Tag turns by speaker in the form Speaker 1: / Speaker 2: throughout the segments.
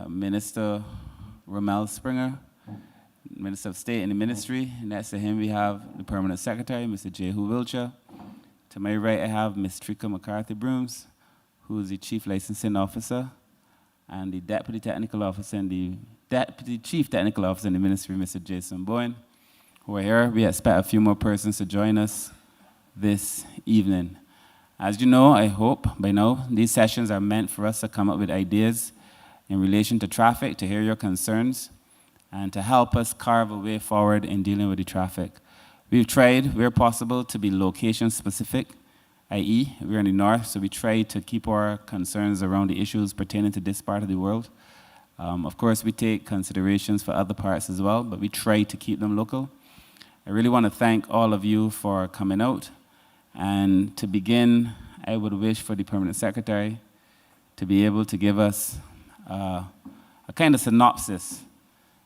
Speaker 1: Minister Rommel Springer, Minister of State in the Ministry. Next to him, we have the Permanent Secretary, Mr. Jehu Wiltshire. To my right, I have Ms. Trika McCarthy-Brooms, who is the Chief Licensing Officer, and the Deputy Technical Officer and the Deputy Chief Technical Officer in the Ministry, Mr. Jason Bowen, who are here. We expect a few more persons to join us this evening. As you know, I hope by now, these sessions are meant for us to come up with ideas in relation to traffic, to hear your concerns, and to help us carve a way forward in dealing with the traffic. We've tried, where possible, to be location-specific, i.e., we're in the north, so we try to keep our concerns around the issues pertaining to this part of the world. Of course, we take considerations for other parts as well, but we try to keep them local. I really want to thank all of you for coming out. And to begin, I would wish for the Permanent Secretary to be able to give us a kind of synopsis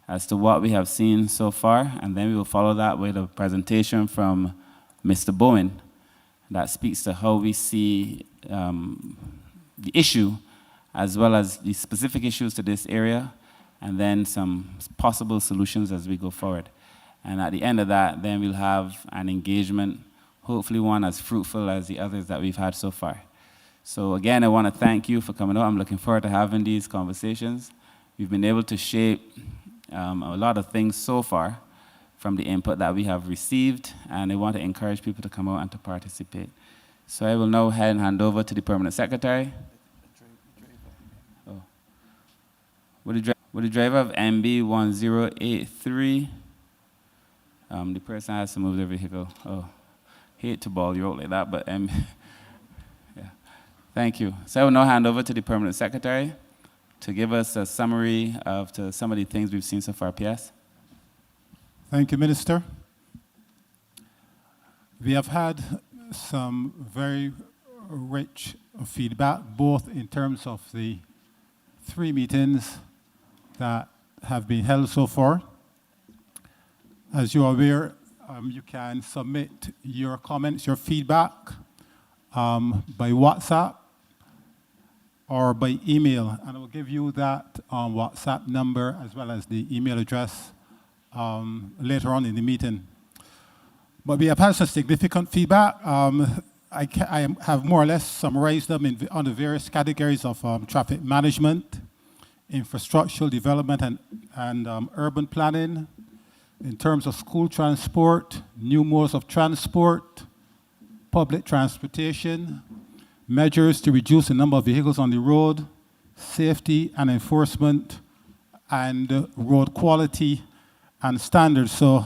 Speaker 1: as to what we have seen so far, and then we will follow that with a presentation from Mr. Bowen that speaks to how we see the issue as well as the specific issues to this area, and then some possible solutions as we go forward. And at the end of that, then we'll have an engagement, hopefully one as fruitful as the others that we've had so far. So again, I want to thank you for coming out. I'm looking forward to having these conversations. We've been able to shape a lot of things so far from the input that we have received, and I want to encourage people to come out and to participate. So I will now hand over to the Permanent Secretary. Oh. Would the driver of MB1083, the person has to move their vehicle. Oh, hate to ball you out like that, but yeah. Thank you. So I will now hand over to the Permanent Secretary to give us a summary of some of the things we've seen so far. PS.
Speaker 2: Thank you, Minister. We have had some very rich feedback, both in terms of the 3 meetings that have been held so far. As you are aware, you can submit your comments, your feedback by WhatsApp or by email, and I will give you that WhatsApp number as well as the email address later on in the meeting. But we have had some significant feedback. I have more or less summarized them on the various categories of traffic management, infrastructural development, and urban planning, in terms of school transport, new modes of transport, public transportation, measures to reduce the number of vehicles on the road, safety and enforcement, and road quality and standards. So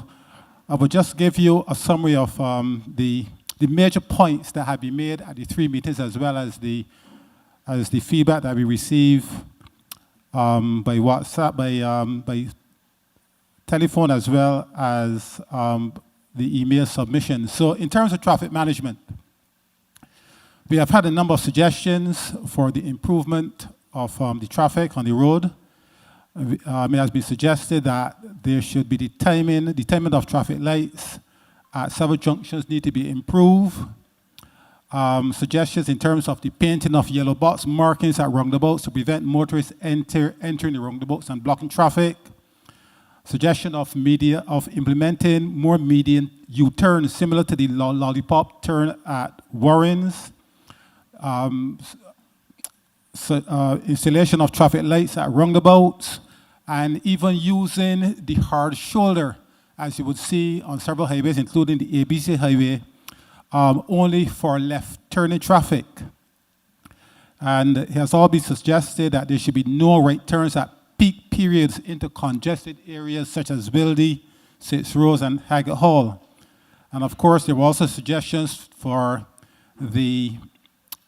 Speaker 2: I will just give you a summary of the major points that have been made at the 3 meetings, as well as the feedback that we receive by WhatsApp, by telephone, as well as the email submission. So in terms of traffic management, we have had a number of suggestions for the improvement of the traffic on the road. It has been suggested that there should be the timing of traffic lights at several junctions need to be improved. Suggestions in terms of the painting of yellow box markings at roundabouts to prevent motorists entering the roundabouts and blocking traffic. Suggestion of implementing more median U-turns similar to the lollipop turn at Warren's. Installation of traffic lights at roundabouts, and even using the hard shoulder, as you would see on several highways, including the ABC highway, only for left turning traffic. And it has all been suggested that there should be no right turns at peak periods into congested areas such as Wildy, 6 Rose, and Haggett Hall. And of course, there were also suggestions for the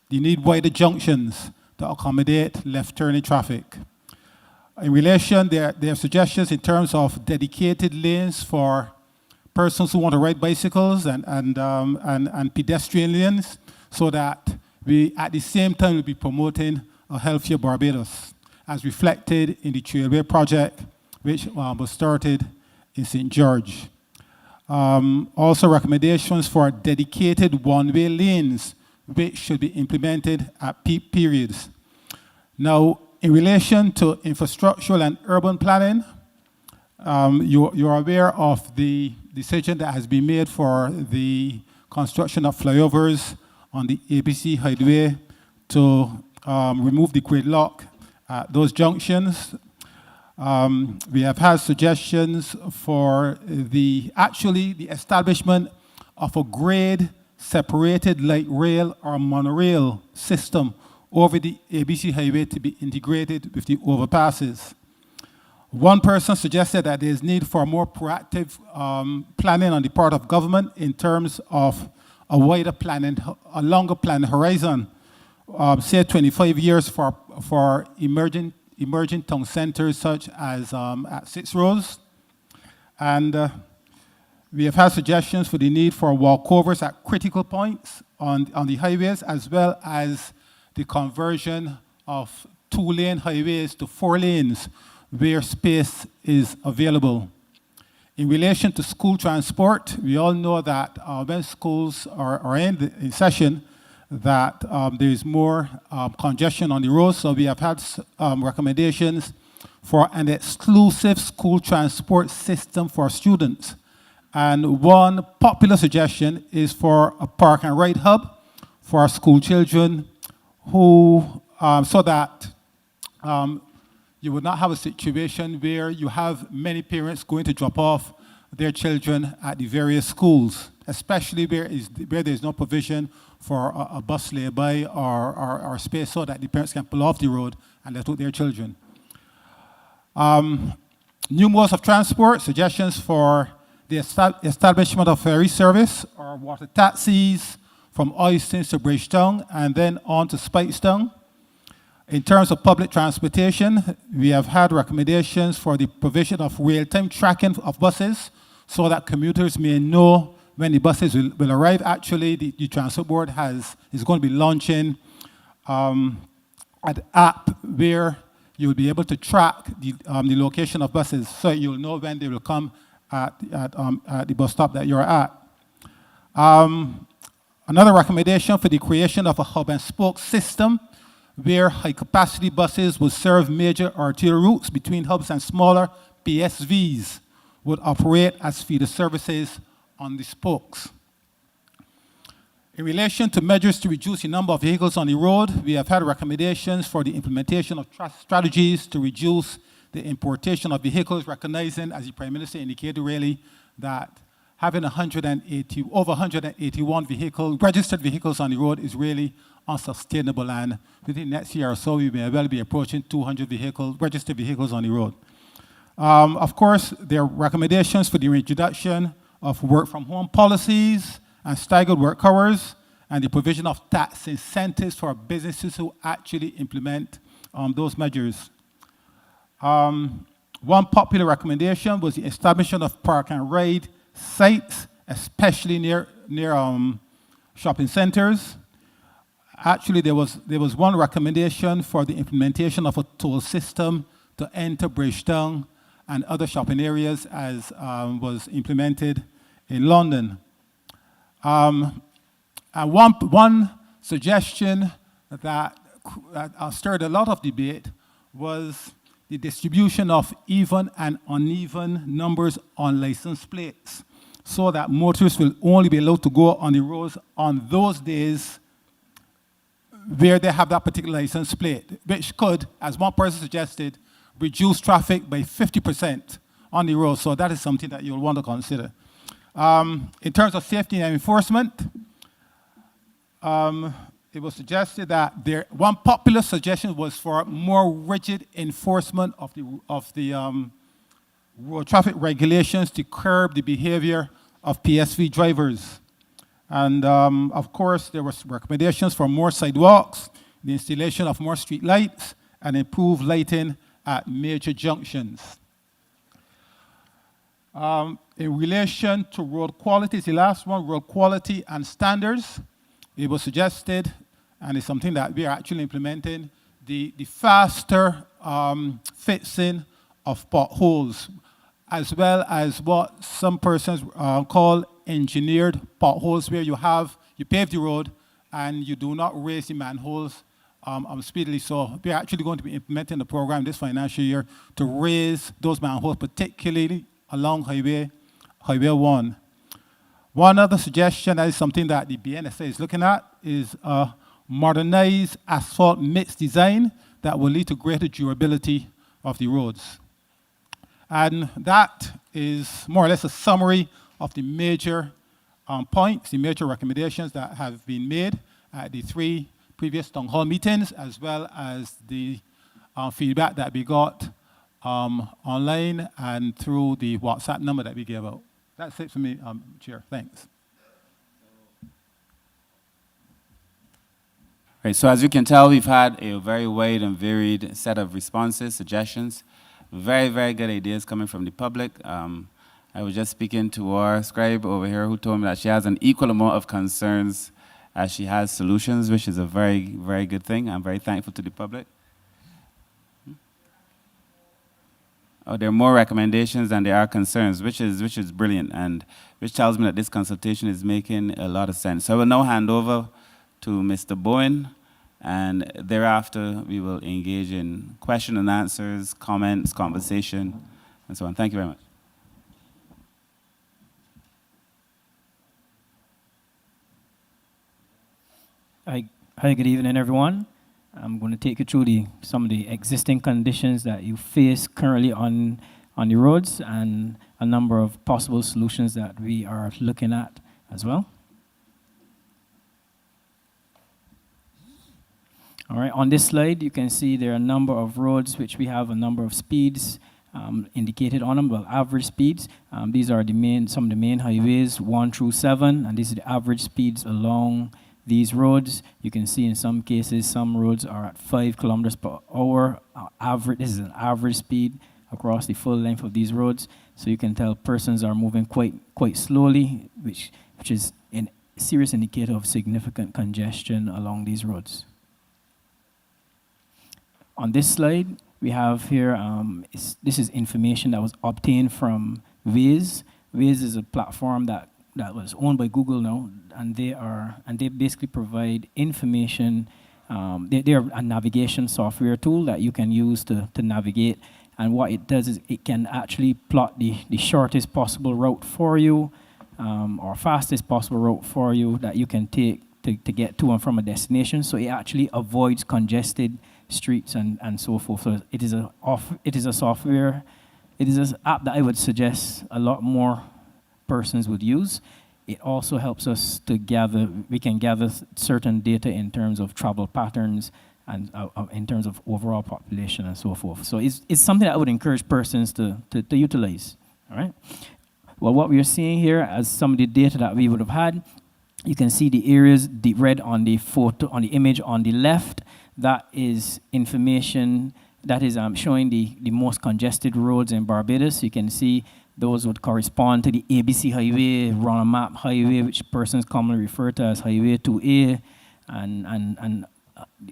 Speaker 2: need wider junctions to accommodate left turning traffic. In relation, there are suggestions in terms of dedicated lanes for persons who want to ride bicycles and pedestrian lanes, so that we, at the same time, will be promoting a healthier Barbados, as reflected in the Trailway project, which was started in St. George. Also, recommendations for dedicated one-way lanes, which should be implemented at peak periods. Now, In relation to infrastructural and urban planning, you're aware of the decision that has been made for the construction of flyovers on the ABC Highway to remove the gridlock at those junctions. We have had suggestions for the establishment of a grade-separated light rail or monorail system over the ABC Highway to be integrated with the overpasses. One person suggested that there is need for more proactive planning on the part of government in terms of a wider planning, a longer planning horizon, say 25 years for emerging town centers such as at 6 Roads. And we have had suggestions for the need for walkovers at critical points on the highways, as well as the conversion of 2-lane highways to 4 lanes where space is available. In relation to school transport, we all know that when schools are in session, that there is more congestion on the roads, so we have had recommendations for an exclusive school transport system for students. And one popular suggestion is for a park and ride hub for our school children who, so that you would not have a situation where you have many parents going to drop off their children at the various schools, especially where there's no provision for a bus lay-by or space so that the parents can pull off the road and let out their children. New modes of transport, suggestions for the establishment of ferry service or water taxis from Oystons to Bridgetown and then on to Speightown. In terms of public transportation, we have had recommendations for the provision of real-time tracking of buses so that commuters may know when the buses will arrive. Actually, the Transport Board is going to be launching an app where you'll be able to track the location of buses so you'll know when they will come at the bus stop that you're at. Another recommendation for the creation of a hub and spoke system where high-capacity buses will serve major arterial routes between hubs and smaller PSVs would operate as feeder services on the spokes. In relation to measures to reduce the number of vehicles on the road, we have had recommendations for the implementation of strategies to reduce the importation of vehicles, recognizing, as the Prime Minister indicated really, that having over 181 registered vehicles on the road is really unsustainable, and within next year or so, we may well be approaching 200 registered vehicles on the road. Of course, there are recommendations for the reintroduction of work-from-home policies and staggered work hours, and the provision of tax incentives for businesses who actually implement those measures. One popular recommendation was the establishment of park and ride sites, especially near shopping centers. Actually, there was one recommendation for the implementation of a toll system to enter Bridgetown and other shopping areas as was implemented in London. And one suggestion that stirred a lot of debate was the distribution of even and uneven numbers on license plates so that motorists will only be allowed to go on the roads on those days where they have that particular license plate, which could, as one person suggested, reduce traffic by 50% on the road. So that is something that you'll want to consider. In terms of safety and enforcement, it was suggested that one popular suggestion was for more rigid enforcement of the road traffic regulations to curb the behavior of PSV drivers. And of course, there were recommendations for more sidewalks, the installation of more street lights, and improved lighting at major junctions. In relation to road quality, it's the last one, road quality and standards. It was suggested, and it's something that we are actually implementing, the faster fixing of potholes, as well as what some persons call engineered potholes, where you pave the road and you do not raise the manholes speedily. So we're actually going to be implementing the program this financial year to raise those manholes, particularly along Highway 1. One other suggestion, that is something that the BNSA is looking at, is a modernized asphalt mix design that will lead to greater durability of the roads. And that is more or less a summary of the major points, the major recommendations that have been made at the 3 previous town hall meetings, as well as the feedback that we got online and through the WhatsApp number that we gave out. That's it for me, Chair. Thanks.
Speaker 1: Right, so as you can tell, we've had a very wide and varied set of responses, suggestions, very, very good ideas coming from the public. I was just speaking to our scribe over here who told me that she has an equal amount of concerns as she has solutions, which is a very, very good thing. I'm very thankful to the public. Oh, there are more recommendations than there are concerns, which is brilliant, and which tells me that this consultation is making a lot of sense. So I will now hand over to Mr. Bowen, and thereafter we will engage in question and answers, comments, conversation, and so on. Thank you very much.
Speaker 3: Hi, good evening, everyone. I'm going to take you through some of the existing conditions that you face currently on the roads and a number of possible solutions that we are looking at as well. All right, on this slide, you can see there are a number of roads which we have a number of speeds indicated on them, well, average speeds. These are some of the main highways, 1 through 7, and these are the average speeds along these roads. You can see in some cases, some roads are at 5 kilometers per hour. This is an average speed across the full length of these roads. So you can tell persons are moving quite slowly, which is a serious indicator of significant congestion along these roads. On this slide, we have here, this is information that was obtained from Waze. Waze is a platform that was owned by Google now, and they basically provide information. They are a navigation software tool that you can use to navigate. And what it does is it can actually plot the shortest possible route for you, or fastest possible route for you that you can take to get to and from a destination. So it actually avoids congested streets and so forth. So it is a software. It is an app that I would suggest a lot more persons would use. It also helps us to we can gather certain data in terms of travel patterns and in terms of overall population and so forth. So it's something that I would encourage persons to utilize, all right? Well, what we are seeing here as some of the data that we would have had, you can see the areas, the red on the photo, on the image on the left, that is information that is showing the most congested roads in Barbados. You can see those would correspond to the ABC Highway, Ronamap Highway, which persons commonly refer to as Highway 2A, and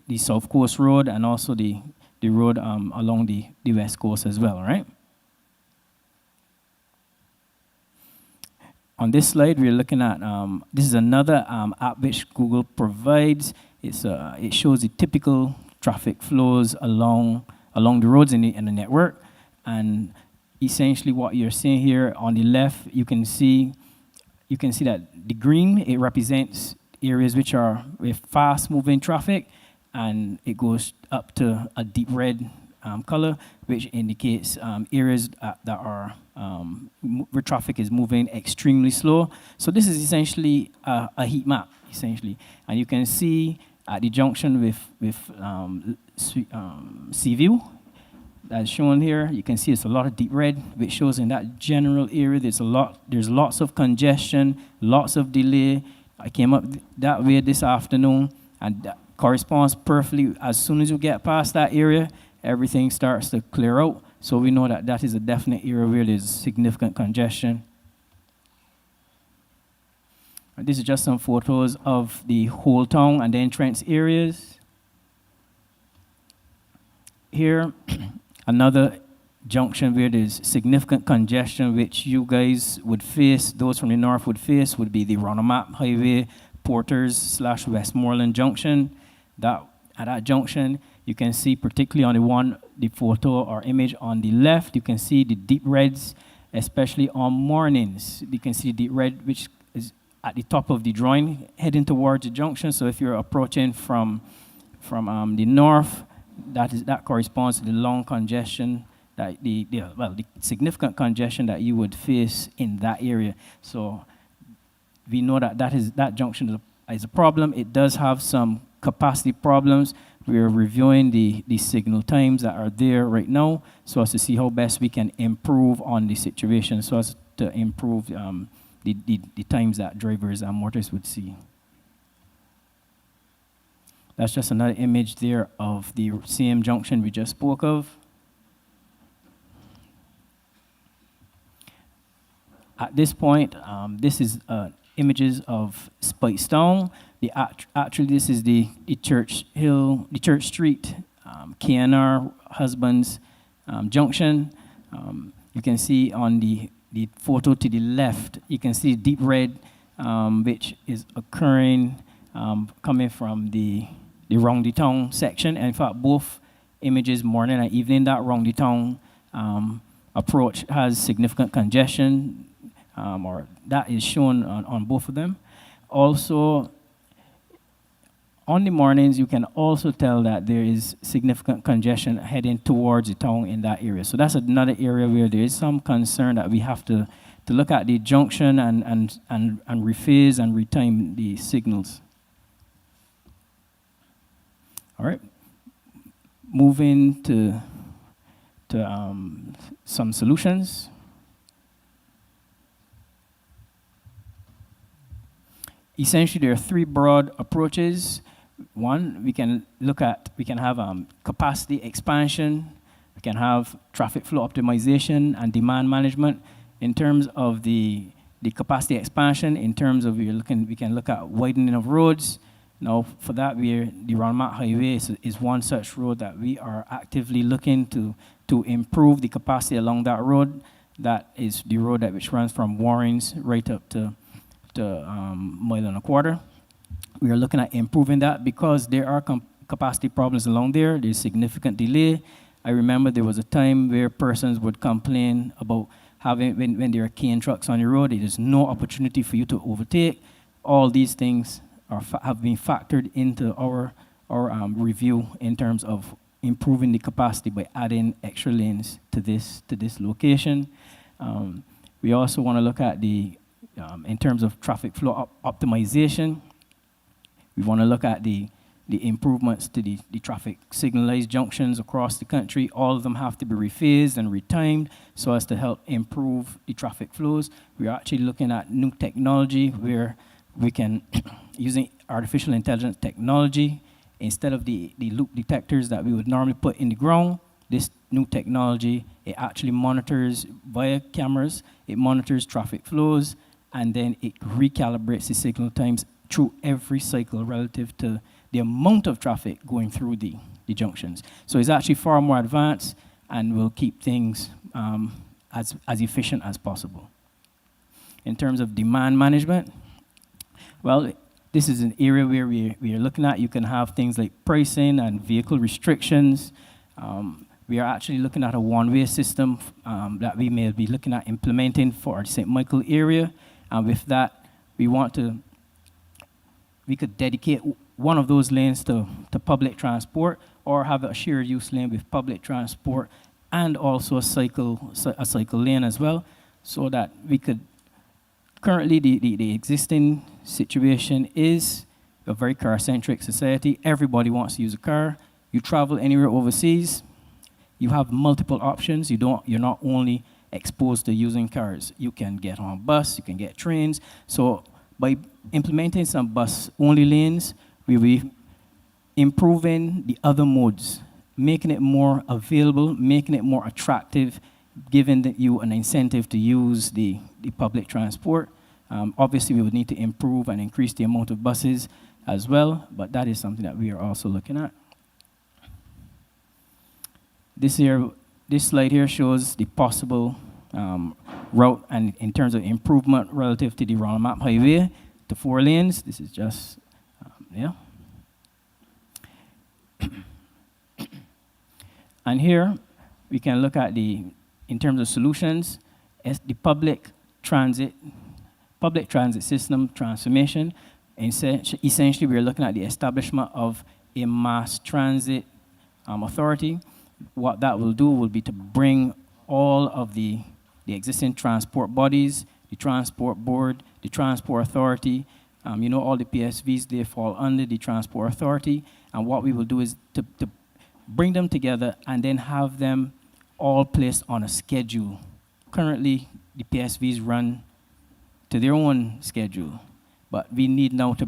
Speaker 3: the South Coast Road, and also the road along the West Coast as well, right? On this slide, we're looking at, this is another app which Google provides. It shows the typical traffic flows along the roads in the network, and essentially what you're seeing here on the left, you can see that the green, it represents areas which are with fast moving traffic, and it goes up to a deep red color, which indicates areas that are where traffic is moving extremely slow. So this is essentially a heat map, essentially, and you can see at the junction with Seaview, that's shown here, you can see it's a lot of deep red, which shows in that general area there's lots of congestion, lots of delay. I came up that way this afternoon, and that corresponds perfectly. As soon as you get past that area, everything starts to clear out. So we know that that is a definite area where there's significant congestion. And this is just some photos of the whole town and the entrance areas. Here, another junction where there's significant congestion, which you guys would face, those from the north would face, would be the Ronamap Highway, Porters / Westmoreland Junction. at that junction, you can see particularly on the photo or image on the left, you can see the deep reds, especially on mornings. You can see deep red, which is at the top of the drawing, heading towards the junction. So if you're approaching from the north, that corresponds to the long congestion, the significant congestion that you would face in that area. So we know that junction is a problem. It does have some capacity problems. We're reviewing the signal times that are there right now so as to see how best we can improve on the situation, so as to improve the times that drivers and motorists would see. That's just another image there of the same junction we just spoke of. At this point, this is images of Speightown. Actually, this is the Church Street, KNR Husbands Junction. You can see on the photo to the left, you can see deep red, which is occurring coming from the Roundy Town section. And in fact, both images, morning and evening, that Roundy Town approach has significant congestion, or that is shown on both of them. Also, on the mornings, you can also tell that there is significant congestion heading towards the town in that area. So that's another area where there is some concern that we have to look at the junction and rephase and retime the signals. All right. Moving to some solutions. Essentially, there are three broad approaches. One, we can have capacity expansion, we can have traffic flow optimization and demand management. In terms of the capacity expansion, in terms of we can look at widening of roads. Now, for that, the Ronmat Highway is one such road that we are actively looking to improve the capacity along that road. That is the road which runs from Warrens right up to mile and a quarter. We are looking at improving that because there are capacity problems along there. There's significant delay. I remember there was a time where persons would complain about when there are cane trucks on the road, there is no opportunity for you to overtake. All these things have been factored into our review in terms of improving the capacity by adding extra lanes to this location. We also want to look at in terms of traffic flow optimization. We want to look at the improvements to the traffic signalized junctions across the country. All of them have to be rephased and retimed so as to help improve the traffic flows. We are actually looking at new technology where we can, using artificial intelligence technology, instead of the loop detectors that we would normally put in the ground, this new technology, it actually monitors via cameras, it monitors traffic flows, and then it recalibrates the signal times through every cycle relative to the amount of traffic going through the junctions. So it's actually far more advanced and will keep things as efficient as possible. In terms of demand management, well, this is an area where we are looking at. You can have things like pricing and vehicle restrictions. We are actually looking at a one-way system that we may be looking at implementing for the St. Michael area. And with that, we could dedicate one of those lanes to public transport, or have a shared use lane with public transport and also a cycle lane as well, so that we could. Currently, the existing situation is a very car-centric society. Everybody wants to use a car. You travel anywhere overseas, you have multiple options. You're not only exposed to using cars. You can get on a bus, you can get trains. So by implementing some bus-only lanes, we'll be improving the other modes, making it more available, making it more attractive, giving you an incentive to use the public transport. Obviously, we would need to improve and increase the amount of buses as well, but that is something that we are also looking at. This slide here shows the possible route and in terms of improvement relative to the Ronald Map Highway to 4 lanes. This is just, And here, we can look at in terms of solutions, as the public transit system transformation. Essentially, we're looking at the establishment of a mass transit authority. What that will do will be to bring all of the existing transport bodies, the transport board, the transport authority, all the PSVs, they fall under the transport authority. And what we will do is to bring them together and then have them all placed on a schedule. Currently, the PSVs run to their own schedule, but we need now to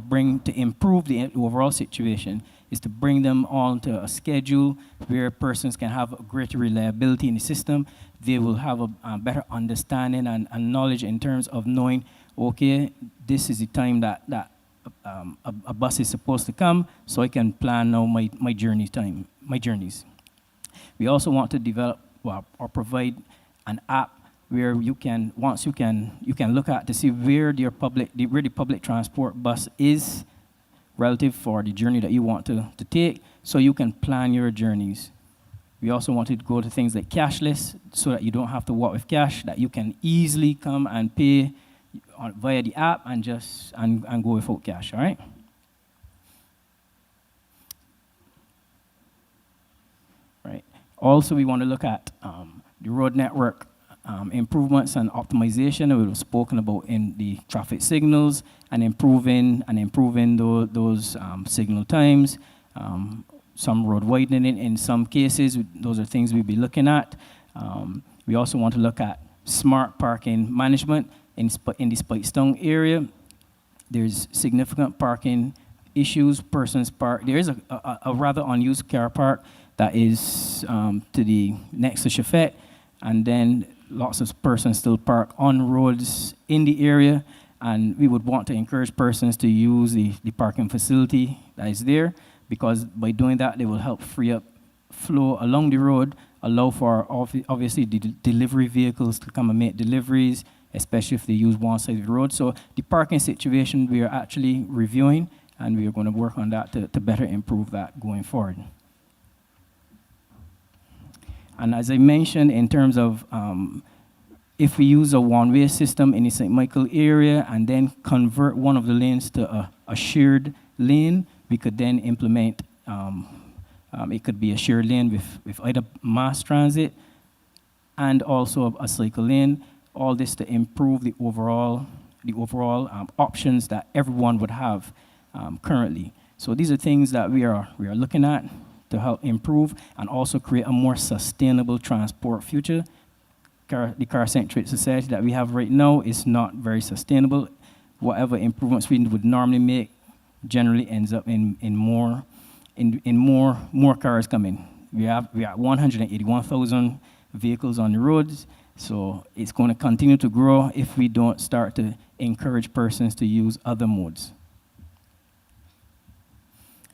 Speaker 3: improve the overall situation, is to bring them onto a schedule where persons can have a greater reliability in the system. They will have a better understanding and knowledge in terms of knowing, okay, this is the time that a bus is supposed to come, so I can plan now my journeys. We also want to develop or provide an app where you can look at to see where the public transport bus is relative for the journey that you want to take, so you can plan your journeys. We also want to go to things like cashless, so that you don't have to walk with cash, that you can easily come and pay via the app and go without cash, all right? Right. Also, we want to look at the road network improvements and optimization. We were spoken about in the traffic signals and improving those signal times. Some road widening in some cases. Those are things we'll be looking at. We also want to look at smart parking management in the Speightown area. There's significant parking issues. Persons park. There is a rather unused car park that is next to Chafet, and then lots of persons still park on roads in the area, and we would want to encourage persons to use the parking facility that is there, because by doing that, they will help free up flow along the road, allow for obviously the delivery vehicles to come and make deliveries, especially if they use one side of the road. So the parking situation we are actually reviewing, and we are going to work on that to better improve that going forward. And as I mentioned, in terms of if we use a one-way system in the St. Michael area and then convert one of the lanes to a shared lane, we could then implement, it could be a shared lane with either mass transit and also a cycle lane, all this to improve the overall options that everyone would have currently. So these are things that we are looking at to help improve and also create a more sustainable transport future. The car-centric society that we have right now is not very sustainable. Whatever improvements we would normally make generally ends up in more cars coming. We are 181,000 vehicles on the roads, so it's going to continue to grow if we don't start to encourage persons to use other modes.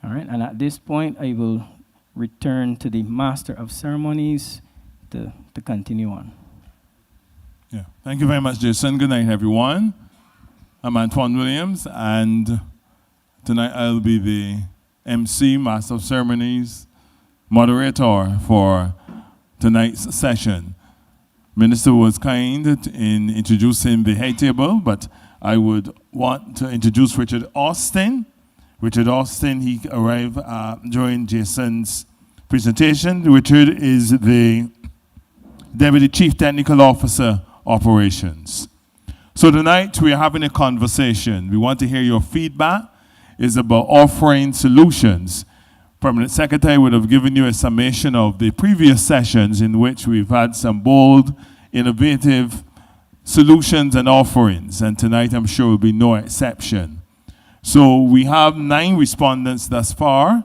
Speaker 3: All right, and at this point, I will return to the Master of Ceremonies to continue on.
Speaker 4: Yeah, thank you very much, Jason. Good night, everyone. I'm Antoine Williams, and tonight I'll be the MC, Master of Ceremonies, moderator for tonight's session. Minister was kind in introducing the head table, but I would want to introduce Richard Austin. Richard Austin, he arrived during Jason's presentation. Richard is the Deputy Chief Technical Officer, Operations. So tonight we are having a conversation. We want to hear your feedback. It's about offering solutions. Permanent Secretary would have given you a summation of the previous sessions in which we've had some bold, innovative solutions and offerings, and tonight I'm sure will be no exception. So we have 9 respondents thus far,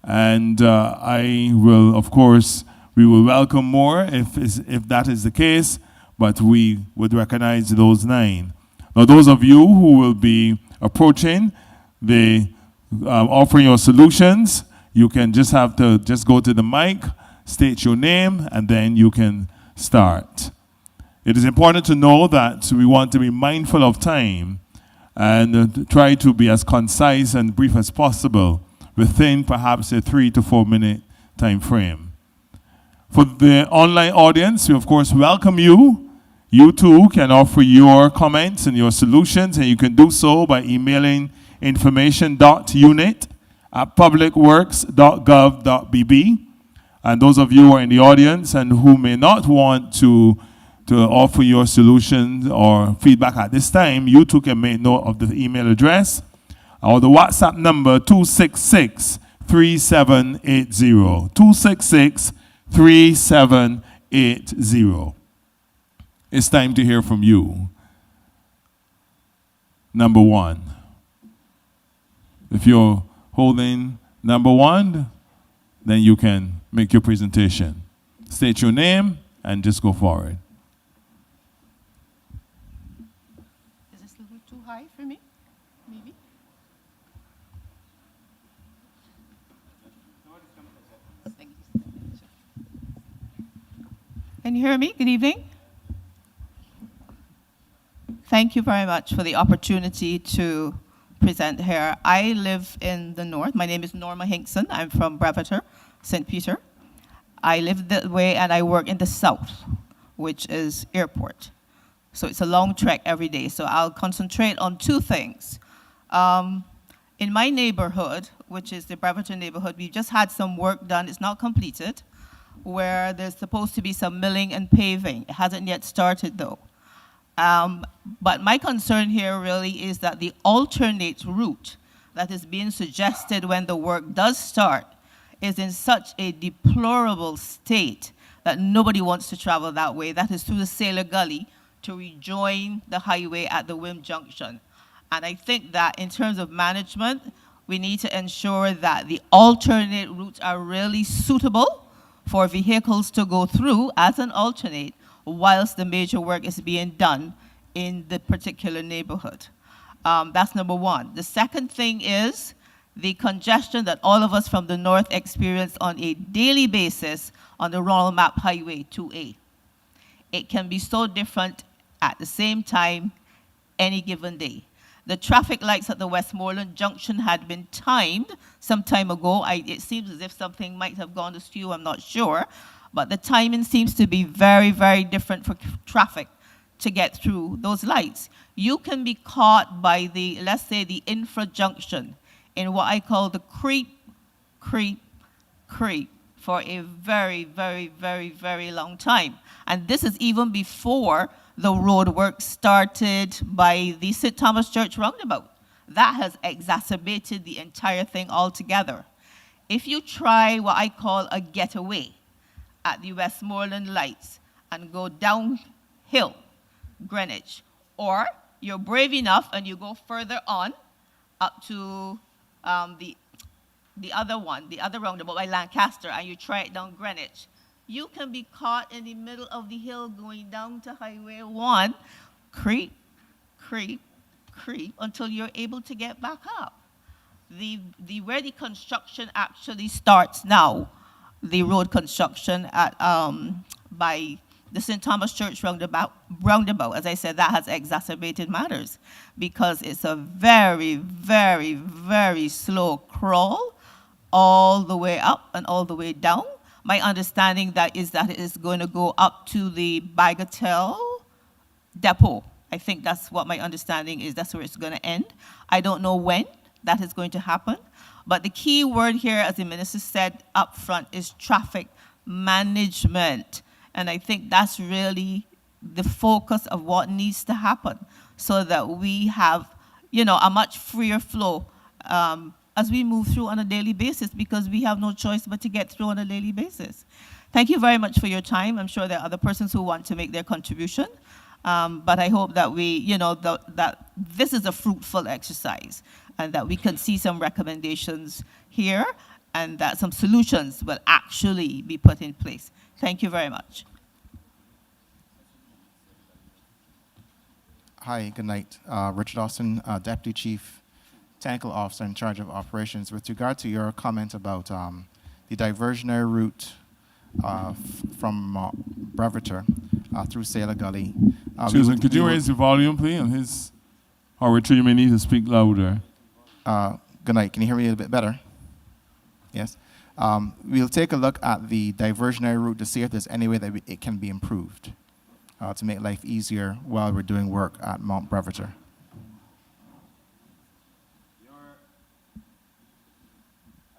Speaker 4: and I will, of course, we will welcome more if that is the case, but we would recognize those 9. Now, those of you who will be approaching the offering your solutions, you can just have to go to the mic, state your name, and then you can start. It is important to know that we want to be mindful of time and try to be as concise and brief as possible within perhaps a 3 to 4 minute time frame. For the online audience, we of course welcome you. You too can offer your comments and your solutions, and you can do so by emailing information.unit@publicworks.gov.bb. And those of you who are in the audience and who may not want to offer your solutions or feedback at this time, you too can make note of the email address or the WhatsApp number 266-3780. 266-3780. It's time to hear from you. Number one. If you're holding number one, then you can make your presentation. State your name and just go forward.
Speaker 5: Is this a little too high for me? Maybe? Thank you. Can you hear me? Good evening. Thank you very much for the opportunity to present here. I live in the north. My name is Norma Hinkson. I'm from Brevator, St. Peter. I live that way and I work in the south, which is airport. So it's a long trek every day. So I'll concentrate on two things. In my neighborhood, which is the Brevator neighborhood, we just had some work done. It's not completed, where there's supposed to be some milling and paving. It hasn't yet started though. But my concern here really is that the alternate route that is being suggested when the work does start is in such a deplorable state that nobody wants to travel that way. That is through the Sailor Gully to rejoin the highway at the Wim Junction. And I think that in terms of management, we need to ensure that the alternate routes are really suitable for vehicles to go through as an alternate whilst the major work is being done in the particular neighborhood. That's number one. The second thing is the congestion that all of us from the north experience on a daily basis on the Ronald Map Highway 2A. It can be so different at the same time any given day. The traffic lights at the Westmoreland Junction had been timed some time ago. It seems as if something might have gone askew, I'm not sure. But the timing seems to be very, very different for traffic to get through those lights. You can be caught by the, let's say, the infra junction in what I call the creep for a very, very, very, very long time. And this is even before the road work started by the St. Thomas Church roundabout. That has exacerbated the entire thing altogether. If you try what I call a getaway at the Westmoreland lights and go downhill, Greenwich, or you're brave enough and you go further on up to the other roundabout by Lancaster, and you try it down Greenwich, you can be caught in the middle of the hill going down to Highway 1, creep, until you're able to get back up. Where the construction actually starts now, the road construction at by the St. Thomas Church roundabout, as I said, that has exacerbated matters because it's a very, very, very slow crawl all the way up and all the way down. My understanding is that it is going to go up to the Bagatelle depot. I think that's what my understanding is. That's where it's going to end. I don't know when that is going to happen. But the key word here, as the minister said up front, is traffic management. And I think that's really the focus of what needs to happen so that we have, a much freer flow as we move through on a daily basis, because we have no choice but to get through on a daily basis. Thank you very much for your time. I'm sure there are other persons who want to make their contribution. But I hope that that this is a fruitful exercise and that we can see some recommendations here and that some solutions will actually be put in place. Thank you very much.
Speaker 6: Hi, good night. Richard Austin, Deputy Chief Technical Officer in charge of operations. With regard to your comment about the diversionary route from Brevator through Sailor Gully.
Speaker 4: Susan, could you raise the volume, please, on his, or Richard, you may need to speak louder.
Speaker 6: Good night. Can you hear me a little bit better? Yes. We'll take a look at the diversionary route to see if there's any way that it can be improved to make life easier while we're doing work at Mount Breveter.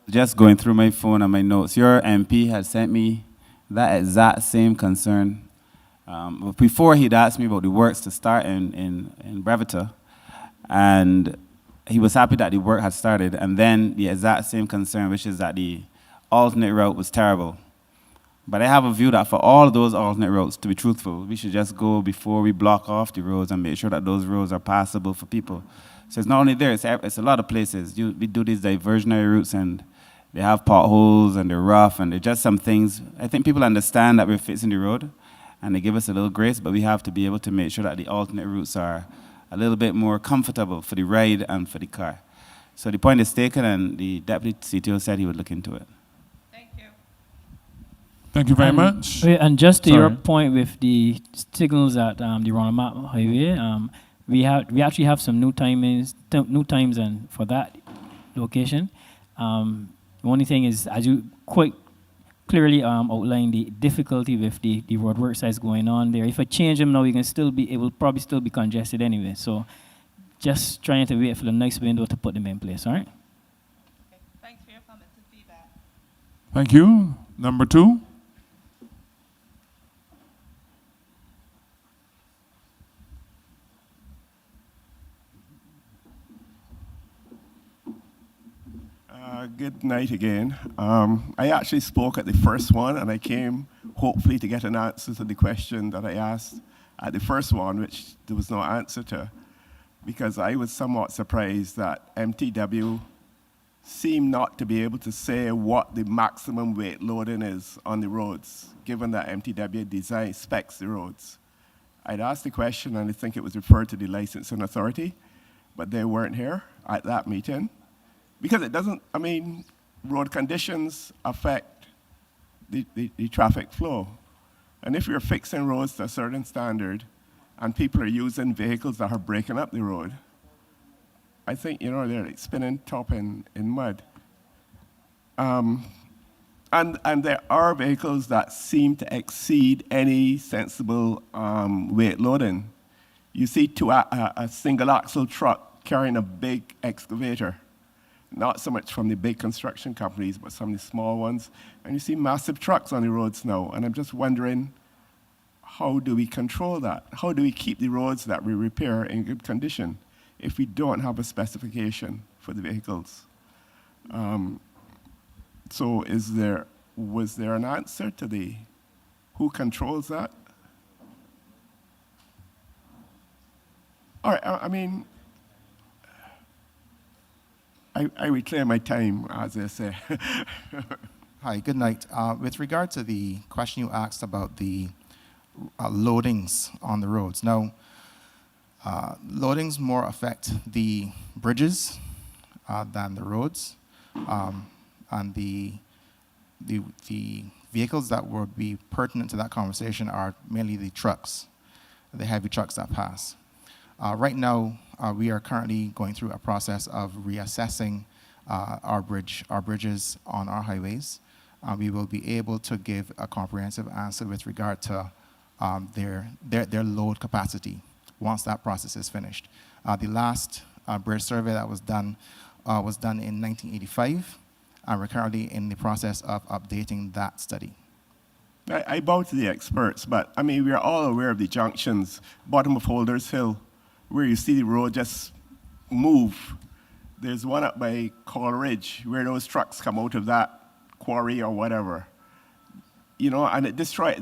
Speaker 1: Just going through my phone and my notes, your MP had sent me that exact same concern. But before he'd asked me about the works to start in Breveter, and he was happy that the work had started, and then the exact same concern, which is that the alternate route was terrible. But I have a view that for all of those alternate routes, to be truthful, we should just go before we block off the roads and make sure that those roads are passable for people. So it's not only there, it's a lot of places. We do these diversionary routes and they have potholes and they're rough and they're just some things. I think people understand that we're fixing the road and they give us a little grace, but we have to be able to make sure that the alternate routes are a little bit more comfortable for the ride and for the car. So the point is taken, and the deputy CTO said he would look into it.
Speaker 5: Thank you.
Speaker 4: Thank you very much.
Speaker 3: And just to your
Speaker 4: Sorry.
Speaker 3: point with the signals at the Ronald Map Highway, we actually have some new times and for that location. The only thing is, as you quite clearly outlined, the difficulty with the road work sites going on there. If I change them now, it will probably still be congested anyway. So just trying to wait for the next window to put them in place, all right?
Speaker 5: Okay. Thanks for your comments and feedback.
Speaker 4: Thank you. Number 2.
Speaker 7: Good night again. I actually spoke at the first one, and I came hopefully to get an answer to the question that I asked at the first one, which there was no answer to, because I was somewhat surprised that MTW seemed not to be able to say what the maximum weight loading is on the roads, given that MTW design specs the roads. I'd asked the question, and I think it was referred to the licensing authority, but they weren't here at that meeting. Because it doesn't, road conditions affect the traffic flow. And if you're fixing roads to a certain standard and people are using vehicles that are breaking up the road, I think, they're like spinning top in mud. And there are vehicles that seem to exceed any sensible weight loading. You see a single axle truck carrying a big excavator. Not so much from the big construction companies, but some of the small ones. And you see massive trucks on the roads now. And I'm just wondering, how do we control that? How do we keep the roads that we repair in good condition if we don't have a specification for the vehicles? So was there an answer to who controls that? All right, I reclaim my time, as they say.
Speaker 6: Hi, good night. With regard to the question you asked about the loadings on the roads. Now, loadings more affect the bridges than the roads. And the vehicles that would be pertinent to that conversation are mainly the trucks, the heavy trucks that pass. Right now, we are currently going through a process of reassessing our bridges on our highways. We will be able to give a comprehensive answer with regard to their load capacity once that process is finished. The last bridge survey that was done in 1985, and we're currently in the process of updating that study.
Speaker 7: I bow to the experts, but we are all aware of the junctions, bottom of Holders Hill, where you see the road just move. There's one up by Coleridge where those trucks come out of that quarry or whatever. And it destroys,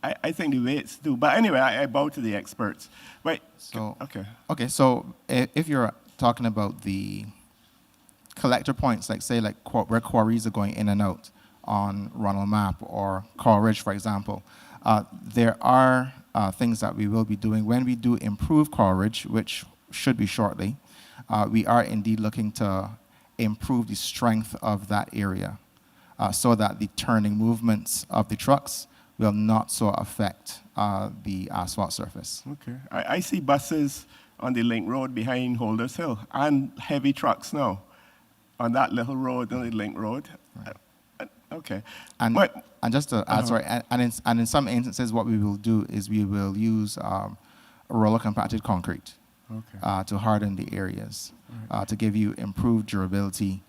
Speaker 7: I think the weights do. But anyway, I bow to the experts. Right,
Speaker 6: Okay, so if you're talking about the collector points, where quarries are going in and out on Ronald Map or Coleridge, for example, there are things that we will be doing. When we do improve Coleridge, which should be shortly, we are indeed looking to improve the strength of that area so that the turning movements of the trucks will not so affect the asphalt surface.
Speaker 7: Okay. I see buses on the link road behind Holders Hill and heavy trucks now on that little road, on the link road.
Speaker 6: Right.
Speaker 7: Okay.
Speaker 6: And,
Speaker 7: But-
Speaker 6: and just to add, sorry, and in some instances, what we will do is we will use roller compacted concrete
Speaker 7: Okay.
Speaker 6: to harden the areas, to give you improved durability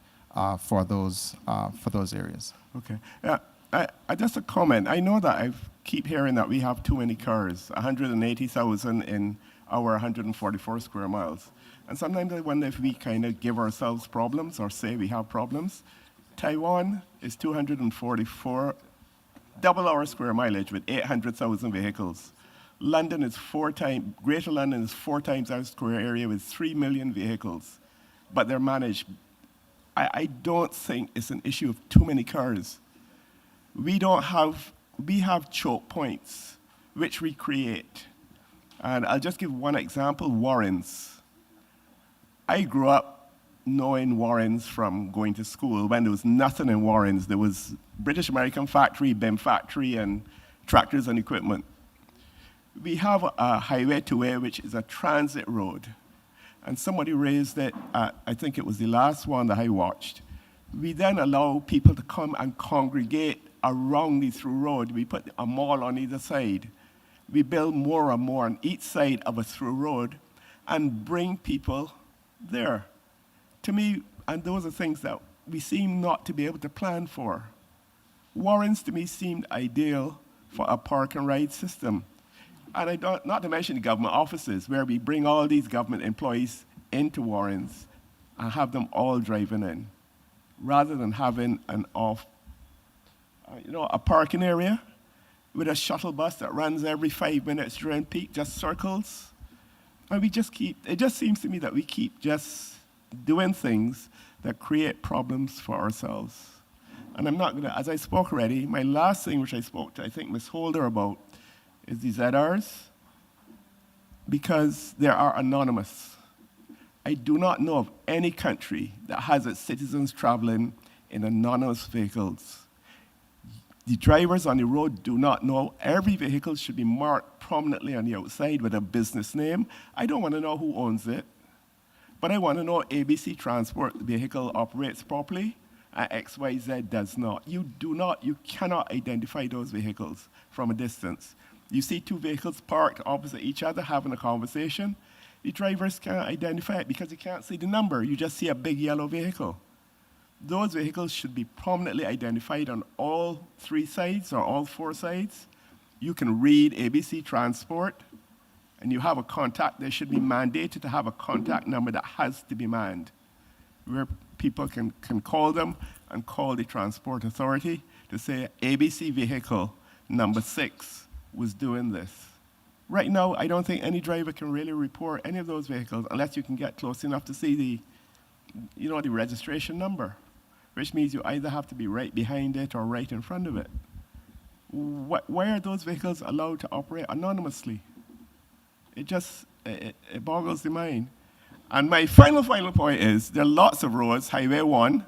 Speaker 6: for those areas.
Speaker 7: Okay. I just a comment. I know that I keep hearing that we have too many cars, 180,000 in our 144 square miles. And sometimes I wonder if we kind of give ourselves problems or say we have problems. Taiwan is 244, double our square mileage with 800,000 vehicles. London is Greater London is 4 times our square area with 3 million vehicles. But they're managed. I don't think it's an issue of too many cars. We have choke points, which we create. And I'll just give one example, Warrens. I grew up knowing Warrens from going to school when there was nothing in Warrens. There was British American factory, BIM factory, and tractors and equipment. We have a highway to where, which is a transit road. And somebody raised it, I think it was the last one that I watched. We then allow people to come and congregate around the through road. We put a mall on either side. We build more and more on each side of a through road and bring people there. To me, and those are things that we seem not to be able to plan for. Warrens, to me, seemed ideal for a park and ride system. And not to mention the government offices, where we bring all these government employees into Warrens and have them all driving in, rather than having a parking area with a shuttle bus that runs every 5 minutes during peak, just circles. And it just seems to me that we keep just doing things that create problems for ourselves. And I'm not gonna, as I spoke already, my last thing which I spoke to, I think, Ms. Holder about, is the ZRs, because they are anonymous. I do not know of any country that has its citizens traveling in anonymous vehicles. The drivers on the road do not know. Every vehicle should be marked prominently on the outside with a business name. I don't want to know who owns it, but I want to know ABC Transport vehicle operates properly and XYZ does not. You cannot identify those vehicles from a distance. You see 2 vehicles parked opposite each other having a conversation. The drivers can't identify it because you can't see the number. You just see a big yellow vehicle. Those vehicles should be prominently identified on all 3 sides or all 4 sides. You can read ABC Transport, and you have a contact. They should be mandated to have a contact number that has to be manned, where people can call them and call the transport authority to say ABC vehicle number 6 was doing this. Right now, I don't think any driver can really report any of those vehicles unless you can get close enough to see the registration number, which means you either have to be right behind it or right in front of it. Why are those vehicles allowed to operate anonymously? It boggles the mind. And my final point is there are lots of roads, Highway 1,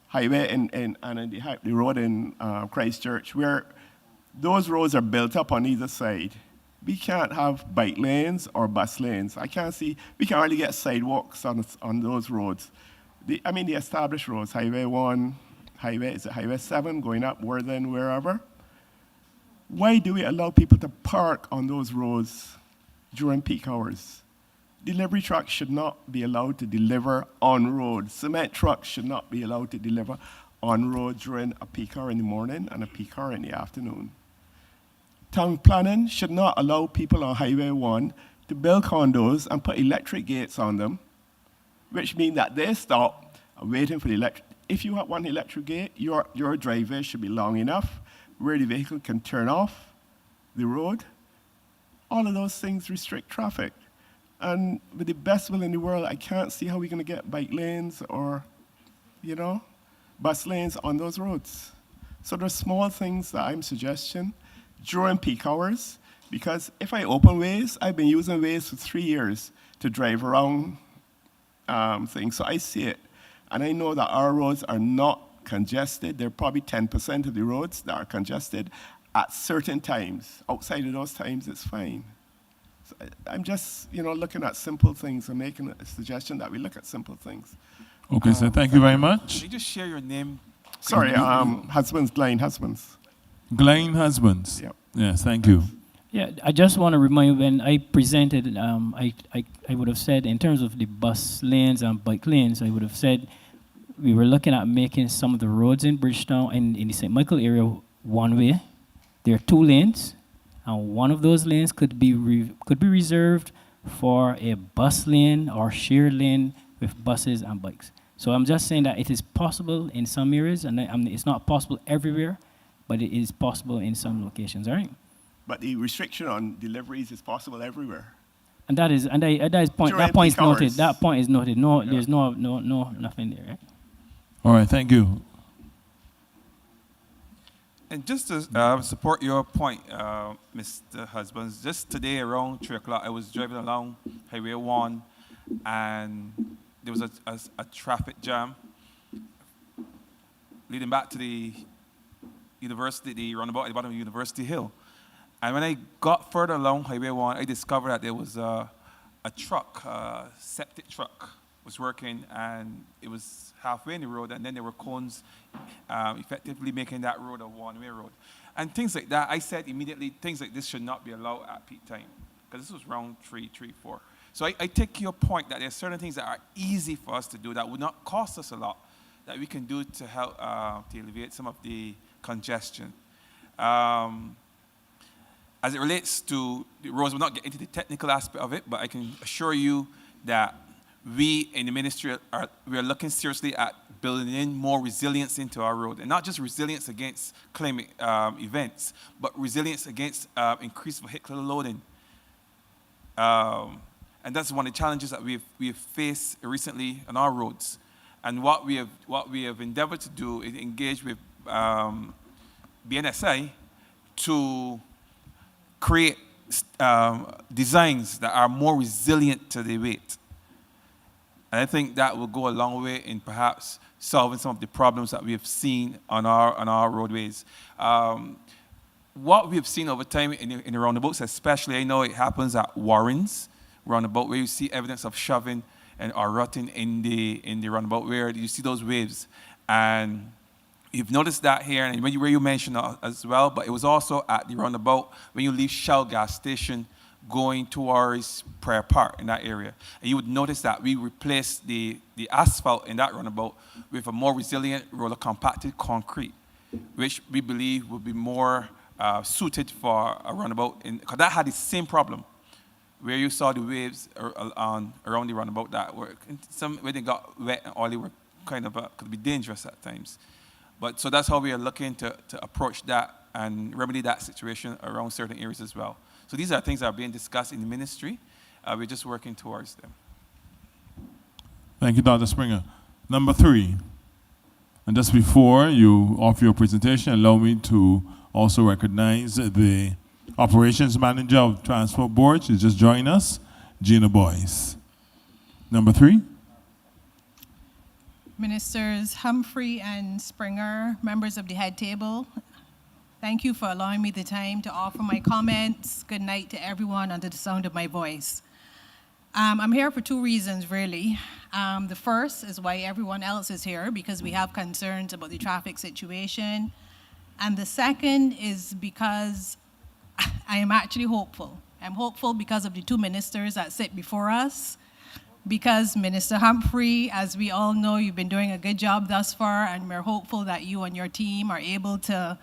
Speaker 7: highway and the road in Christchurch, where those roads are built up on either side. We can't have bike lanes or bus lanes. We can hardly get sidewalks on those roads. The established roads, Highway 1, Highway 7, going up Worthing, wherever. Why do we allow people to park on those roads during peak hours? Delivery trucks should not be allowed to deliver on road. Cement trucks should not be allowed to deliver on road during a peak hour in the morning and a peak hour in the afternoon. Town planning should not allow people on Highway 1 to build condos and put electric gates on them, which means that they stop waiting for the electric. If you want an electric gate, your driveway should be long enough where the vehicle can turn off the road. All of those things restrict traffic. And with the best will in the world, I can't see how we're going to get bike lanes or, bus lanes on those roads. So there's small things that I'm suggesting during peak hours, because if I open Waze, I've been using Waze for 3 years to drive around things, so I see it. And I know that our roads are not congested. There are probably 10% of the roads that are congested at certain times. Outside of those times, it's fine. So I'm just, looking at simple things and making a suggestion that we look at simple things.
Speaker 4: Okay, so thank you very much.
Speaker 8: Can you just share your name
Speaker 7: Sorry, husbands, blind husbands.
Speaker 4: Blind husbands.
Speaker 7: Yep.
Speaker 4: Yes, thank you.
Speaker 3: Yeah, I just want to remind you, when I presented, I would have said, in terms of the bus lanes and bike lanes, I would have said we were looking at making some of the roads in Bridgetown and in the St. Michael area one way. There are 2 lanes, and one of those lanes could be reserved for a bus lane or shared lane with buses and bikes. So I'm just saying that it is possible in some areas, and it's not possible everywhere, but it is possible in some locations, all right?
Speaker 7: But the restriction on deliveries is possible everywhere.
Speaker 3: And that is point.
Speaker 7: During
Speaker 3: That point is
Speaker 7: peak
Speaker 3: noted.
Speaker 7: hours.
Speaker 3: That point is noted. No,
Speaker 7: Yeah.
Speaker 3: there's no nothing there. Right?
Speaker 4: All right, thank you.
Speaker 8: And just to support your point, Mr. Husbands, just today around 3 o'clock, I was driving along Highway 1, and there was a traffic jam leading back to the university, the roundabout at the bottom of University Hill. And when I got further along Highway 1, I discovered that there was a truck, a septic truck, was working, and it was halfway in the road, and then there were cones effectively making that road a one-way road. And things like that, I said immediately, things like this should not be allowed at peak time, because this was round 3, 4. So I take your point that there are certain things that are easy for us to do that would not cost us a lot, that we can do to help to alleviate some of the congestion. As it relates to the roads, we'll not get into the technical aspect of it, but I can assure you that we in the ministry we are looking seriously at building in more resilience into our road, and not just resilience against climate events, but resilience against increased vehicular loading. And that's one of the challenges that we've faced recently on our roads. And what we have endeavored to do is engage with BNSI to create designs that are more resilient to the weight. And I think that will go a long way in perhaps solving some of the problems that we have seen on our roadways. What we have seen over time in the roundabouts, especially, I know it happens at Warren's roundabout, where you see evidence of shoving or rutting in the roundabout, where you see those waves. And you've noticed that here, and where you mentioned as well, but it was also at the roundabout when you leave Shell gas station going towards Prayer Park in that area. And you would notice that we replaced the asphalt in that roundabout with a more resilient roller compacted concrete, which we believe would be more suited for a roundabout, because that had the same problem, where you saw the waves around the roundabout that were, when they got wet and oily, were kind of could be dangerous at times. But so that's how we are looking to approach that and remedy that situation around certain areas as well. So these are things that are being discussed in the ministry. We're just working towards them.
Speaker 4: Thank you, Dr. Springer. Number 3, and just before you offer your presentation, allow me to also recognize the Operations Manager of Transport Board. She's just joined us, Gina Boyce. Number 3.
Speaker 9: Ministers Humphrey and Springer, members of the head table, thank you for allowing me the time to offer my comments. Good night to everyone under the sound of my voice. I'm here for 2 reasons, really. The first is why everyone else is here, because we have concerns about the traffic situation. And the second is because I am actually hopeful. I'm hopeful because of the 2 ministers that sit before us, because Minister Humphrey, as we all know, you've been doing a good job thus far, and we're hopeful that you and your team are able to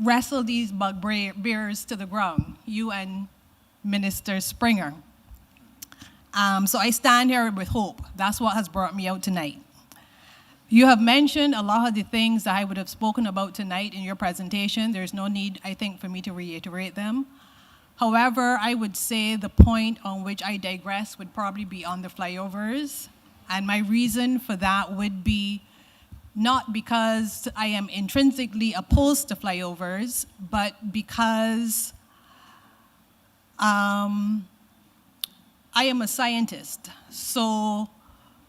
Speaker 9: wrestle these bugbears to the ground, you and Minister Springer. So I stand here with hope. That's what has brought me out tonight. You have mentioned a lot of the things that I would have spoken about tonight in your presentation. There's no need, I think, for me to reiterate them. However, I would say the point on which I digress would probably be on the flyovers. And my reason for that would be not because I am intrinsically opposed to flyovers, but because I am a scientist. So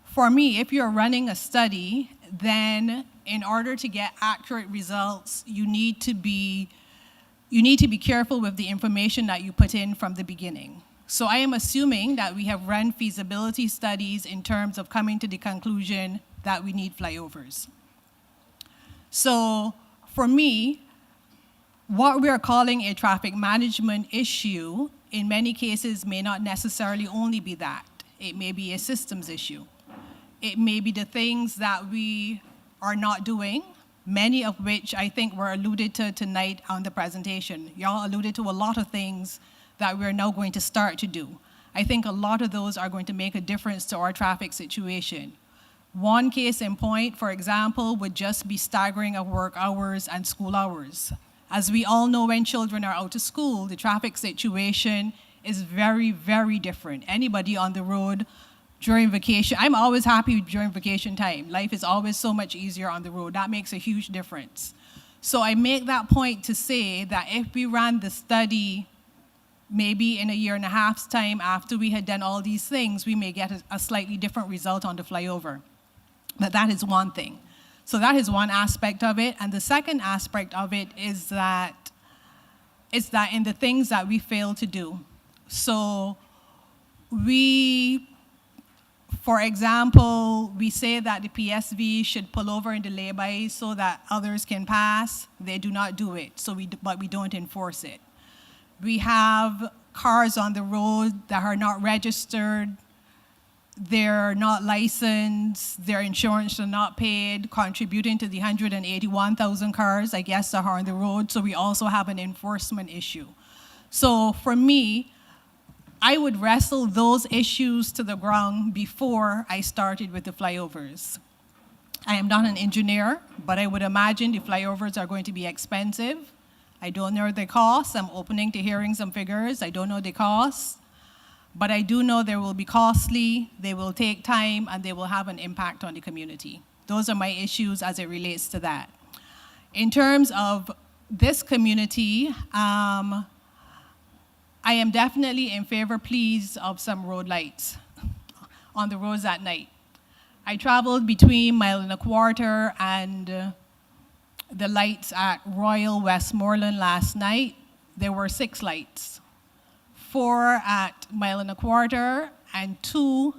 Speaker 9: for me, if you're running a study, then in order to get accurate results, you need to be careful with the information that you put in from the beginning. So I am assuming that we have run feasibility studies in terms of coming to the conclusion that we need flyovers. So for me, what we are calling a traffic management issue in many cases may not necessarily only be that. It may be a systems issue. It may be the things that we are not doing, many of which I think were alluded to tonight on the presentation. Y'all alluded to a lot of things that we're now going to start to do. I think a lot of those are going to make a difference to our traffic situation. One case in point, for example, would just be staggering of work hours and school hours. As we all know, when children are out of school, the traffic situation is very, very different. Anybody on the road during vacation, I'm always happy during vacation time. Life is always so much easier on the road. That makes a huge difference. So I make that point to say that if we ran the study maybe in a year and a half's time after we had done all these things, we may get a slightly different result on the flyover. But that is one thing. So that is one aspect of it. And the second aspect of it is that in the things that we fail to do. So for example, we say that the PSV should pull over in the lay-by so that others can pass. They do not do it, but we don't enforce it. We have cars on the road that are not registered. They're not licensed, their insurance are not paid, contributing to the 181,000 cars, I guess, that are on the road. So we also have an enforcement issue. So for me, I would wrestle those issues to the ground before I started with the flyovers. I am not an engineer, but I would imagine the flyovers are going to be expensive. I don't know the cost. I'm opening to hearing some figures. I don't know the cost. But I do know they will be costly, they will take time, and they will have an impact on the community. Those are my issues as it relates to that. In terms of this community, I am definitely in favor, please, of some road lights on the roads at night. I traveled between 1.25 miles and the lights at Royal Westmoreland last night. There were 6 lights. 4 at 1.25 miles and 2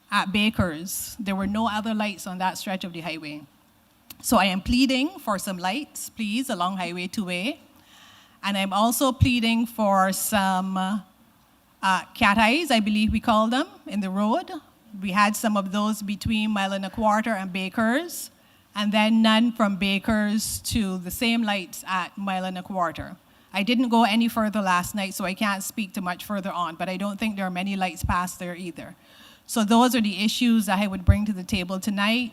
Speaker 9: at Baker's. There were no other lights on that stretch of the highway. So I am pleading for some lights, please, along Highway 2A. And I'm also pleading for some cat eyes, I believe we call them, in the road. We had some of those between 1.25 miles and Baker's, and then none from Baker's to the same lights at 1.25 miles. I didn't go any further last night, so I can't speak too much further on, but I don't think there are many lights past there either. So those are the issues that I would bring to the table tonight.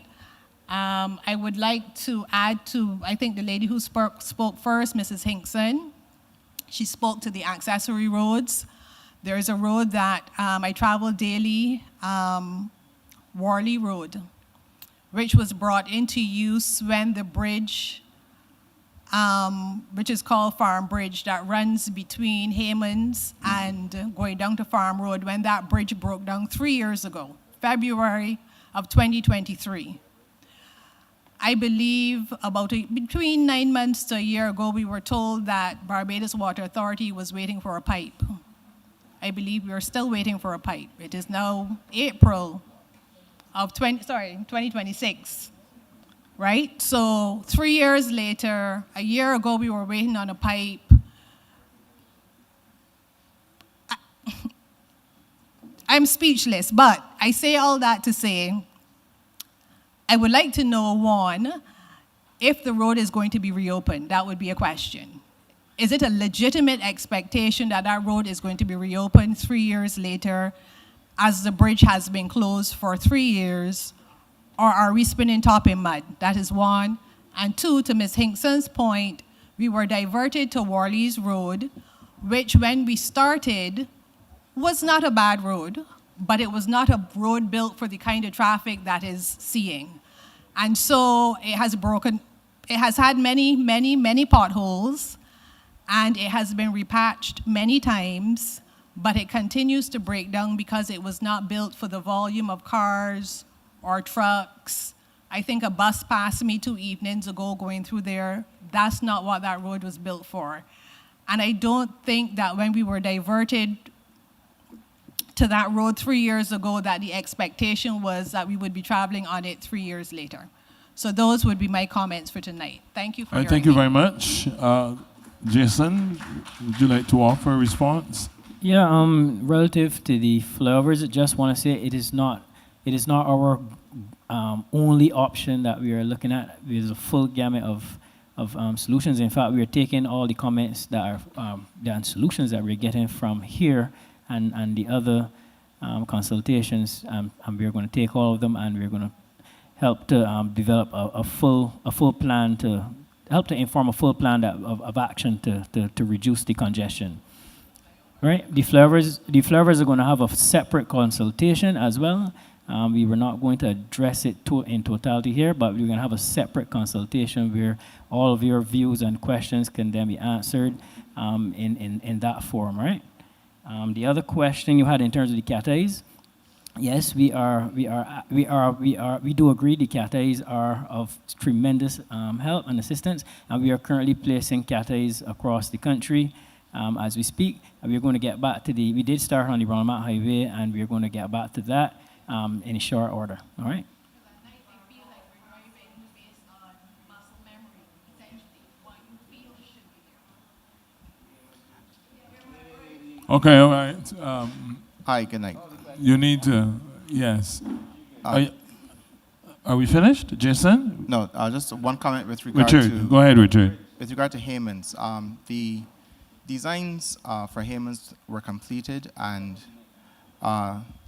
Speaker 9: I would like to add to, I think the lady who spoke first, Mrs. Hinkson, she spoke to the accessory roads. There is a road that I travel daily, Worley Road, which was brought into use when the bridge, which is called Farm Bridge, that runs between Haymans and going down to Farm Road, when that bridge broke down 3 years ago, February of 2023. I believe between 9 months to a year ago, we were told that Barbados Water Authority was waiting for a pipe. I believe we are still waiting for a pipe. It is now April of 2026. Right? So 3 years later, a year ago, we were waiting on a pipe. I'm speechless, but I say all that to say, I would like to know, one, if the road is going to be reopened. That would be a question. Is it a legitimate expectation that that road is going to be reopened 3 years later, as the bridge has been closed for 3 years? Or are we spinning top in mud? That is one. And two, to Ms. Hinkson's point, we were diverted to Worley's Road, which when we started was not a bad road, but it was not a road built for the kind of traffic that is seeing. And so it has had many, many, many potholes, and it has been repatched many times, but it continues to break down because it was not built for the volume of cars or trucks. I think a bus passed me 2 evenings ago going through there. That's not what that road was built for. And I don't think that when we were diverted to that road 3 years ago, that the expectation was that we would be traveling on it 3 years later. So those would be my comments for tonight. Thank you for
Speaker 4: All right,
Speaker 9: hearing
Speaker 4: thank you
Speaker 9: me.
Speaker 4: very much. Jason, would you like to offer a response?
Speaker 3: Yeah, relative to the flavors, I just want to say it is not our only option that we are looking at. There's a full gamut of solutions. In fact, we are taking all the comments that are the solutions that we're getting from here and the other consultations, and we're going to take all of them and we're going to help to develop a full plan to help to inform a full plan of action to reduce the congestion. Right? The flavors are going to have a separate consultation as well. We were not going to address it in totality here, but we're going to have a separate consultation where all of your views and questions can then be answered in that forum, right? The other question you had in terms of the categories, yes, we do agree the categories are of tremendous help and assistance, and we are currently placing categories across the country. As we speak, and we're going to get back to we did start on the Round Highway, and we're going to get back to that in a short order, all right?
Speaker 4: Okay, all right.
Speaker 6: Hi, good night.
Speaker 4: You need to, yes. Are we finished, Jason?
Speaker 6: No, just one comment with regard
Speaker 4: Richard,
Speaker 6: to...
Speaker 4: go ahead, Richard.
Speaker 6: With regard to Haymans, the designs for Haymans were completed, and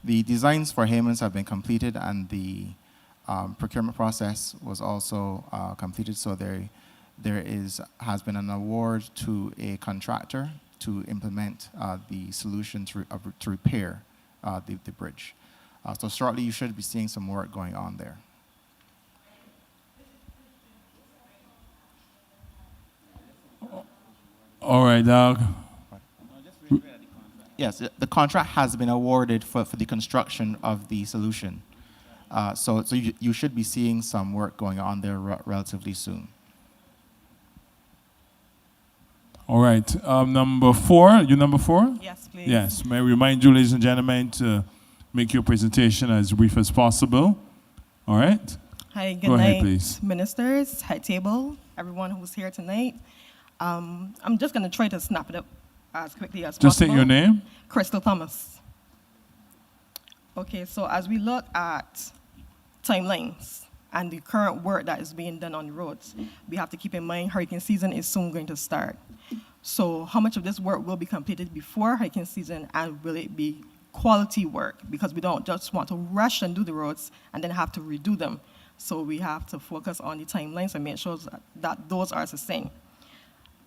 Speaker 6: the designs for Haymans have been completed, and the procurement process was also completed. So there has been an award to a contractor to implement the solution to repair the bridge. So shortly, you should be seeing some work going on there.
Speaker 4: All right, Doug.
Speaker 6: Yes, the contract has been awarded for the construction of the solution. So you should be seeing some work going on there relatively soon.
Speaker 4: All right, number 4, you number 4?
Speaker 10: Yes, please.
Speaker 4: Yes, may I remind you, ladies and gentlemen, to make your presentation as brief as possible. All right?
Speaker 10: Hi, good
Speaker 4: Go
Speaker 10: night,
Speaker 4: ahead, please.
Speaker 10: ministers, head table, everyone who's here tonight. I'm just going to try to snap it up as quickly as
Speaker 4: Just
Speaker 10: possible.
Speaker 4: state your name.
Speaker 10: Crystal Thomas. Okay, so as we look at timelines and the current work that is being done on the roads, we have to keep in mind hurricane season is soon going to start. So how much of this work will be completed before hurricane season, and will it be quality work? Because we don't just want to rush and do the roads and then have to redo them. So we have to focus on the timelines and make sure that those are sustained.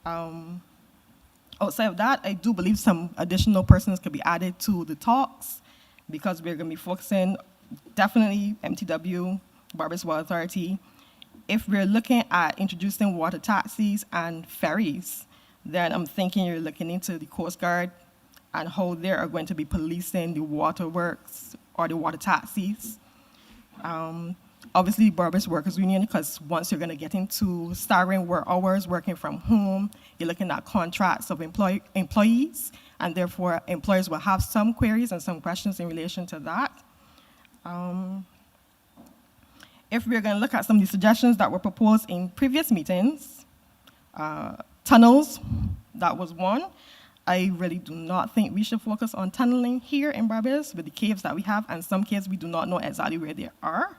Speaker 10: Outside of that, I do believe some additional persons could be added to the talks, because we're going to be focusing definitely MTW, Barbados Water Authority. If we're looking at introducing water taxis and ferries, then I'm thinking you're looking into the Coast Guard and how they are going to be policing the waterworks or the water taxis. Obviously, Barbados Workers Union, because once you're going to get into staggering work hours, working from home, you're looking at contracts of employees, and therefore employers will have some queries and some questions in relation to that. If we're going to look at some of the suggestions that were proposed in previous meetings, tunnels, that was one. I really do not think we should focus on tunneling here in Barbados with the caves that we have, and some caves we do not know exactly where they are.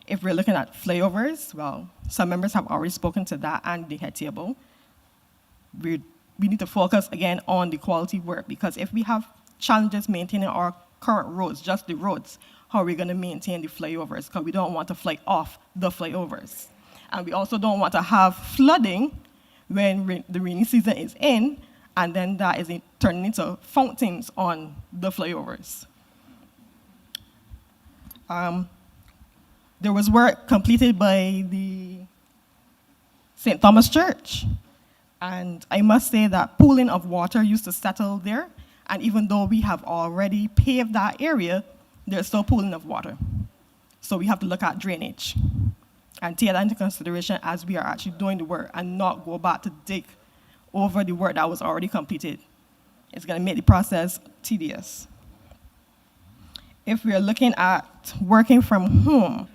Speaker 10: If we're looking at flyovers, well, some members have already spoken to that and the head table. We need to focus again on the quality work, because if we have challenges maintaining our current roads, just the roads, how are we going to maintain the flyovers? Because we don't want to fly off the flyovers. And we also don't want to have flooding when the rainy season is in, and then that is turning into fountains on the flyovers. There was work completed by the St. Thomas Church, and I must say that pooling of water used to settle there, and even though we have already paved that area, there's still pooling of water. So we have to look at drainage and take that into consideration as we are actually doing the work, and not go back to dig over the work that was already completed. It's going to make the process tedious. If we are looking at working from home,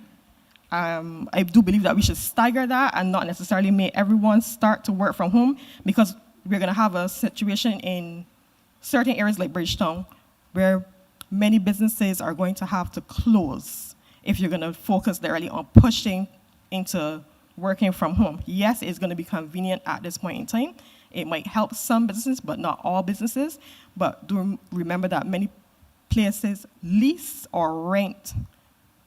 Speaker 10: I do believe that we should stagger that and not necessarily make everyone start to work from home, because we're going to have a situation in certain areas like Bridgetown where many businesses are going to have to close if you're going to focus directly on pushing into working from home. Yes, it's going to be convenient at this point in time. It might help some businesses, but not all businesses. But do remember that many places lease or rent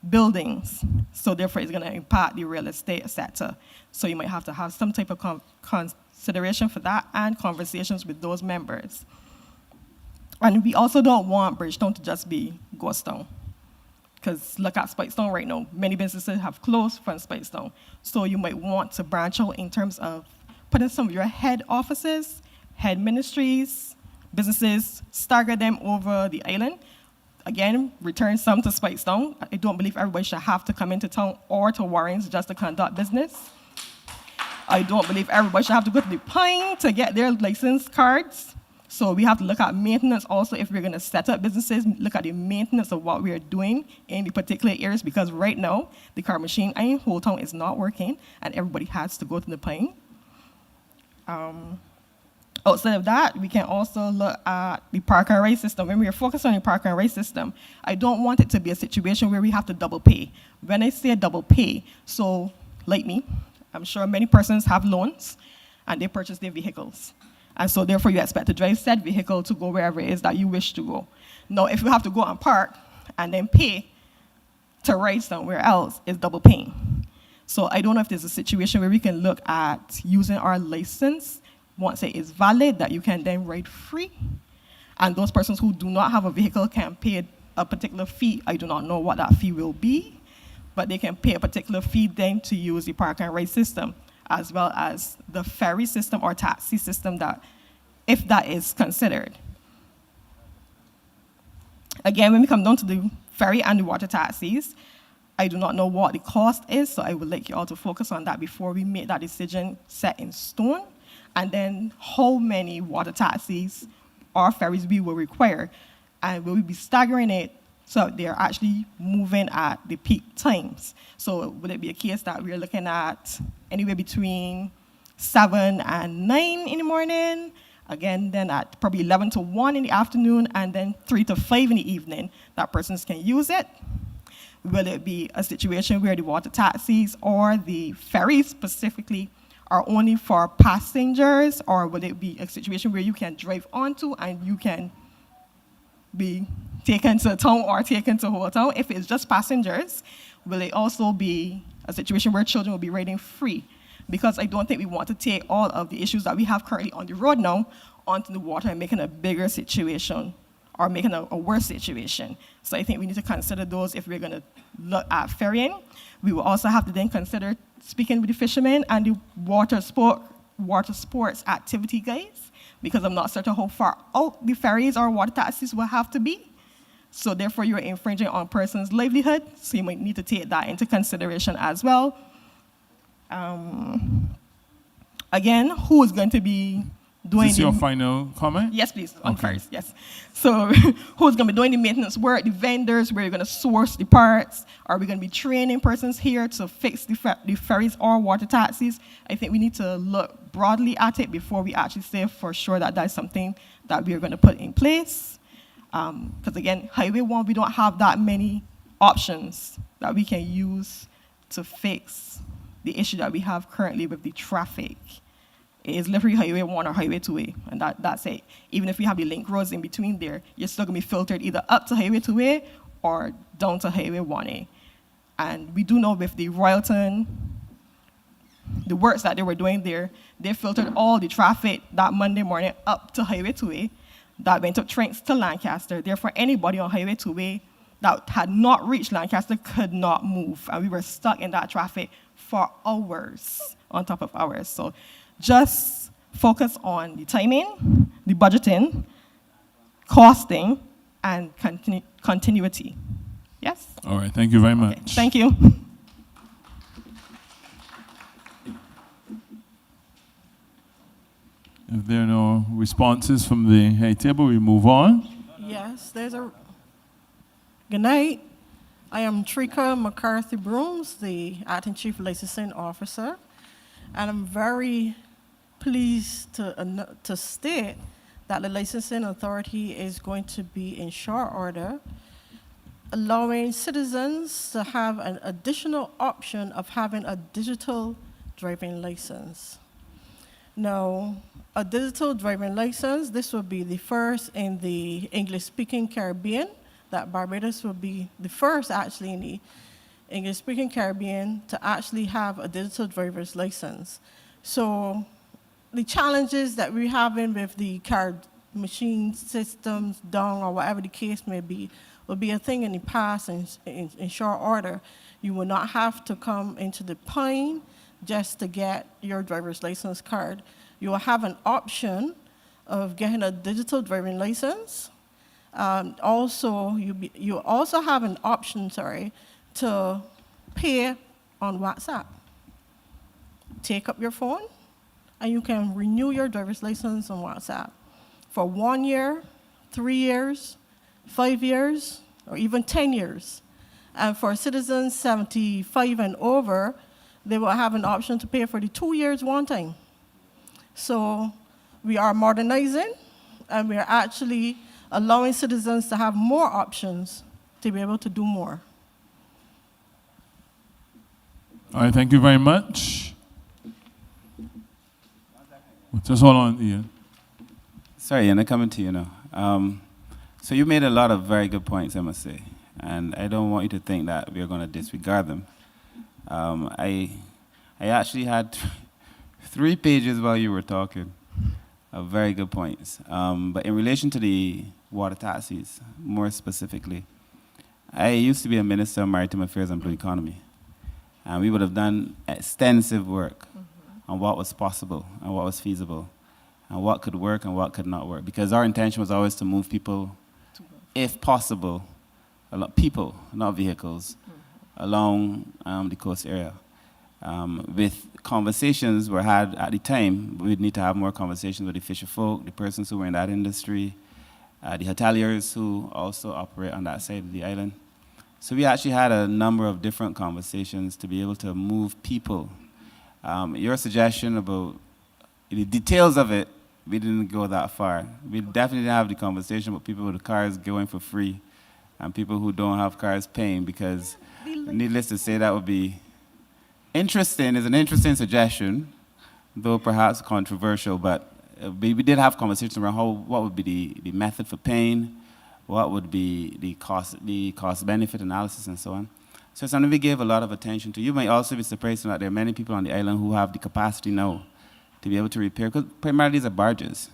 Speaker 10: buildings, so therefore it's going to impact the real estate sector. So you might have to have some type of consideration for that and conversations with those members. And we also don't want Bridgetown to just be ghost town, because look at Speightown right now. Many businesses have closed from Speightown. So you might want to branch out in terms of putting some of your head offices, head ministries, businesses, stagger them over the island. Again, return some to Speightown. I don't believe everybody should have to come into town or to Warrens just to conduct business. I don't believe everybody should have to go to the Pine to get their license cards. So we have to look at maintenance also. If we're going to set up businesses, look at the maintenance of what we are doing in the particular areas, because right now, the card machine in Whole Town is not working, and everybody has to go to the Pine. Outside of that, we can also look at the park and ride system. When we are focused on the park and ride system, I don't want it to be a situation where we have to double pay. When I say double pay, so like me, I'm sure many persons have loans and they purchase their vehicles. And so therefore you expect to drive said vehicle to go wherever it is that you wish to go. Now, if you have to go and park and then pay to ride somewhere else, it's double paying. So I don't know if there's a situation where we can look at using our license once it is valid, that you can then ride free. And those persons who do not have a vehicle can pay a particular fee. I do not know what that fee will be, but they can pay a particular fee then to use the park and ride system, as well as the ferry system or taxi system, that if that is considered. Again, when we come down to the ferry and the water taxis, I do not know what the cost is, so I would like you all to focus on that before we make that decision set in stone. And then how many water taxis or ferries we will require, and will we be staggering it so they're actually moving at the peak times. So would it be a case that we're looking at anywhere between 7 and 9 in the morning, again then at probably 11 to 1 in the afternoon, and then 3 to 5 in the evening that persons can use it? Will it be a situation where the water taxis or the ferries specifically are only for passengers, or will it be a situation where you can drive onto and you can be taken to town or taken to Whole Town? If it's just passengers, will it also be a situation where children will be riding free? Because I don't think we want to take all of the issues that we have currently on the road now onto the water and making a bigger situation or making a worse situation. So I think we need to consider those if we're going to look at ferrying. We will also have to then consider speaking with the fishermen and the water sports activity guys, because I'm not certain how far out the ferries or water taxis will have to be. So therefore, you're infringing on persons' livelihood, so you might need to take that into consideration as well. Again, who is going to be doing
Speaker 4: Is this your final comment?
Speaker 10: Yes, please, on
Speaker 4: Okay.
Speaker 10: first, yes. So who's going to be doing the maintenance work, the vendors, where you're going to source the parts? Are we going to be training persons here to fix the ferries or water taxis? I think we need to look broadly at it before we actually say for sure that that's something that we are going to put in place. Because again, Highway 1, we don't have that many options that we can use to fix the issue that we have currently with the traffic. It is literally Highway 1 or Highway 2A, and that's it. Even if we have the link roads in between there, you're still going to be filtered either up to Highway 2A or down to Highway 1A. And we do know with the Royalton, the works that they were doing there, they filtered all the traffic that Monday morning up to Highway 2A. That went up trains to Lancaster. Therefore, anybody on Highway 2A that had not reached Lancaster could not move. And we were stuck in that traffic for hours on top of hours. So just focus on the timing, the budgeting, costing, and continuity. Yes?
Speaker 4: All right, thank you very much.
Speaker 10: Okay, thank you.
Speaker 4: If there are no responses from the head table, we move on.
Speaker 11: Yes, there's a. Good night.
Speaker 10: I am Trika McCarthy Brooms, the Acting Chief Licensing Officer, and I'm very pleased to state that the Licensing Authority is going to be in short order, allowing citizens to have an additional option of having a digital driving license. Now, a digital driving license, this will be the first in the English-speaking Caribbean, that Barbados will be the first actually in the English-speaking Caribbean to actually have a digital driver's license. So the challenges that we're having with the card machine systems down or whatever the case may be will be a thing in the past in short order. You will not have to come into the Pine just to get your driver's license card. You will have an option of getting a digital driving license. Also, you also have an option, to pay on WhatsApp. Take up your phone, and you can renew your driver's license on WhatsApp for 1 year, 3 years, 5 years, or even 10 years. And for citizens 75 and over, they will have an option to pay for the 2 years one time. So we are modernizing, and we are actually allowing citizens to have more options to be able to do more.
Speaker 4: All right, thank you very much. Just hold on, Ian.
Speaker 1: Sorry, Ian, I'm coming to you now. So you made a lot of very good points, I must say, and I don't want you to think that we are going to disregard them. I actually had 3 pages while you were talking of very good points. But in relation to the water taxis, more specifically, I used to be a Minister of Maritime Affairs and Blue Economy, and we would have done extensive work on what was possible and what was feasible and what could work and what could not work, because our intention was always to move people, if possible, people, not vehicles, along the coast area. With conversations were had at the time, we'd need to have more conversations with the fisher folk, the persons who were in that industry, the hoteliers who also operate on that side of the island. So we actually had a number of different conversations to be able to move people. Your suggestion about the details of it, we didn't go that far. We definitely didn't have the conversation about people with cars going for free and people who don't have cars paying, because needless to say, that would be interesting. It's an interesting suggestion, though perhaps controversial, but we did have conversations around what would be the method for paying, what would be the cost-benefit analysis, and so on. So it's something we gave a lot of attention to. You might also be surprised that there are many people on the island who have the capacity now to be able to repair, because primarily these are barges.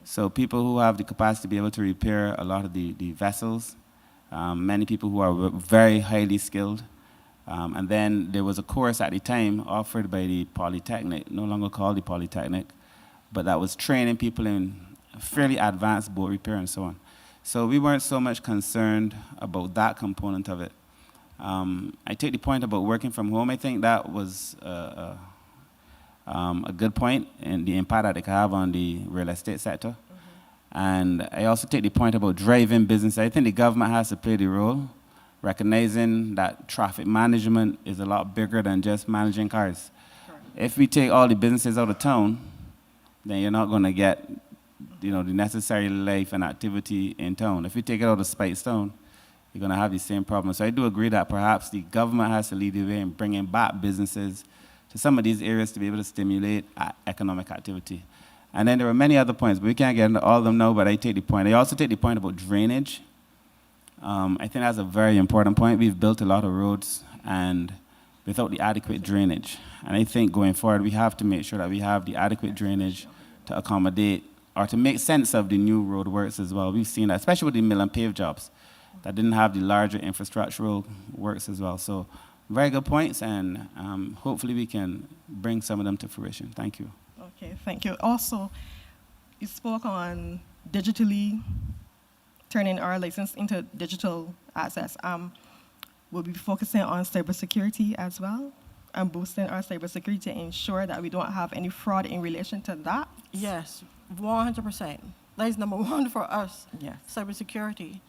Speaker 1: So people who have the capacity to be able to repair a lot of the vessels, many people who are very highly skilled. And then there was a course at the time offered by the Polytechnic, no longer called the Polytechnic, but that was training people in fairly advanced boat repair and so on. So we weren't so much concerned about that component of it. I take the point about working from home. I think that was a good point and the impact that it could have on the real estate sector. And I also take the point about driving business. I think the government has to play the role, recognizing that traffic management is a lot bigger than just managing cars. If we take all the businesses out of town, then you're not going to get, the necessary life and activity in town. If you take it out of Speightown, you're going to have the same problem. So I do agree that perhaps the government has to lead the way in bringing back businesses to some of these areas to be able to stimulate economic activity. And then there are many other points, but we can't get into all of them now, but I take the point. I also take the point about drainage. I think that's a very important point. We've built a lot of roads and without the adequate drainage. And I think going forward, we have to make sure that we have the adequate drainage to accommodate or to make sense of the new road works as well. We've seen that, especially with the mill and pave jobs, that didn't have the larger infrastructural works as well. So very good points, and hopefully we can bring some of them to fruition. Thank you.
Speaker 10: Okay, thank you. Also, you spoke on digitally turning our license into digital access. We'll be focusing on cybersecurity as well and boosting our cybersecurity to ensure that we don't have any fraud in relation to that. Yes, 100%. That is number one for us. Yes. Cybersecurity,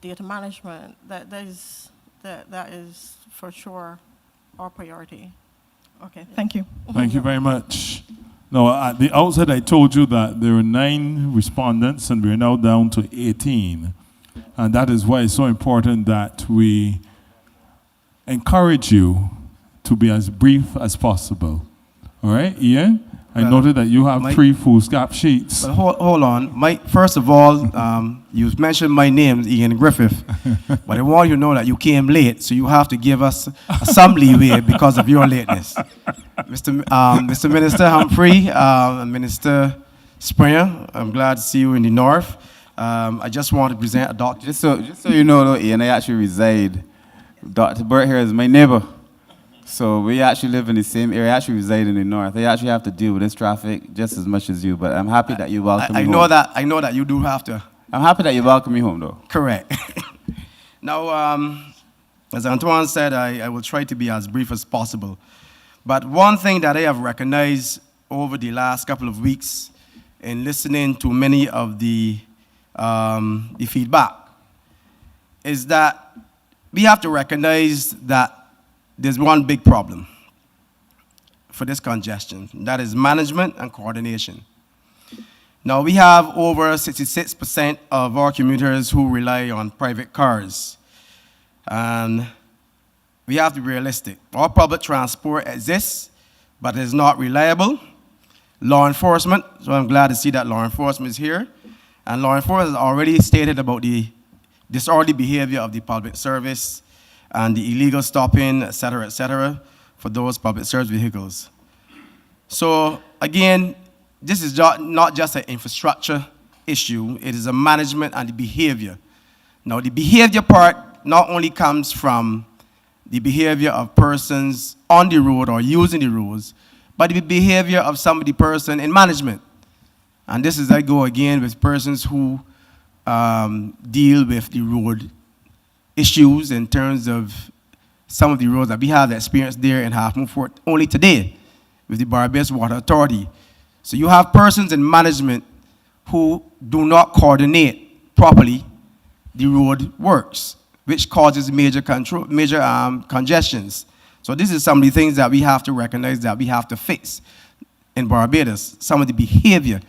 Speaker 10: data management. There's that is for sure our priority.
Speaker 5: Okay.
Speaker 10: Thank you.
Speaker 4: Thank you very much. Now, at the outset, I told you that there were 9 respondents, and we're now down to 18. And that is why it's so important that we encourage you to be as brief as possible. All right, Ian? I
Speaker 11: Well,
Speaker 4: noted that you have
Speaker 11: Mike-
Speaker 4: 3 foolscap sheets.
Speaker 11: But hold on. First of all, you mentioned my name, Ian Griffith, but I want you to know that you came late, so you have to give us some leeway because of your lateness. Mr. Minister Humphrey, Minister Springer, I'm glad to see you in the north. I just want to present a document.
Speaker 1: Just so you know, though, Ian, I actually reside. Dr. Burt here is my neighbor. So we actually live in the same area. I actually reside in the north. I actually have to deal with this traffic just as much as you, but I'm happy that you welcome me home.
Speaker 11: I know that you do have to.
Speaker 1: I'm happy that you welcome me home, though.
Speaker 11: Correct. Now, as Antoine said, I will try to be as brief as possible. But one thing that I have recognized over the last couple of weeks in listening to many of the feedback is that we have to recognize that there's one big problem for this congestion. That is management and coordination. Now, we have over 66% of our commuters who rely on private cars. And we have to be realistic. Our public transport exists, but it's not reliable. Law enforcement, so I'm glad to see that law enforcement is here. And law enforcement has already stated about the disorderly behavior of the public service and the illegal stopping, et cetera, for those public service vehicles. So again, this is not just an infrastructure issue, it is a management and the behavior. Now the behavior part not only comes from the behavior of persons on the road or using the roads, but the behavior of some of the person in management. And this is, I go again with persons who deal with the road issues in terms of some of the roads that we have experienced there in Half Moon Fort only today with the Barbados Water Authority. So you have persons in management who do not coordinate properly the road works, which causes major congestions. So this is some of the things that we have to recognize that we have to fix in Barbados. Some of the behavior,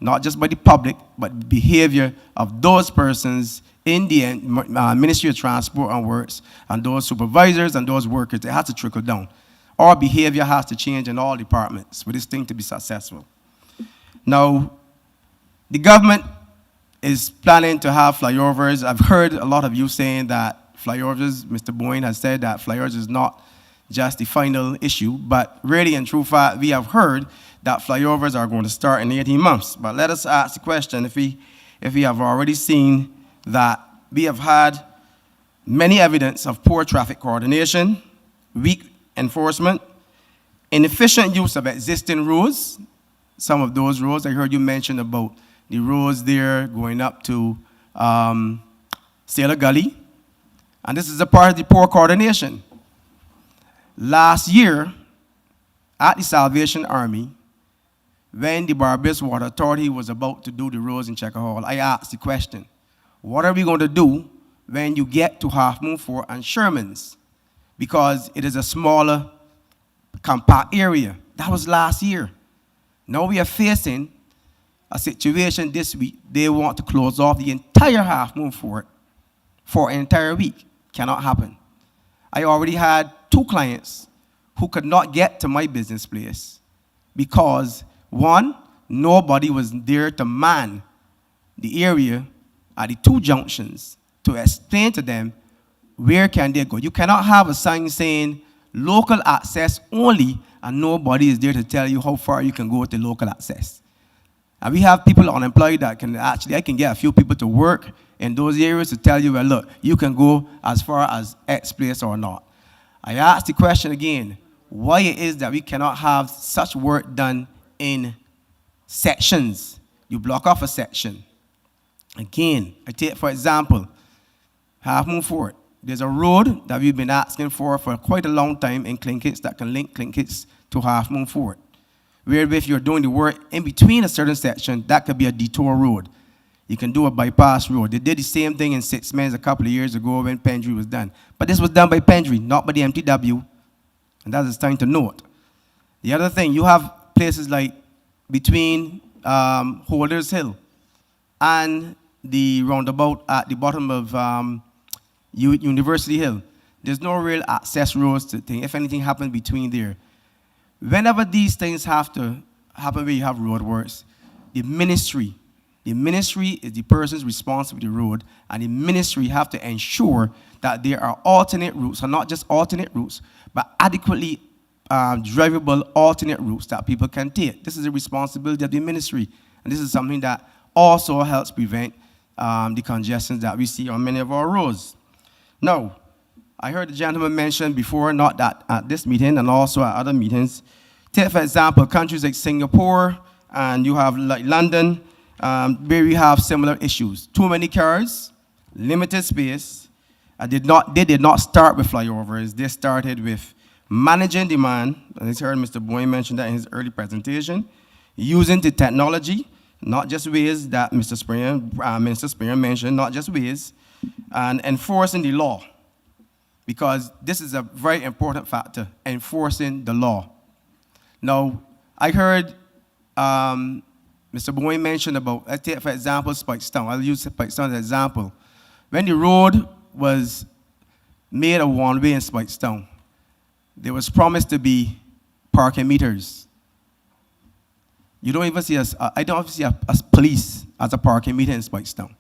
Speaker 11: not just by the public, but behavior of those persons in the Ministry of Transport and Works, and those supervisors and those workers. It has to trickle down. Our behavior has to change in all departments for this thing to be successful. Now, the government is planning to have flyovers. I've heard a lot of you saying that flyovers, Mr. Boyne has said that flyovers is not just the final issue, but really in true fact, we have heard that flyovers are going to start in 18 months. But let us ask the question, if we have already seen that we have had many evidence of poor traffic coordination, weak enforcement, inefficient use of existing roads. Some of those roads, I heard you mention about the roads there going up to Sailor Gully. And this is a part of the poor coordination. Last year, at the Salvation Army, when the Barbados Water Authority was about to do the roads in Checker Hall, I asked the question, what are we going to do when you get to Half Moon Fort and Sherman's? Because it is a smaller, compact area. That was last year. Now we are facing a situation this week. They want to close off the entire Half Moon Fort for an entire week. Cannot happen. I already had 2 clients who could not get to my business place because, one, nobody was there to man the area at the 2 junctions to explain to them where can they go. You cannot have a sign saying local access only and nobody is there to tell you how far you can go with the local access. And we have people unemployed that can actually, I can get a few people to work in those areas to tell you, well, look, you can go as far as X place or not. I asked the question again, why it is that we cannot have such work done in sections. You block off a section. Again, I take, for example, Half Moon Fort. There's a road that we've been asking for quite a long time in Clinkits that can link Clinkits to Half Moon Fort. Where if you're doing the work in between a certain section, that could be a detour road. You can do a bypass road. They did the same thing in 6 Mans a couple of years ago when Pendry was done. But this was done by Pendry, not by the MTW. And that is time to note. The other thing, you have places like between Holders Hill and the roundabout at the bottom of University Hill. There's no real access roads to things. If anything happens between there. Whenever these things have to happen where you have roadworks, the ministry is the persons responsible for the road, and the ministry have to ensure that there are alternate routes, and not just alternate routes, but adequately drivable alternate routes that people can take. This is a responsibility of the ministry, and this is something that also helps prevent the congestions that we see on many of our roads. Now, I heard the gentleman mention before, not that at this meeting and also at other meetings, take for example, countries like Singapore, and you have like London, where we have similar issues. Too many cars, limited space. They did not start with flyovers. They started with managing demand, and I heard Mr. Boyne mention that in his early presentation, using the technology, not just ways that Minister Springer mentioned, not just ways, and enforcing the law. Because this is a very important factor, enforcing the law. Now, I heard Mr. Boyne mentioned about, let's take for example, Speightown. I'll use Speightown as an example. When the road was made a one-way in Speightown, there was promised to be parking meters. You don't even see I don't even see a police as a parking meter in Speightown.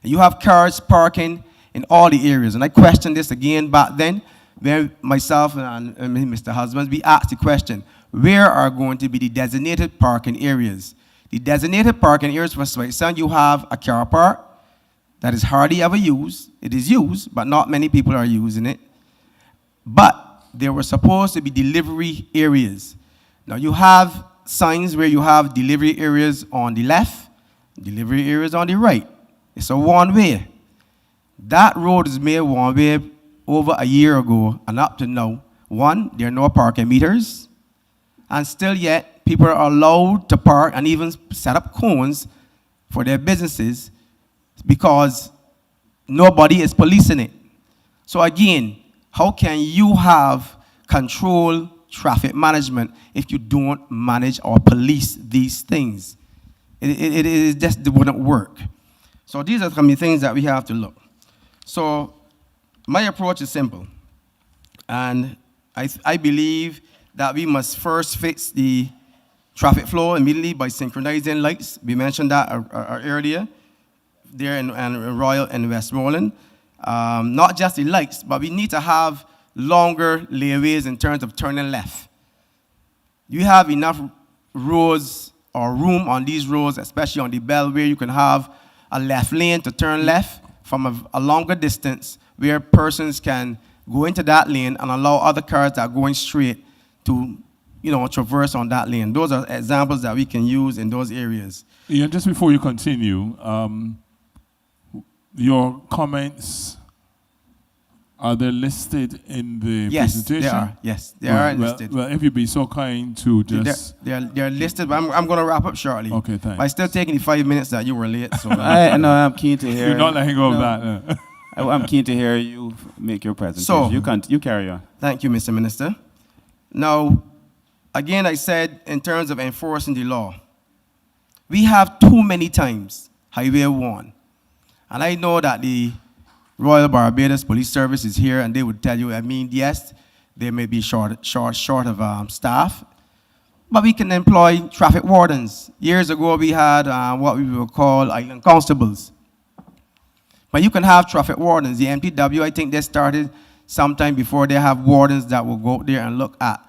Speaker 11: And you have cars parking in all the areas. And I questioned this again back then, when myself and Mr. Husbands, we asked the question, where are going to be the designated parking areas? The designated parking areas for Speightown, you have a car park that is hardly ever used. It is used, but not many people are using it. But there were supposed to be delivery areas. Now you have signs where you have delivery areas on the left, delivery areas on the right. It's a one-way. That road is made one-way over a year ago, and up to now, one, there are no parking meters, and still yet, people are allowed to park and even set up cones for their businesses because nobody is policing it. So again, how can you have control traffic management if you don't manage or police these things? It just wouldn't work. So these are some of the things that we have to look. So my approach is simple. And I believe that we must first fix the traffic flow immediately by synchronizing lights. We mentioned that earlier there in Royal and Westmoreland. Not just the lights, but we need to have longer laneways in terms of turning left. You have enough roads or room on these roads, especially on the belt, where you can have a left lane to turn left from a longer distance, where persons can go into that lane and allow other cars that are going straight to, traverse on that lane. Those are examples that we can use in those areas.
Speaker 4: Yeah, just before you continue, your comments, are they listed in the presentation?
Speaker 11: They are. Yes, they are listed.
Speaker 4: Well, if you'd be so kind to just...
Speaker 11: They're listed, but I'm going to wrap up shortly.
Speaker 4: Okay, thanks.
Speaker 11: But I'm still taking the 5 minutes that you were late. So
Speaker 1: I'm keen to hear...
Speaker 4: You're not letting go of that.
Speaker 1: I'm keen to hear you make your presentation.
Speaker 11: So,
Speaker 1: you carry on.
Speaker 11: Thank you, Mr. Minister. Now, again, I said in terms of enforcing the law, we have too many times Highway 1. And I know that the Royal Barbados Police Service is here, and they would tell you, yes, they may be short of staff, but we can employ traffic wardens. Years ago, we had what we would call island constables. But you can have traffic wardens. The MTW, I think they started sometime before they have wardens that will go out there and look at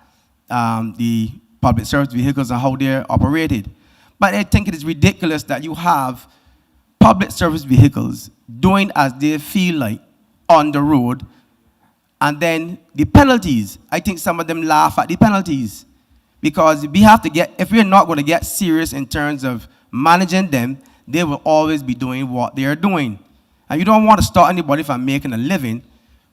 Speaker 11: the public service vehicles and how they're operated. But I think it is ridiculous that you have public service vehicles doing as they feel like on the road, and then the penalties. I think some of them laugh at the penalties because we have to if we're not going to get serious in terms of managing them, they will always be doing what they are doing. And you don't want to stop anybody from making a living,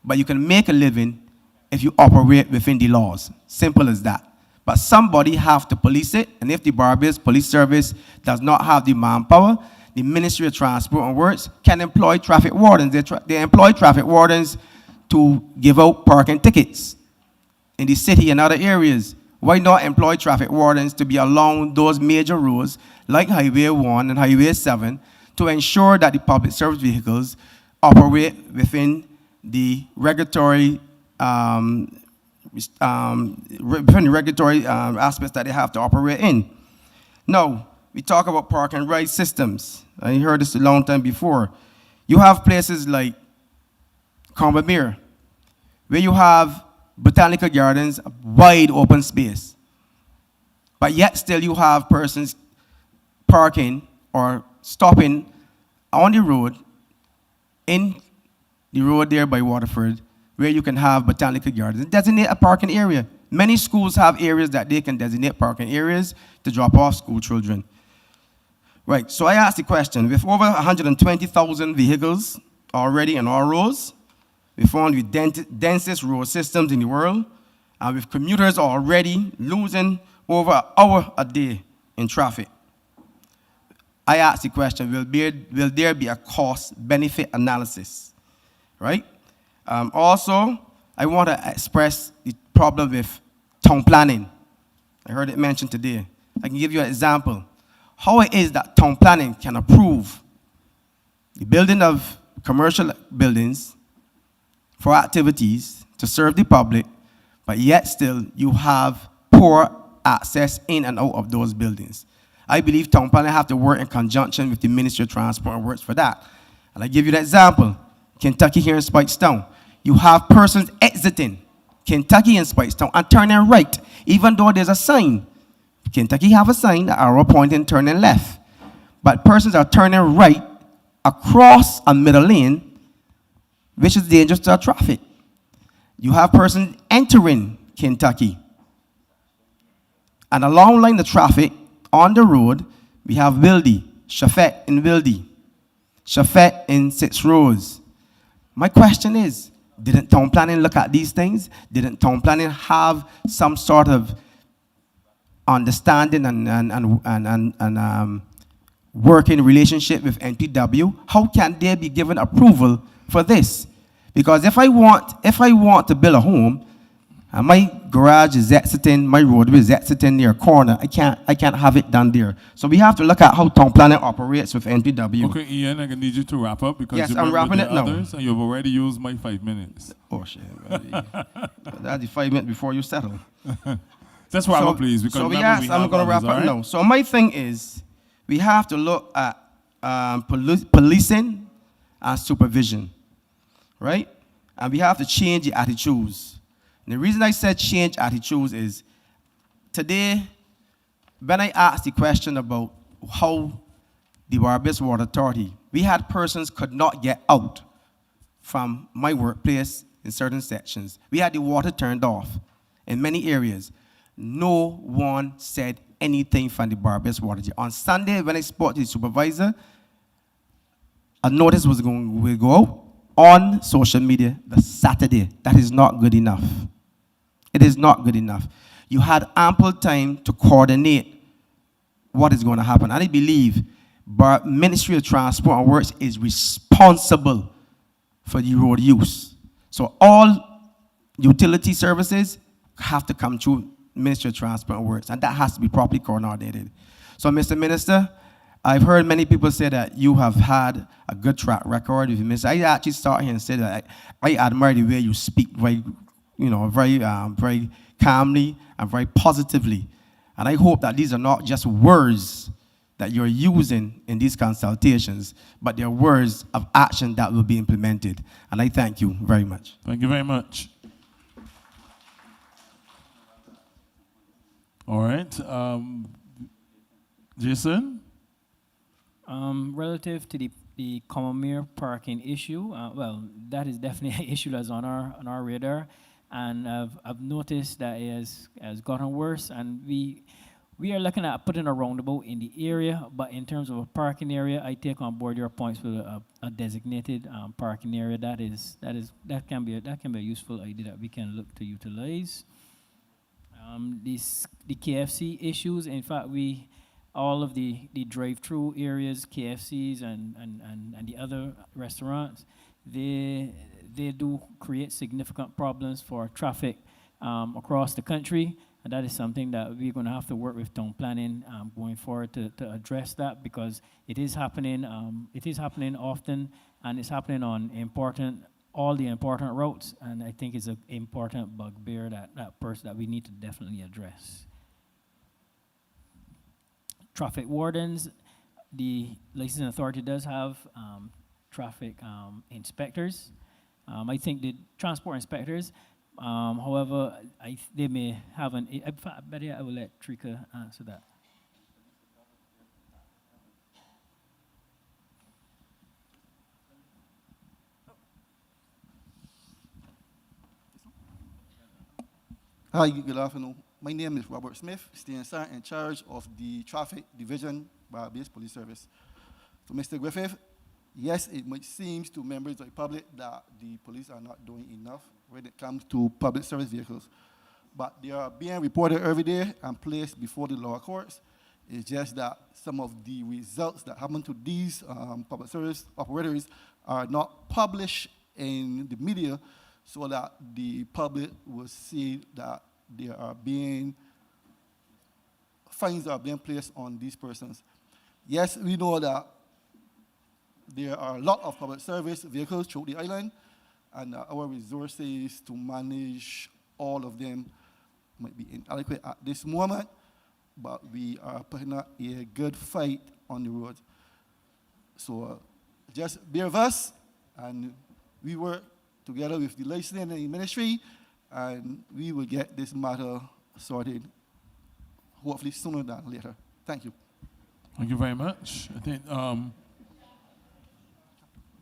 Speaker 11: but you can make a living if you operate within the laws. Simple as that. But somebody have to police it, and if the Barbados Police Service does not have the manpower, the Ministry of Transport and Works can employ traffic wardens. They employ traffic wardens to give out parking tickets in the city and other areas. Why not employ traffic wardens to be along those major roads like Highway 1 and Highway 7 to ensure that the public service vehicles operate within the regulatory aspects that they have to operate in. Now, we talk about park and ride systems. I heard this a long time before. You have places like Combermere, where you have botanical gardens, wide open space. But yet still you have persons parking or stopping on the road, in the road there by Waterford, where you can have botanical gardens. Designate a parking area. Many schools have areas that they can designate parking areas to drop off school children. Right, so I asked the question, with over 120,000 vehicles already in our roads, we found the densest road systems in the world, and with commuters already losing over an hour a day in traffic. I asked the question, will there be a cost-benefit analysis, right? Also, I want to express the problem with town planning. I heard it mentioned today. I can give you an example. How it is that town planning can approve the building of commercial buildings for activities to serve the public, but yet still you have poor access in and out of those buildings. I believe town planning have to work in conjunction with the Ministry of Transport and Works for that. And I give you the example, Kentucky here in Speightown. You have persons exiting Kentucky and Speightown and turning right, even though there's a sign. Kentucky have a sign, the arrow pointing, turning left. But persons are turning right across a middle lane, which is dangerous to traffic. You have persons entering Kentucky. And along line the traffic on the road, we have Wildy, Shafet in Wildy, Shafet in 6 Roads. My question is, didn't town planning look at these things? Didn't town planning have some sort of understanding and working relationship with NPW? How can they be given approval for this? Because if I want to build a home, and my garage is exiting, my roadway is exiting near a corner, I can't have it done there. So we have to look at how town planning operates with NPW.
Speaker 4: Okay, Ian, I need you to wrap up because
Speaker 11: Yes,
Speaker 4: you
Speaker 11: I'm
Speaker 4: remember
Speaker 11: wrapping
Speaker 4: the
Speaker 11: it now.
Speaker 4: others, and you've already used my 5 minutes.
Speaker 11: Oh shit, that's the 5 minutes before you settle.
Speaker 4: Just wrap up, please, because
Speaker 11: so
Speaker 4: remember
Speaker 11: yes,
Speaker 4: we
Speaker 11: I'm
Speaker 4: have
Speaker 11: going to wrap
Speaker 4: others,
Speaker 11: up
Speaker 4: all right?
Speaker 11: now. So my thing is, we have to look at policing and supervision, right? And we have to change the attitudes. And the reason I said change attitudes is, today, when I asked the question about how the Barbados Water Authority, we had persons could not get out from my workplace in certain sections. We had the water turned off in many areas. No one said anything from the Barbados Water Authority. On Sunday, when I spoke to the supervisor, a notice will go out on social media the Saturday. That is not good enough. It is not good enough. You had ample time to coordinate what is going to happen. And I believe Ministry of Transport and Works is responsible for the road use. So all utility services have to come through Ministry of Transport and Works, and that has to be properly coordinated. So, Mr. Minister, I've heard many people say that you have had a good track record with Minister. I actually start here and say that I admire the way you speak very calmly and very positively. And I hope that these are not just words that you're using in these consultations, but they're words of action that will be implemented. And I thank you very much.
Speaker 4: Thank you very much. All right. Jason?
Speaker 3: Relative to the Combermere parking issue, well, that is definitely an issue that's on our radar, and I've noticed that it has gotten worse, and we are looking at putting a roundabout in the area, but in terms of a parking area, I take on board your points with a designated parking area. That can be a useful idea that we can look to utilize. The KFC issues, in fact, we all of the drive-through areas, KFCs and the other restaurants, they do create significant problems for traffic across the country. And that is something that we're going to have to work with town planning going forward to address that, because it is happening often, and it's happening on all the important routes, and I think it's an important bugbear that we need to definitely address. Traffic wardens, the licensing authority does have traffic inspectors. I think the transport inspectors, however, they may have I will let Trika answer that.
Speaker 12: Hi, good afternoon. My name is Robert Smith, Station Sergeant in charge of the Traffic Division, Barbados Police Service. So, Mr. Griffith, yes, it might seem to members of the public that the police are not doing enough when it comes to public service vehicles. But they are being reported every day and placed before the lower courts. It's just that some of the results that happen to these public service operators are not published in the media, so that the public will see that fines are being placed on these persons. Yes, we know that there are a lot of public service vehicles throughout the island, and our resources to manage all of them might be inadequate at this moment, but we are putting up a good fight on the road. So just bear with us, and we work together with the licensing and the ministry, and we will get this matter sorted, hopefully sooner than later. Thank you.
Speaker 4: Thank you very much. I think,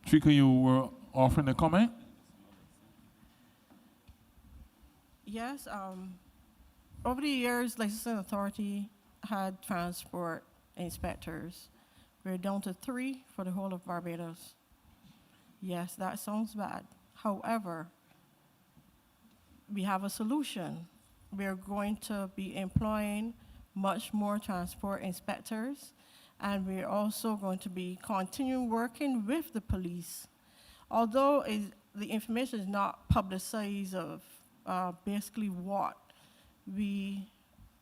Speaker 4: Trika, you were offering a comment?
Speaker 10: Yes, over the years, licensing authority had transport inspectors. We're down to 3 for the whole of Barbados. Yes, that sounds bad. However, we have a solution. We're going to be employing much more transport inspectors, and we're also going to be continuing working with the police. Although the information is not publicized of basically what we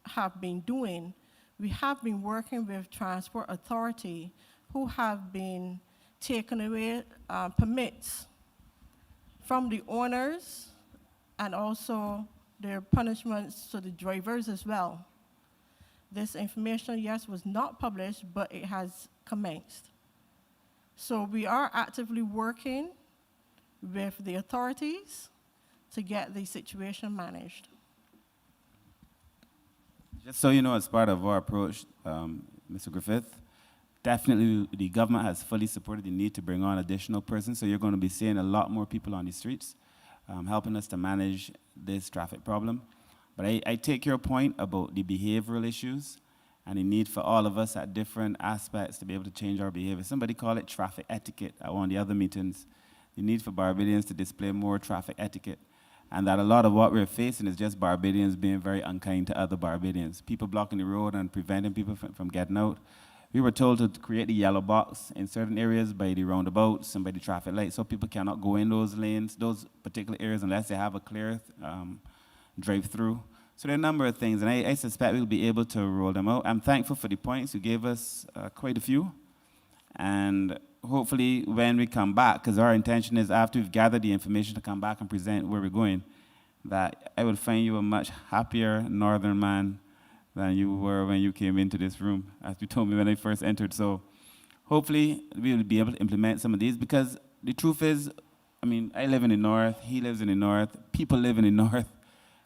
Speaker 10: have been doing, we have been working with transport authority who have been taking away permits from the owners, and also their punishments to the drivers as well. This information, yes, was not published, but it has commenced. So we are actively working with the authorities to get the situation managed.
Speaker 1: Just so you know, as part of our approach, Mr. Griffith, definitely the government has fully supported the need to bring on additional persons, so you're going to be seeing a lot more people on the streets helping us to manage this traffic problem. But I take your point about the behavioral issues and the need for all of us at different aspects to be able to change our behavior. Somebody called it traffic etiquette at one of the other meetings. The need for Barbadians to display more traffic etiquette. And that a lot of what we're facing is just Barbadians being very unkind to other Barbadians. People blocking the road and preventing people from getting out. We were told to create the yellow box in certain areas by the roundabouts and by the traffic lights, so people cannot go in those lanes, those particular areas, unless they have a clear drive-through. So there are a number of things, and I suspect we'll be able to roll them out. I'm thankful for the points. You gave us quite a few. And hopefully when we come back, because our intention is after we've gathered the information to come back and present where we're going, that I would find you a much happier northern man than you were when you came into this room, as you told me when I first entered. So hopefully we will be able to implement some of these, because the truth is, I mean, I live in the north, he lives in the north, people live in the north,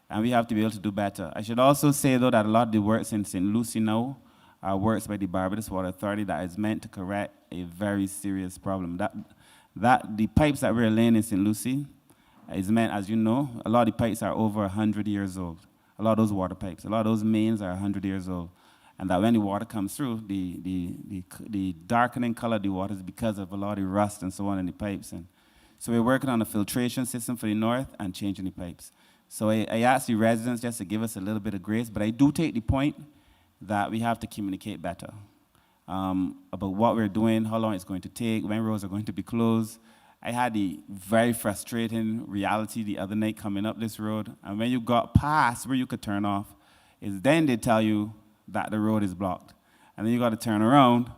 Speaker 1: and we have to be able to do better. I should also say, though, that a lot of the works in St. Lucie now are works by the Barbados Water Authority that is meant to correct a very serious problem. That the pipes that we're laying in St. Lucie is meant, as you know, a lot of the pipes are over 100 years old. A lot of those water pipes, a lot of those mains are 100 years old. And that when the water comes through, the darkening color of the water is because of a lot of rust and so on in the pipes. And so we're working on a filtration system for the north and changing the pipes. So I asked the residents just to give us a little bit of grace, but I do take the point that we have to communicate better about what we're doing, how long it's going to take, when roads are going to be closed. I had the very frustrating reality the other night coming up this road, and when you got past where you could turn off, is then they tell you that the road is blocked. And then you got to turn around,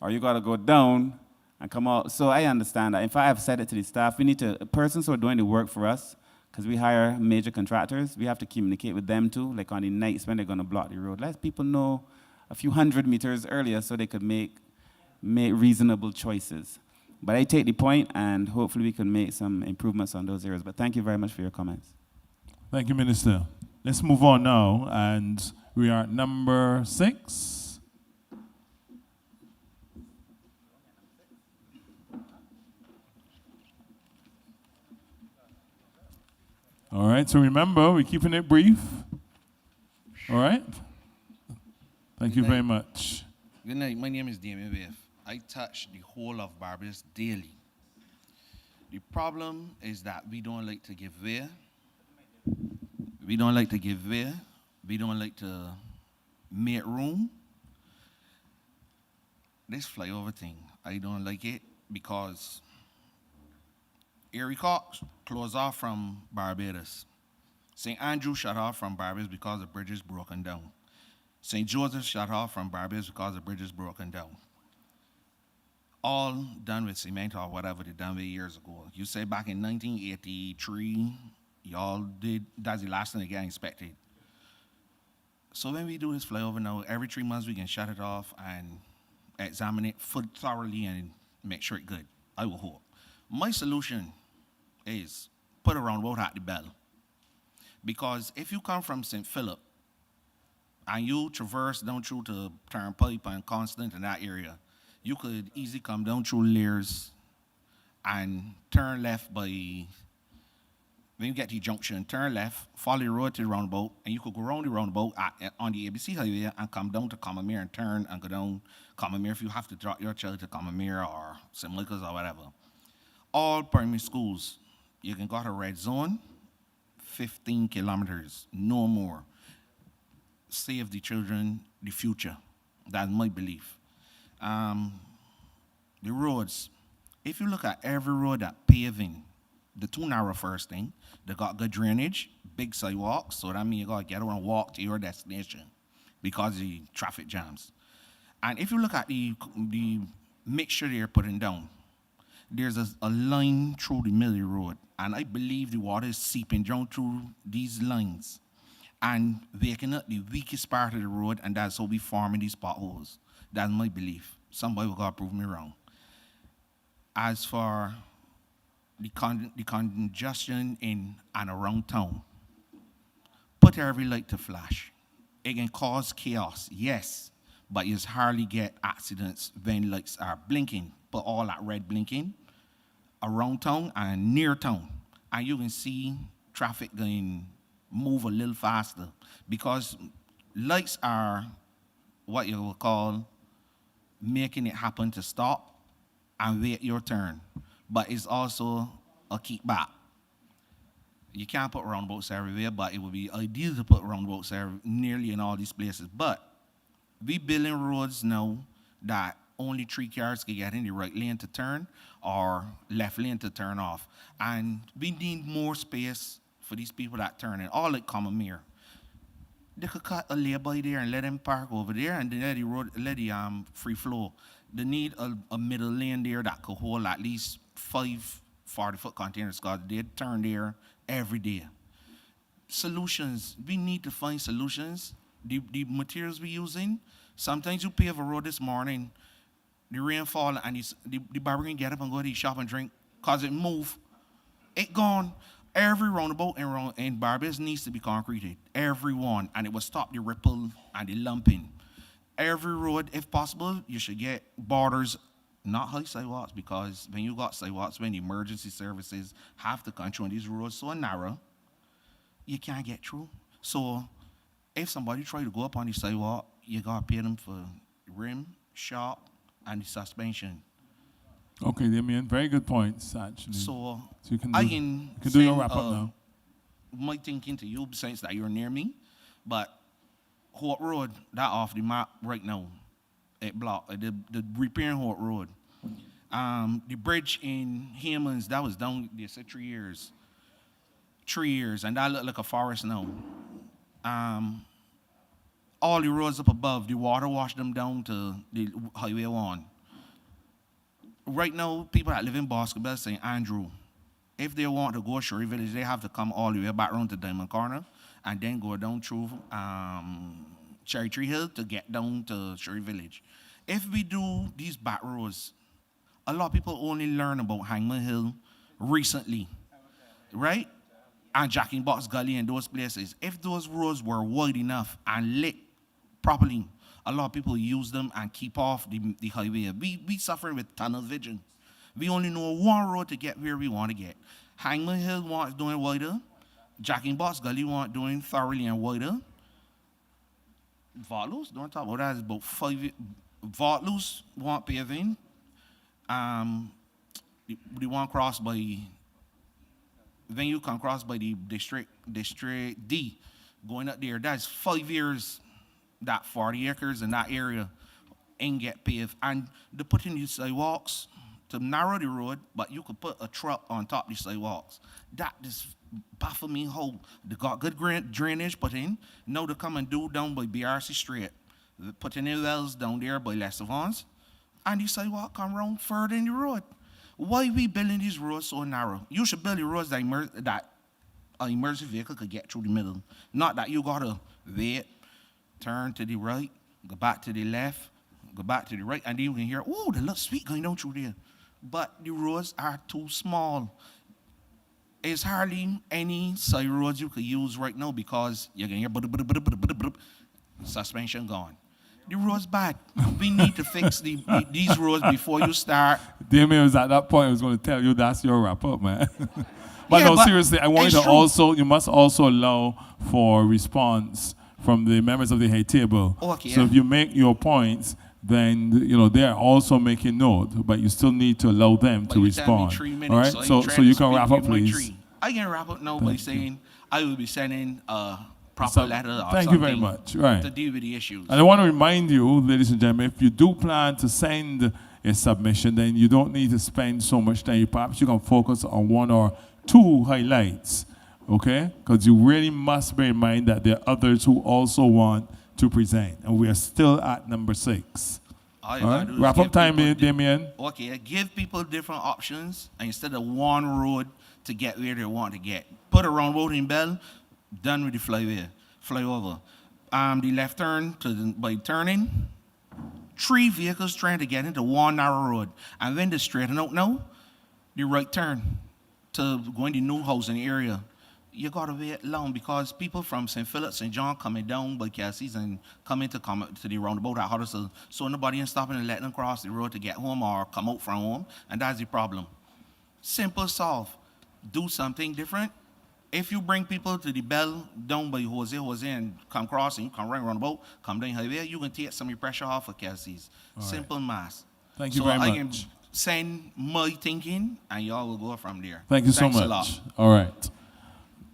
Speaker 1: or you got to go down and come out. So I understand that. In fact, I've said it to the staff, we need to, persons who are doing the work for us, because we hire major contractors, we have to communicate with them too, like on the nights when they're going to block the road. Let people know a few hundred meters earlier so they could make reasonable choices. But I take the point, and hopefully we can make some improvements on those areas. But thank you very much for your comments.
Speaker 4: Thank you, Minister. Let's move on now, and we are at number 6. All right, so remember, we're keeping it brief. All right? Thank you very much.
Speaker 13: Good night. My name is Damien Wave. I touch the whole of Barbados daily. The problem is that we don't like to give way. We don't like to give way. We don't like to make room. This flyover thing, I don't like it because Erie Cox closed off from Barbados. St. Andrew shut off from Barbados because the bridge is broken down. St. Joseph shut off from Barbados because the bridge is broken down. All done with cement or whatever they done with years ago. You say back in 1983, y'all did, that's the last thing they get inspected. So when we do this flyover now, every 3 months we can shut it off and examine it thoroughly and make sure it's good. I will hope. My solution is put a roundabout at the bell. Because if you come from St. Philip and you traverse down through to Turnpike and Constant in that area, you could easily come down through Lears and turn left by, when you get to the junction, turn left, follow the road to the roundabout, and you could go around the roundabout on the ABC highway and come down to Commermere and turn and go down Commermere if you have to drop your child to Commermere or St. Michael's or whatever. All primary schools, you can go to red zone, 15 kilometers, no more. Save the children, the future. That's my belief. The roads, if you look at every road that paving, the too narrow first thing, they got good drainage, big sidewalks, so that means you gotta get around and walk to your destination because of the traffic jams. And if you look at the mixture they're putting down, there's a line through the middle of the road, and I believe the water is seeping down through these lines and waking up the weakest part of the road, and that's how we forming these potholes. That's my belief. Somebody will gotta prove me wrong. As for the congestion in and around town, put every light to flash. It can cause chaos, yes, but you hardly get accidents when lights are blinking. Put all that red blinking around town and near town, and you can see traffic going move a little faster because lights are what you will call making it happen to stop and wait your turn, but it's also a keep back. You can't put roundabouts everywhere, but it would be ideal to put roundabouts nearly in all these places. But we building roads now that only 3 cars can get in the right lane to turn or left lane to turn off. And we need more space for these people that turn in, all like Commermere. They could cut a lay-by there and let them park over there and then let the free flow. They need a middle lane there that could hold at least 5 40-foot containers because they turn there every day. Solutions, we need to find solutions. The materials we're using, sometimes you pave a road this morning, the rainfall and the barber can get up and go to the shop and drink because it moved. It gone. Every roundabout in Barbados needs to be concreted. Every one. And it will stop the ripple and the lumping. Every road, if possible, you should get borders, not high sidewalks, because when you got sidewalks, when the emergency services have to control these roads so narrow, you can't get through. So if somebody try to go up on the sidewalk, you got to pay them for rim, sharp, and the suspension.
Speaker 4: Okay, Damien, very good points, actually.
Speaker 13: So
Speaker 4: you can
Speaker 13: I
Speaker 4: do,
Speaker 13: can
Speaker 4: do your wrap up now.
Speaker 13: My thinking to you, since that you're near me, but Hort Road, that off the map right now. It blocked. The repairing Hort Road. The bridge in Hammonds, that was down there for 3 years. 3 years, and that looked like a forest now. All the roads up above, the water washed them down to the Highway 1. Right now, people that live in Basketball, St. Andrew, if they want to go Shuri Village, they have to come all the way back around to Diamond Corner and then go down through Cherry Tree Hill to get down to Shuri Village. If we do these back roads, a lot of people only learn about Hangman Hill recently, right? And Jack in Box Gully and those places. If those roads were wide enough and lit properly, a lot of people use them and keep off the highway. We suffer with tunnel vision. We only know one road to get where we want to get. Hangman Hill wants doing wider. Jack in Box Gully want doing thoroughly and wider. Vaughtloos, don't talk about that. It's about 5. Vaughtloos want paving. They want cross by. Then you can cross by the district D, going up there. That's 5 years. That 40 acres in that area ain't get paved. And they put in these sidewalks to narrow the road, but you could put a truck on top of the sidewalks. That just baffle me how they got good drainage put in. Now they come and do down by BRC Street. They put in wells down there by Les Evans, and the sidewalk come round further in the road. Why we building these roads so narrow? You should build the roads that an emergency vehicle could get through the middle. Not that you gotta wait, turn to the right, go back to the left, go back to the right, and then you can hear, oh, they look sweet going down through there. But the roads are too small. There's hardly any side roads you could use right now because you're going to hear suspension gone. The road's bad. We need to fix these roads before you start.
Speaker 4: Damien was at that point, I was going to tell you that's your wrap up, man. But
Speaker 13: Yeah,
Speaker 4: no,
Speaker 13: but
Speaker 4: seriously, I want you to you must also allow for response from the members of the head table.
Speaker 13: Okay,
Speaker 4: so
Speaker 13: yeah.
Speaker 4: if you make your points, then they're also making note, but you still need to allow them to
Speaker 13: You tell me
Speaker 4: respond.
Speaker 13: 3 minutes,
Speaker 4: All right, so you can wrap up, please.
Speaker 13: I can wrap up now by saying I will be sending a proper letter or
Speaker 4: Thank you very much. Right.
Speaker 13: to deal with the issues.
Speaker 4: And I want to remind you, ladies and gentlemen, if you do plan to send a submission, then you don't need to spend so much time. Perhaps you can focus on 1 or 2 highlights, okay? Because you really must bear in mind that there are others who also want to present, and we are still at number 6.
Speaker 13: All
Speaker 4: right? Wrap up time, Damien.
Speaker 13: Okay, give people different options instead of one road to get where they want to get. Put a roundabout bell, done with the flyover. The left turn by turning, 3 vehicles trying to get into one narrow road. And when they straighten out now, the right turn to go in the new housing area. You gotta wait long because people from St. Philip, St. John coming down by Cassie's and come to the roundabout at Huddersfield. So nobody is stopping and letting them cross the road to get home or come out from home, and that's the problem. Simple solve. Do something different. If you bring people to the bell down by Jose and come cross and you come right roundabout, come down highway, you can take some of the pressure off of Cassie's. Simple mass.
Speaker 4: Thank you very much.
Speaker 13: I can send my thinking and y'all will go from there.
Speaker 4: Thank you
Speaker 13: Thanks
Speaker 4: so much.
Speaker 13: A lot.
Speaker 4: All right.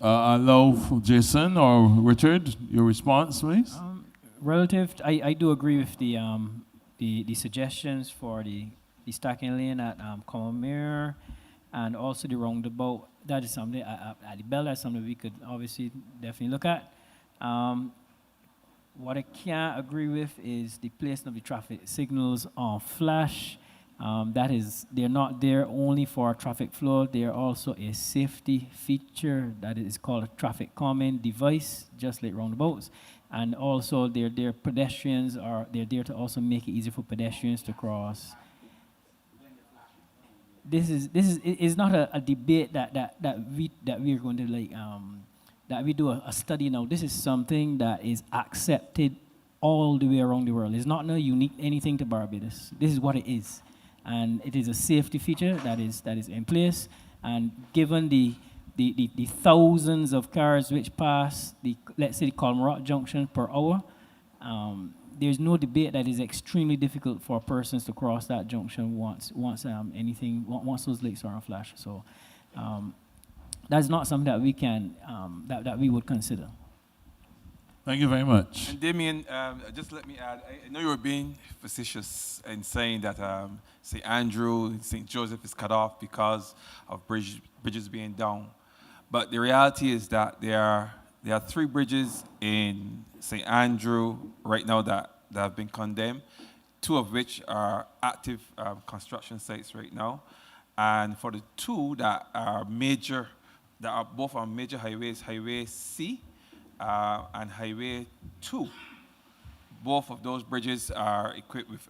Speaker 4: Allow for Jason or Richard, your response, please.
Speaker 3: I do agree with the suggestions for the stacking lane at Commermere and also the roundabout. That is something at the bell. That's something we could obviously definitely look at. What I can't agree with is the placement of the traffic signals on flash. They're not there only for traffic flow. They're also a safety feature that is called a traffic calming device, just like roundabouts. And also, they're there to also make it easier for pedestrians to cross. This is not a debate that we're going to that we do a study now. This is something that is accepted all the way around the world. It's not unique anything to Barbados. This is what it is. And it is a safety feature that is in place. And given the thousands of cars which pass let's say the Colmorock Junction per hour, there's no debate that it's extremely difficult for persons to cross that junction once those lights are on flash. So that's not something that we can that we would consider.
Speaker 4: Thank you very much.
Speaker 8: And Damien, just let me add, I know you were being facetious in saying that St. Andrew and St. Joseph is cut off because of bridges being down. But the reality is that there are 3 bridges in St. Andrew right now that have been condemned, 2 of which are active construction sites right now. And for the 2 that are major, that are both on major highways, Highway C and Highway 2, both of those bridges are equipped with,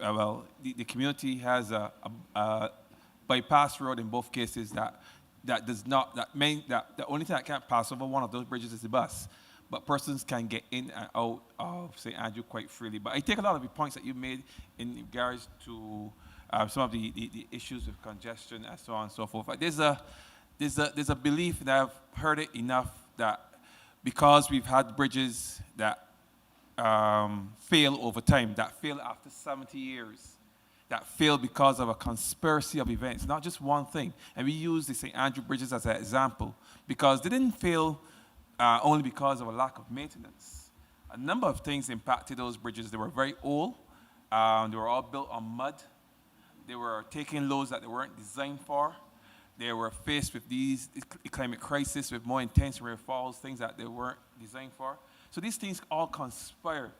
Speaker 8: the community has a bypass road in both cases that does not, that the only thing that can't pass over one of those bridges is the bus. But persons can get in and out of St. Andrew quite freely. But I take a lot of the points that you made in regards to some of the issues with congestion and so on and so forth. But there's a belief that I've heard it enough that because we've had bridges that fail over time, that fail after 70 years, that fail because of a conspiracy of events, not just one thing. And we use the St. Andrew bridges as an example because they didn't fail only because of a lack of maintenance. A number of things impacted those bridges. They were very old. They were all built on mud. They were taking loads that they weren't designed for. They were faced with these climate crisis with more intense rainfalls, things that they weren't designed for. So these things all conspire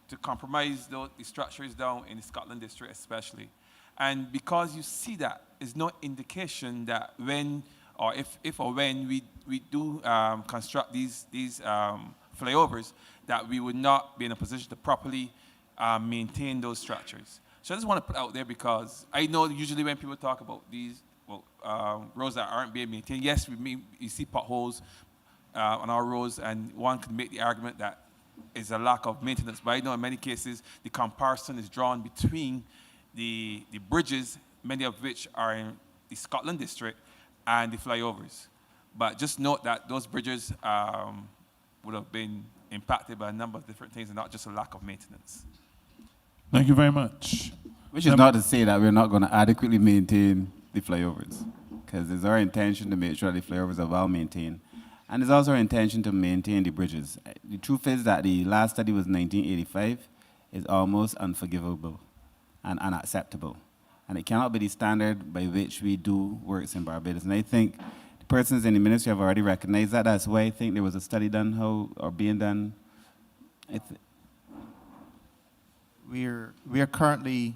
Speaker 8: to compromise the structures down in the Scotland district especially. And because you see that, is no indication that when or if or when we do construct these flyovers, that we would not be in a position to properly maintain those structures. So I just want to put out there because I know usually when people talk about these roads that aren't being maintained, yes, you see potholes on our roads, and one could make the argument that is a lack of maintenance. But I know in many cases the comparison is drawn between the bridges, many of which are in the Scotland district, and the flyovers. But just note that those bridges would have been impacted by a number of different things and not just a lack of maintenance.
Speaker 4: Thank you very much.
Speaker 1: Which is not to say that we're not going to adequately maintain the flyovers, because it's our intention to make sure the flyovers are well maintained. And it's also our intention to maintain the bridges. The truth is that the last study was 1985, is almost unforgivable and unacceptable. And it cannot be the standard by which we do works in Barbados. And I think the persons in the ministry have already recognized that. That's why I think there was a study done being done.
Speaker 6: We are currently,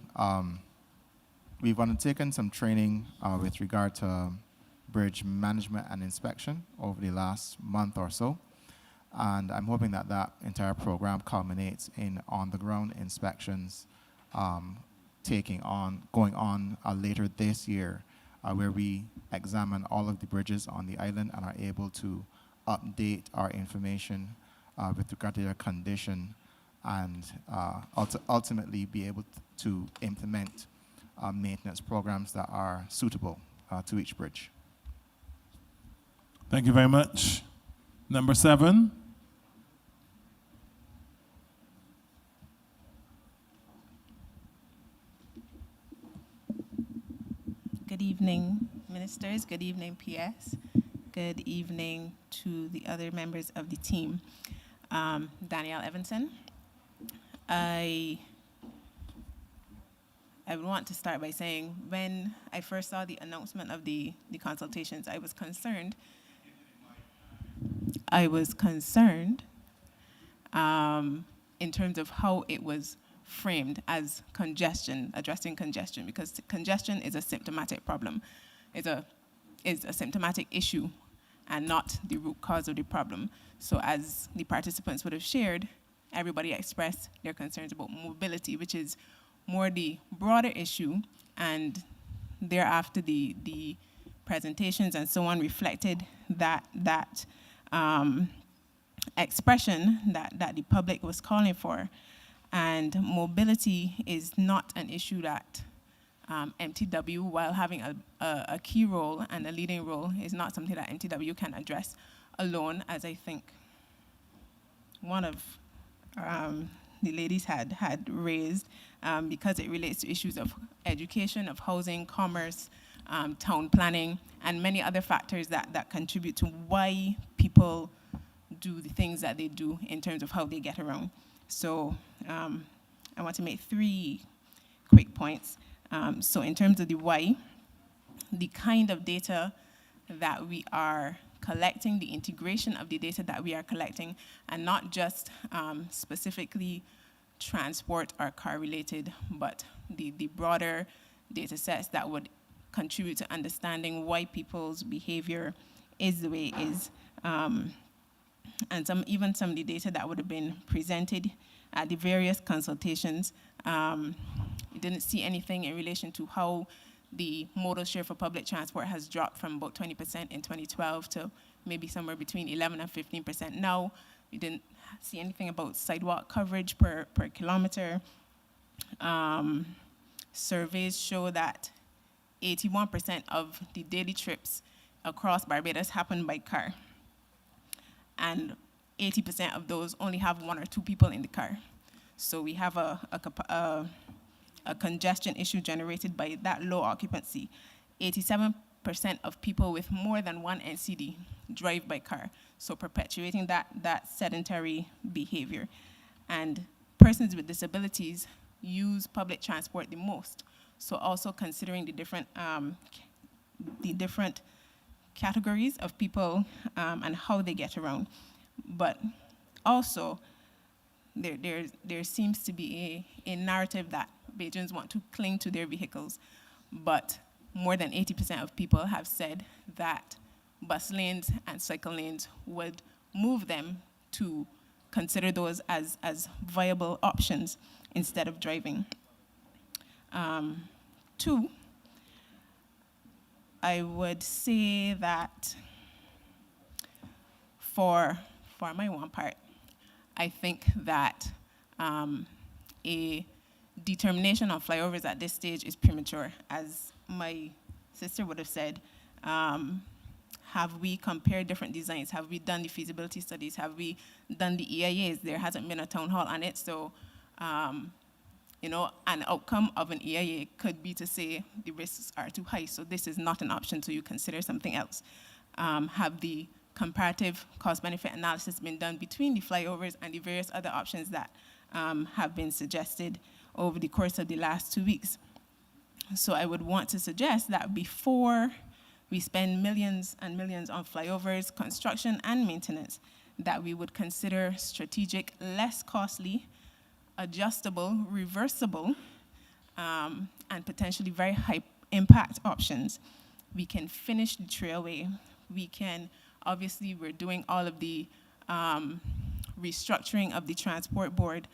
Speaker 6: we've undertaken some training with regard to bridge management and inspection over the last month or so. And I'm hoping that that entire program culminates in on-the-ground inspections going on later this year, where we examine all of the bridges on the island and are able to update our information with regard to their condition and ultimately be able to implement maintenance programs that are suitable to each bridge.
Speaker 4: Thank you very much. Number 7.
Speaker 5: Good evening, ministers. Good evening, PS. Good evening to the other members of the team. Danielle Evanson. I would want to start by saying when I first saw the announcement of the consultations, I was concerned in terms of how it was framed as congestion, addressing congestion, because congestion is a symptomatic problem. It's a symptomatic issue and not the root cause of the problem. So as the participants would have shared, everybody expressed their concerns about mobility, which is more the broader issue, and thereafter the presentations and so on reflected that expression that the public was calling for. And mobility is not an issue that MTW, while having a key role and a leading role, is not something that MTW can address alone, as I think one of the ladies had raised, because it relates to issues of education, of housing, commerce, town planning, and many other factors that contribute to why people do the things that they do in terms of how they get around. So I want to make 3 quick points. So in terms of the why, the kind of data that we are collecting, the integration of the data that we are collecting, and not just specifically transport or car-related, but the broader data sets that would contribute to understanding why people's behavior is the way it is. And even some of the data that would have been presented at the various consultations. We didn't see anything in relation to how the modal share for public transport has dropped from about 20% in 2012 to maybe somewhere between 11 and 15% now. We didn't see anything about sidewalk coverage per kilometer. Surveys show that 81% of the daily trips across Barbados happen by car. And 80% of those only have 1 or 2 people in the car. So we have a congestion issue generated by that low occupancy. 87% of people with more than 1 NCD drive by car, so perpetuating that sedentary behavior. And persons with disabilities use public transport the most, so also considering the different categories of people and how they get around. But also, there seems to be a narrative that Bajans want to cling to their vehicles, but more than 80% of people have said that bus lanes and cycle lanes would move them to consider those as viable options instead of driving. 2, I would say that for my one part, I think that a determination on flyovers at this stage is premature. As my sister would have said, have we compared different designs? Have we done the feasibility studies? Have we done the EIAs? There hasn't been a town hall on it, so an outcome of an EIA could be to say the risks are too high, so this is not an option, so you consider something else. Have the comparative cost-benefit analysis been done between the flyovers and the various other options that have been suggested over the course of the last 2 weeks? So I would want to suggest that before we spend millions and millions on flyovers, construction, and maintenance, that we would consider strategic, less costly, adjustable, reversible, and potentially very high impact options. We can finish the trailway. We can, obviously, we're doing all of the restructuring of the transport board,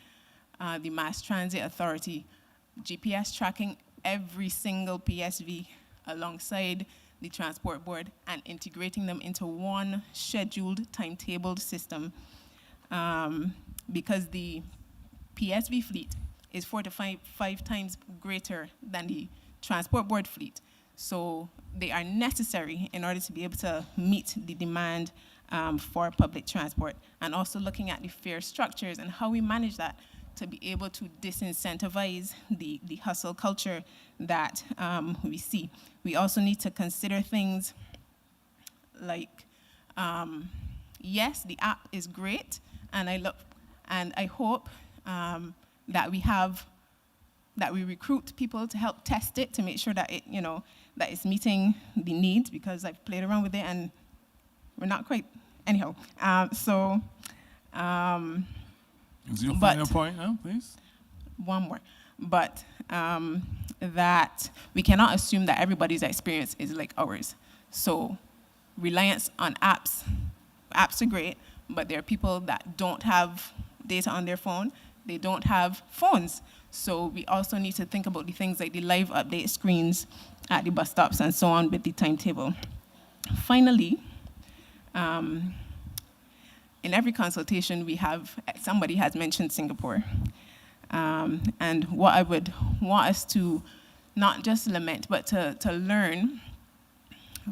Speaker 5: the Mass Transit Authority, GPS tracking every single PSV alongside the transport board and integrating them into one scheduled, timetabled system, because the PSV fleet is 4 to 5 times greater than the transport board fleet. So they are necessary in order to be able to meet the demand for public transport, and also looking at the fare structures and how we manage that to be able to disincentivize the hustle culture that we see. We also need to consider things like, yes, the app is great, and I hope that we recruit people to help test it to make sure that that it's meeting the needs, because I've played around with it and we're not quite. Anyhow,
Speaker 4: Is your final point now, please?
Speaker 5: One more. But that we cannot assume that everybody's experience is like ours. So reliance on apps are great, but there are people that don't have data on their phone. They don't have phones. So we also need to think about the things like the live update screens at the bus stops and so on with the timetable. Finally, in every consultation we have, somebody has mentioned Singapore. And what I would want us to not just lament, but to learn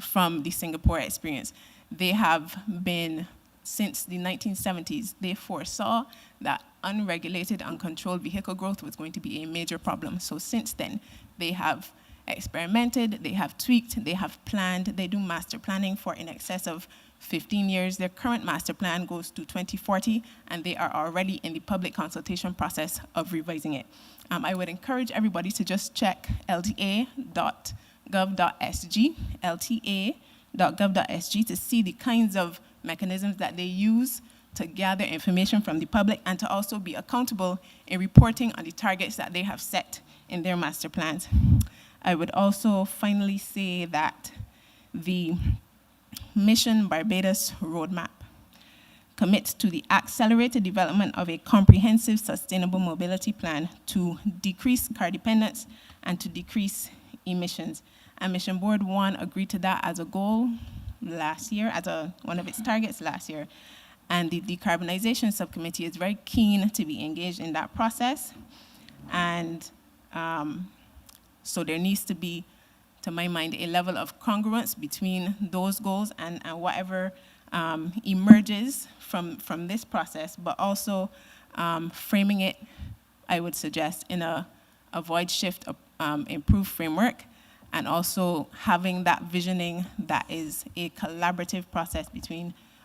Speaker 5: from the Singapore experience. They have been, since the 1970s, they foresaw that unregulated, uncontrolled vehicle growth was going to be a major problem. So since then, they have experimented, they have tweaked, they have planned, they do master planning for in excess of 15 years. Their current master plan goes to 2040, and they are already in the public consultation process of revising it. I would encourage everybody to just check lta.gov.sg, lta.gov.sg, to see the kinds of mechanisms that they use to gather information from the public and to also be accountable in reporting on the targets that they have set in their master plans. I would also finally say that the Mission Barbados Roadmap commits to the accelerated development of a comprehensive sustainable mobility plan to decrease car dependence and to decrease emissions. And Mission Board 1 agreed to that as a goal last year, as one of its targets last year. And the Decarbonization Subcommittee is very keen to be engaged in that process. And so there needs to be, to my mind, a level of congruence between those goals and whatever emerges from this process, but also framing it, I would suggest, in a avoid shift, improve framework, and also having that visioning that is a collaborative process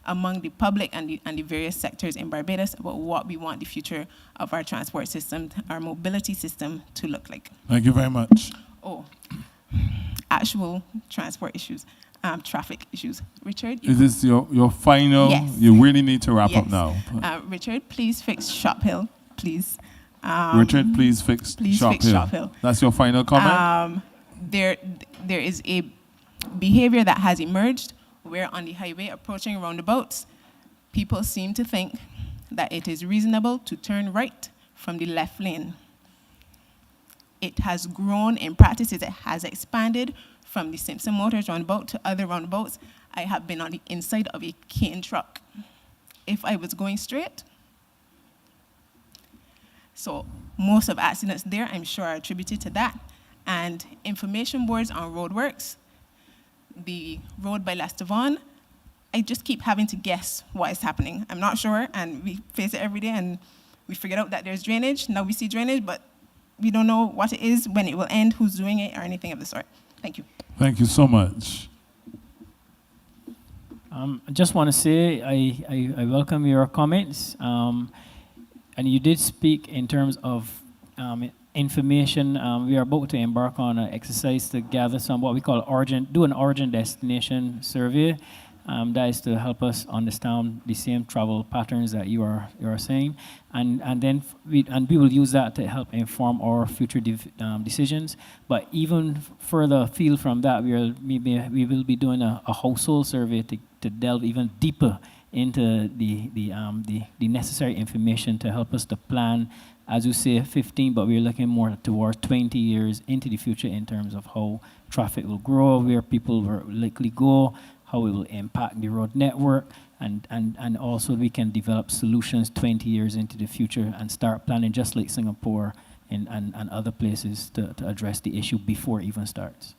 Speaker 5: among the public and the various sectors in Barbados about what we want the future of our transport system, our mobility system to look like.
Speaker 4: Thank you very much.
Speaker 5: Oh, actual transport issues, traffic issues. Richard?
Speaker 4: Is this your final?
Speaker 5: Yes.
Speaker 4: You really need to wrap up
Speaker 5: Yes.
Speaker 4: now.
Speaker 5: Richard, please fix Shop Hill, please.
Speaker 4: Richard, please fix Shop Hill. That's your final comment?
Speaker 5: There is a behavior that has emerged where on the highway approaching roundabouts, people seem to think that it is reasonable to turn right from the left lane. It has grown in practice, it has expanded from the Simpson Motors roundabout to other roundabouts. I have been on the inside of a cane truck. If I was going straight, so most of accidents there, I'm sure, are attributed to that. And information boards on roadworks, the road by Lastavon, I just keep having to guess what is happening. I'm not sure, and we face it every day, and we figured out that there's drainage. Now we see drainage, but we don't know what it is, when it will end, who's doing it, or anything of the sort. Thank you.
Speaker 4: Thank you so much.
Speaker 3: I just want to say I welcome your comments. And you did speak in terms of information. We are about to embark on an exercise to gather some what we call do an origin destination survey. That is to help us understand the same travel patterns that you are saying, and then we will use that to help inform our future decisions. But even further afield from that, we will be doing a household survey to delve even deeper into the necessary information to help us to plan, as you say, 15, but we're looking more towards 20 years into the future in terms of how traffic will grow, where people will likely go, how it will impact the road network, and also we can develop solutions 20 years into the future and start planning just like Singapore and other places to address the issue before it even starts.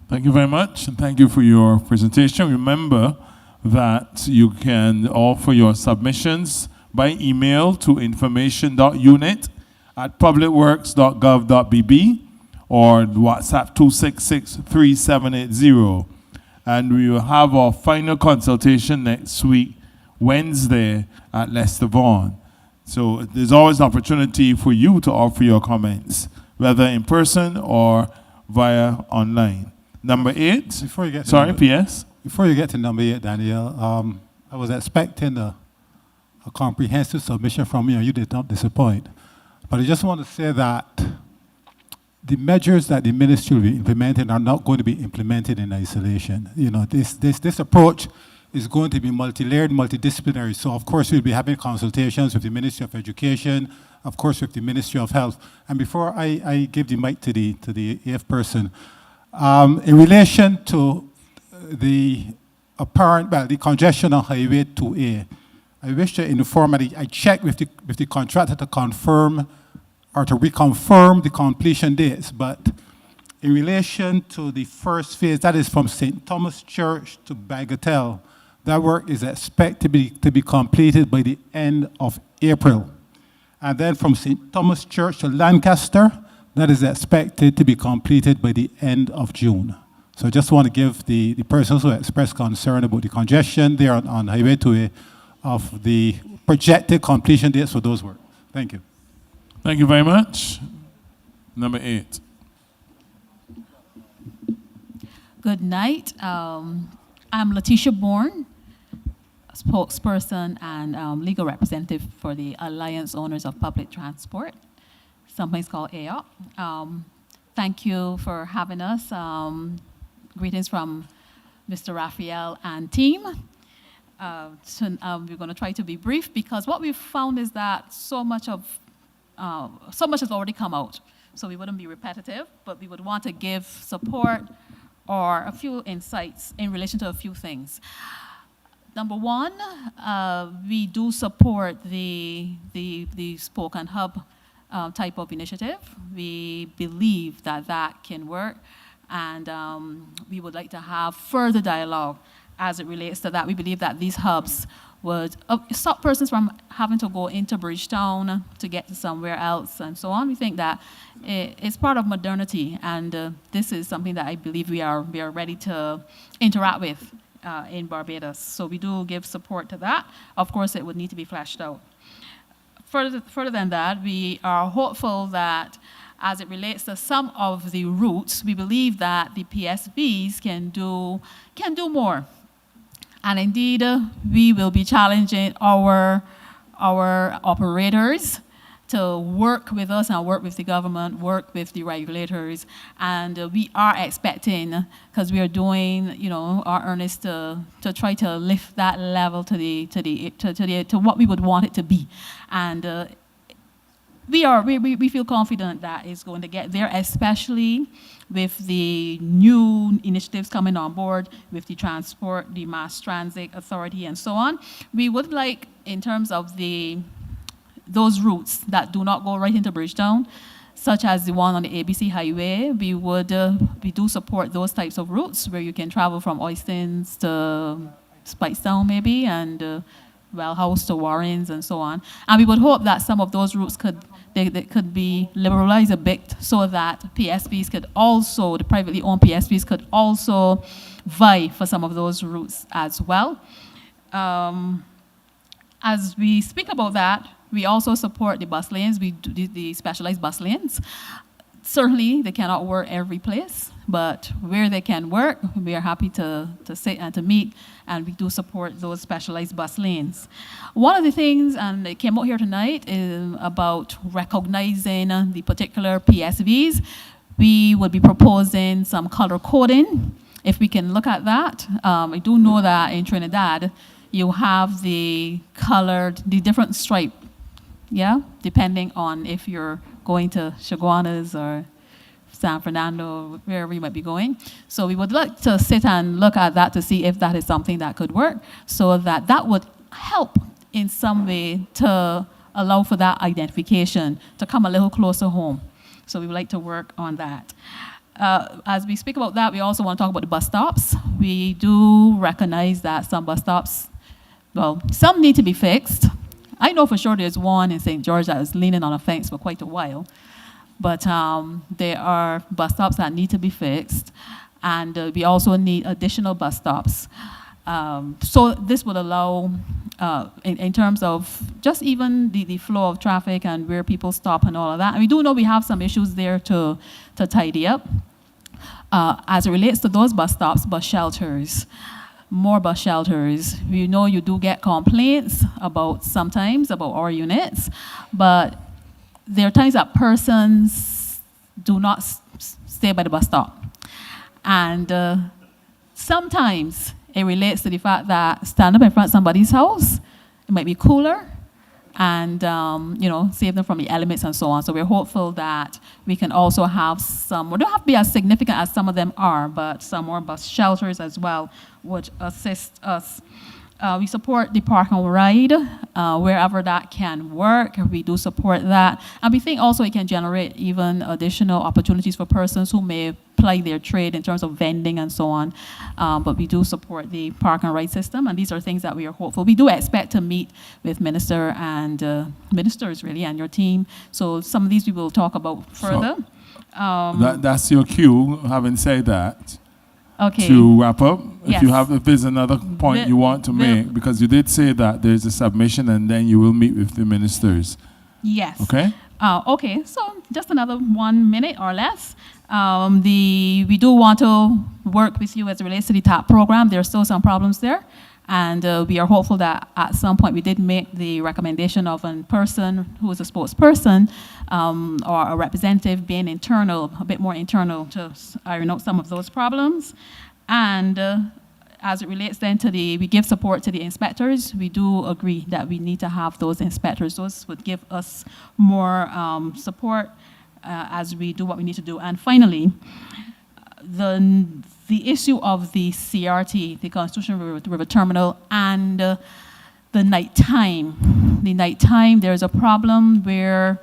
Speaker 4: Thank you very much, and thank you for your presentation. Remember that you can offer your submissions by email to information.unit@publicworks.gov.bb or WhatsApp 266-3780. And we will have our final consultation next week, Wednesday, at Leicester Vaughan. So there's always an opportunity for you to offer your comments, whether in person or via online. Number 8.
Speaker 2: Before you get to
Speaker 4: sorry, PS.
Speaker 2: Before you get to number 8, Daniel, I was expecting a comprehensive submission from you, and you did not disappoint. But I just want to say that the measures that the ministry will be implementing are not going to be implemented in isolation. You know, this approach is going to be multi-layered, multidisciplinary. So, of course, we'll be having consultations with the Ministry of Education, of course, with the Ministry of Health. And before I give the mic to the AF person, in relation to the congestion on Highway 2A, I wish to inform that I checked with the contractor to confirm or to reconfirm the completion dates, but in relation to the first phase, that is from St. Thomas Church to Bagatelle, that work is expected to be completed by the end of April. And then from St. Thomas Church to Lancaster, that is expected to be completed by the end of June. So I just want to give the persons who expressed concern about the congestion there on Highway 2A of the projected completion dates for those works. Thank you.
Speaker 4: Thank you very much. Number 8.
Speaker 14: Good night. I'm Letitia Bourne, spokesperson and legal representative for the Alliance Owners of Public Transport. Something's called AOP. Thank you for having us. Greetings from Mr. Raphael and team. We're going to try to be brief because what we've found is that so much has already come out. So we wouldn't be repetitive, but we would want to give support or a few insights in relation to a few things. Number one, we do support the Spoke and Hub type of initiative. We believe that that can work, and we would like to have further dialogue as it relates to that. We believe that these hubs would stop persons from having to go into Bridgetown to get to somewhere else and so on. We think that it's part of modernity, and this is something that I believe we are ready to interact with in Barbados. So we do give support to that. Of course, it would need to be fleshed out. Further than that, we are hopeful that as it relates to some of the routes, we believe that the PSVs can do more. And indeed, we will be challenging our operators to work with us and work with the government, work with the regulators. And we are expecting, because we are doing, our earnest to try to lift that level to what we would want it to be. And we feel confident that it's going to get there, especially with the new initiatives coming on board with the transport, the mass transit authority, and so on. We would like, in terms of those routes that do not go right into Bridgetown, such as the one on the ABC Highway, we do support those types of routes where you can travel from Oistins to Speightown maybe, and Wellhouse to Warrens and so on. And we would hope that some of those routes could be liberalized a bit so that PSPs could also, the privately owned PSPs could also vie for some of those routes as well. As we speak about that, we also support the bus lanes. We do the specialized bus lanes. Certainly, they cannot work every place, but where they can work, we are happy to sit and to meet, and we do support those specialized bus lanes. One of the things, and it came out here tonight, is about recognizing the particular PSVs. We would be proposing some color coding, if we can look at that. I do know that in Trinidad, you have the different stripe, depending on if you're going to Chaguanas or San Fernando, wherever you might be going. So we would like to sit and look at that to see if that is something that could work, so that would help in some way to allow for that identification to come a little closer home. So we would like to work on that. As we speak about that, we also want to talk about the bus stops. We do recognize that some bus stops, some need to be fixed. I know for sure there's one in St. George that is leaning on a fence for quite a while. But there are bus stops that need to be fixed, and we also need additional bus stops. So this would allow, in terms of just even the flow of traffic and where people stop and all of that. And we do know we have some issues there to tidy up. As it relates to those bus stops, bus shelters, more bus shelters. We know you do get complaints sometimes about our units, but there are times that persons do not stay by the bus stop. And sometimes it relates to the fact that stand up in front of somebody's house, it might be cooler, and save them from the elements and so on. So we're hopeful that we can also have some, we don't have to be as significant as some of them are, but some more bus shelters as well would assist us. We support the park and ride wherever that can work. We do support that. And we think also it can generate even additional opportunities for persons who may ply their trade in terms of vending and so on. But we do support the park and ride system, and these are things that we are hopeful. We do expect to meet with ministers really and your team. So some of these we will talk about further.
Speaker 4: That's your cue, having said that.
Speaker 14: Okay.
Speaker 4: To wrap up,
Speaker 14: Yes.
Speaker 4: if there's another point you want to make, because you did say that there's a submission and then you will meet with the ministers.
Speaker 14: Yes.
Speaker 4: Okay?
Speaker 14: Okay, so just another 1 minute or less. We do want to work with you as it relates to the TAP program. There are still some problems there. And we are hopeful that at some point we did make the recommendation of a person who is a spokesperson or a representative being internal, a bit more internal to iron out some of those problems. And as it relates then to we give support to the inspectors. We do agree that we need to have those inspectors. Those would give us more support as we do what we need to do. And finally, the issue of the CRT, the Constitution River Terminal, and the nighttime. The nighttime, there's a problem where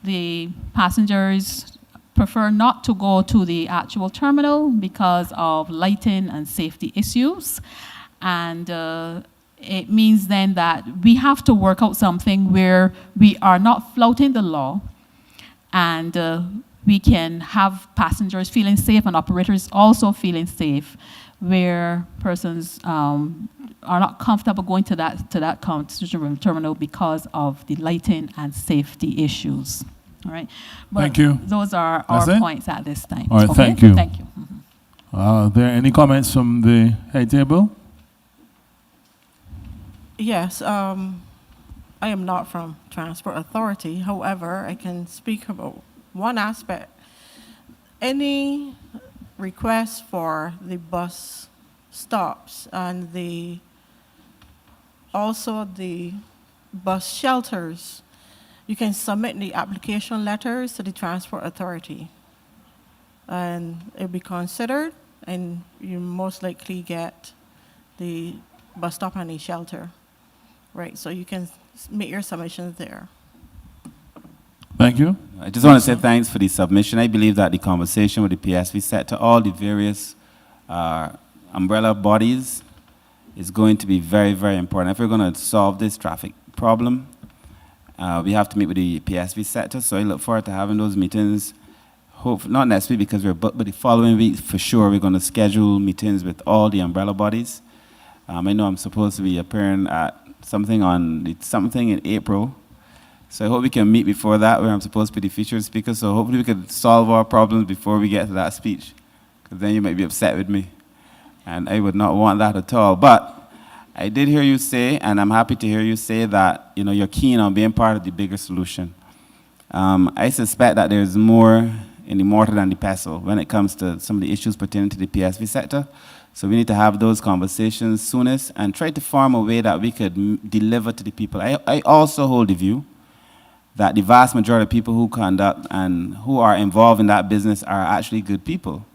Speaker 14: the passengers prefer not to go to the actual terminal because of lighting and safety issues. And it means then that we have to work out something where we are not flouting the law, and we can have passengers feeling safe and operators also feeling safe, where persons are not comfortable going to that Constitution terminal because of the lighting and safety issues. All right. But
Speaker 4: thank you.
Speaker 14: Those are
Speaker 4: That's
Speaker 14: our
Speaker 4: it?
Speaker 14: points at this time.
Speaker 4: All right,
Speaker 14: Okay?
Speaker 4: thank you.
Speaker 14: Thank you.
Speaker 4: Are there any comments from the head table?
Speaker 15: Yes, I am not from Transport Authority. However, I can speak about one aspect. Any request for the bus stops and also the bus shelters, you can submit the application letters to the Transport Authority, and it'll be considered, and you most likely get the bus stop and the shelter. Right, so you can make your submissions there.
Speaker 4: Thank you.
Speaker 1: I just want to say thanks for the submission. I believe that the conversation with the PSV set to all the various umbrella bodies is going to be very, very important. If we're going to solve this traffic problem, we have to meet with the PSV sector. So I look forward to having those meetings. Hope not next week because we're booked, but the following week for sure we're going to schedule meetings with all the umbrella bodies. I know I'm supposed to be appearing at something in April. So I hope we can meet before that, where I'm supposed to be the featured speaker. So hopefully we could solve our problems before we get to that speech, because then you might be upset with me. And I would not want that at all. But I did hear you say, and I'm happy to hear you say that you're keen on being part of the bigger solution. I suspect that there's more in the mortar than the pestle when it comes to some of the issues pertaining to the PSV sector. So we need to have those conversations soonest and try to form a way that we could deliver to the people. I also hold the view that the vast majority of people who conduct and who are involved in that business are actually good people,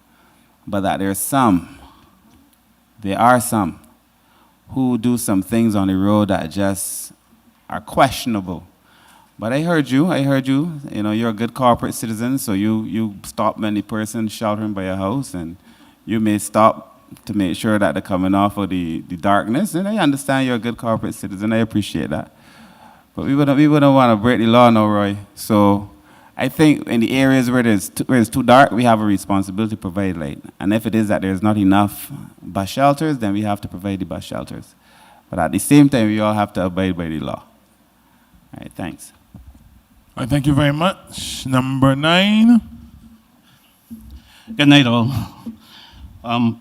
Speaker 1: but that there are some who do some things on the road that just are questionable. But I heard you, you're a good corporate citizen, so you stop any person sheltering by your house, and you may stop to make sure that they're coming off of the darkness, and I understand you're a good corporate citizen, I appreciate that. But we wouldn't want to break the law now, Roy. So I think in the areas where it's too dark, we have a responsibility to provide light. And if it is that there's not enough bus shelters, then we have to provide the bus shelters. But at the same time, we all have to abide by the law. All right, thanks.
Speaker 4: All right, thank you very much. Number 9.
Speaker 16: Good night, all.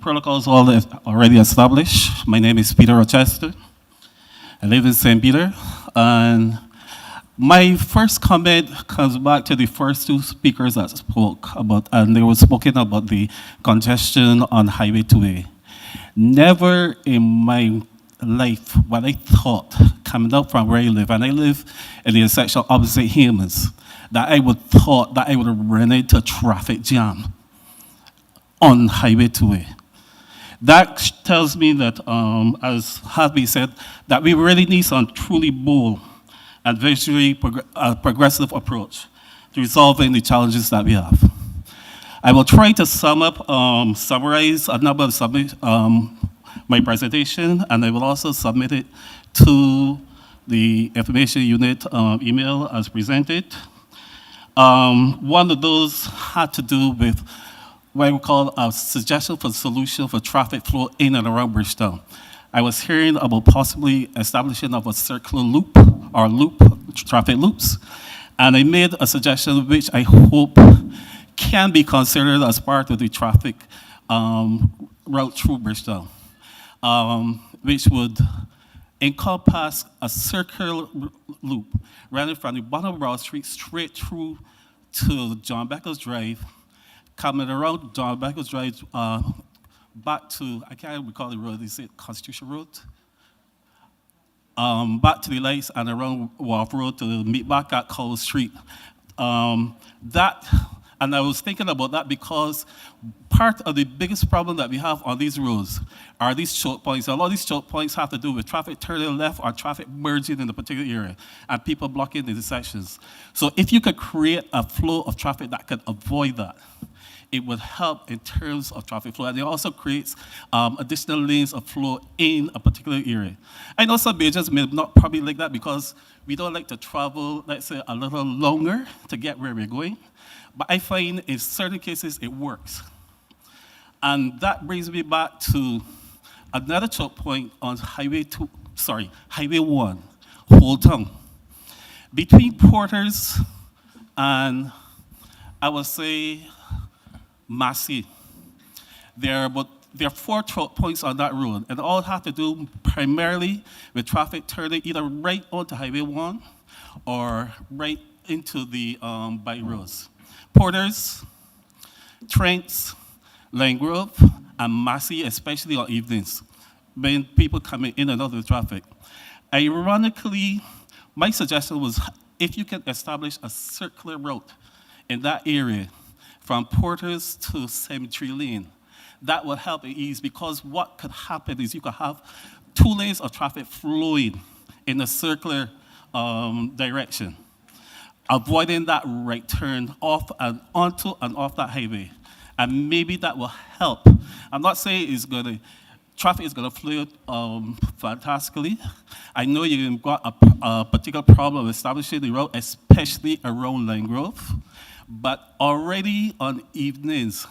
Speaker 16: Protocols all already established. My name is Peter Rochester. I live in St. Peter. And my first comment comes back to the first two speakers that spoke about, and they were speaking about the congestion on Highway 2A. Never in my life what I thought, coming up from where I live, and I live in the section opposite Hemans, that I would thought that I would run into a traffic jam on Highway 2A. That tells me that, as has been said, that we really need some truly bold and very progressive approach to resolving the challenges that we have. I will try to summarize a number of my presentation, and I will also submit it to the information unit email as presented. One of those had to do with what we call a suggestion for solution for traffic flow in and around Bridgetown. I was hearing about possibly establishing of a circular loop or traffic loops, and I made a suggestion which I hope can be considered as part of the traffic route through Bridgetown, which would encompass a circular loop running from the bottom of Broad Street straight through to John Beckles Drive, coming around John Beckles Drive back to, I can't recall the road, is it Constitution Road? Back to the lights and around Wharf Road to meet back at Cole Street. And I was thinking about that because part of the biggest problem that we have on these roads are these choke points. A lot of these choke points have to do with traffic turning left or traffic merging in a particular area and people blocking the intersections. So if you could create a flow of traffic that could avoid that, it would help in terms of traffic flow. And it also creates additional lanes of flow in a particular area. I know some majors may not probably like that because we don't like to travel, let's say, a little longer to get where we're going. But I find in certain cases it works. And that brings me back to another choke point on Highway 1, Old Town. Between Porters and, I would say, Massey, there are 4 choke points on that road, and all have to do primarily with traffic turning either right onto Highway 1 or right into the by roads. Porters, Trents, Lane Grove, and Massey, especially on evenings, when people coming in and out of the traffic. Ironically, my suggestion was if you can establish a circular route in that area from Porters to Cemetery Lane, that would help ease, because what could happen is you could have 2 lanes of traffic flowing in a circular direction, avoiding that right turn off and onto and off that highway. And maybe that will help. I'm not saying traffic is going to flow fantastically. I know you've got a particular problem establishing the route, especially around Lane Grove. But already on evenings,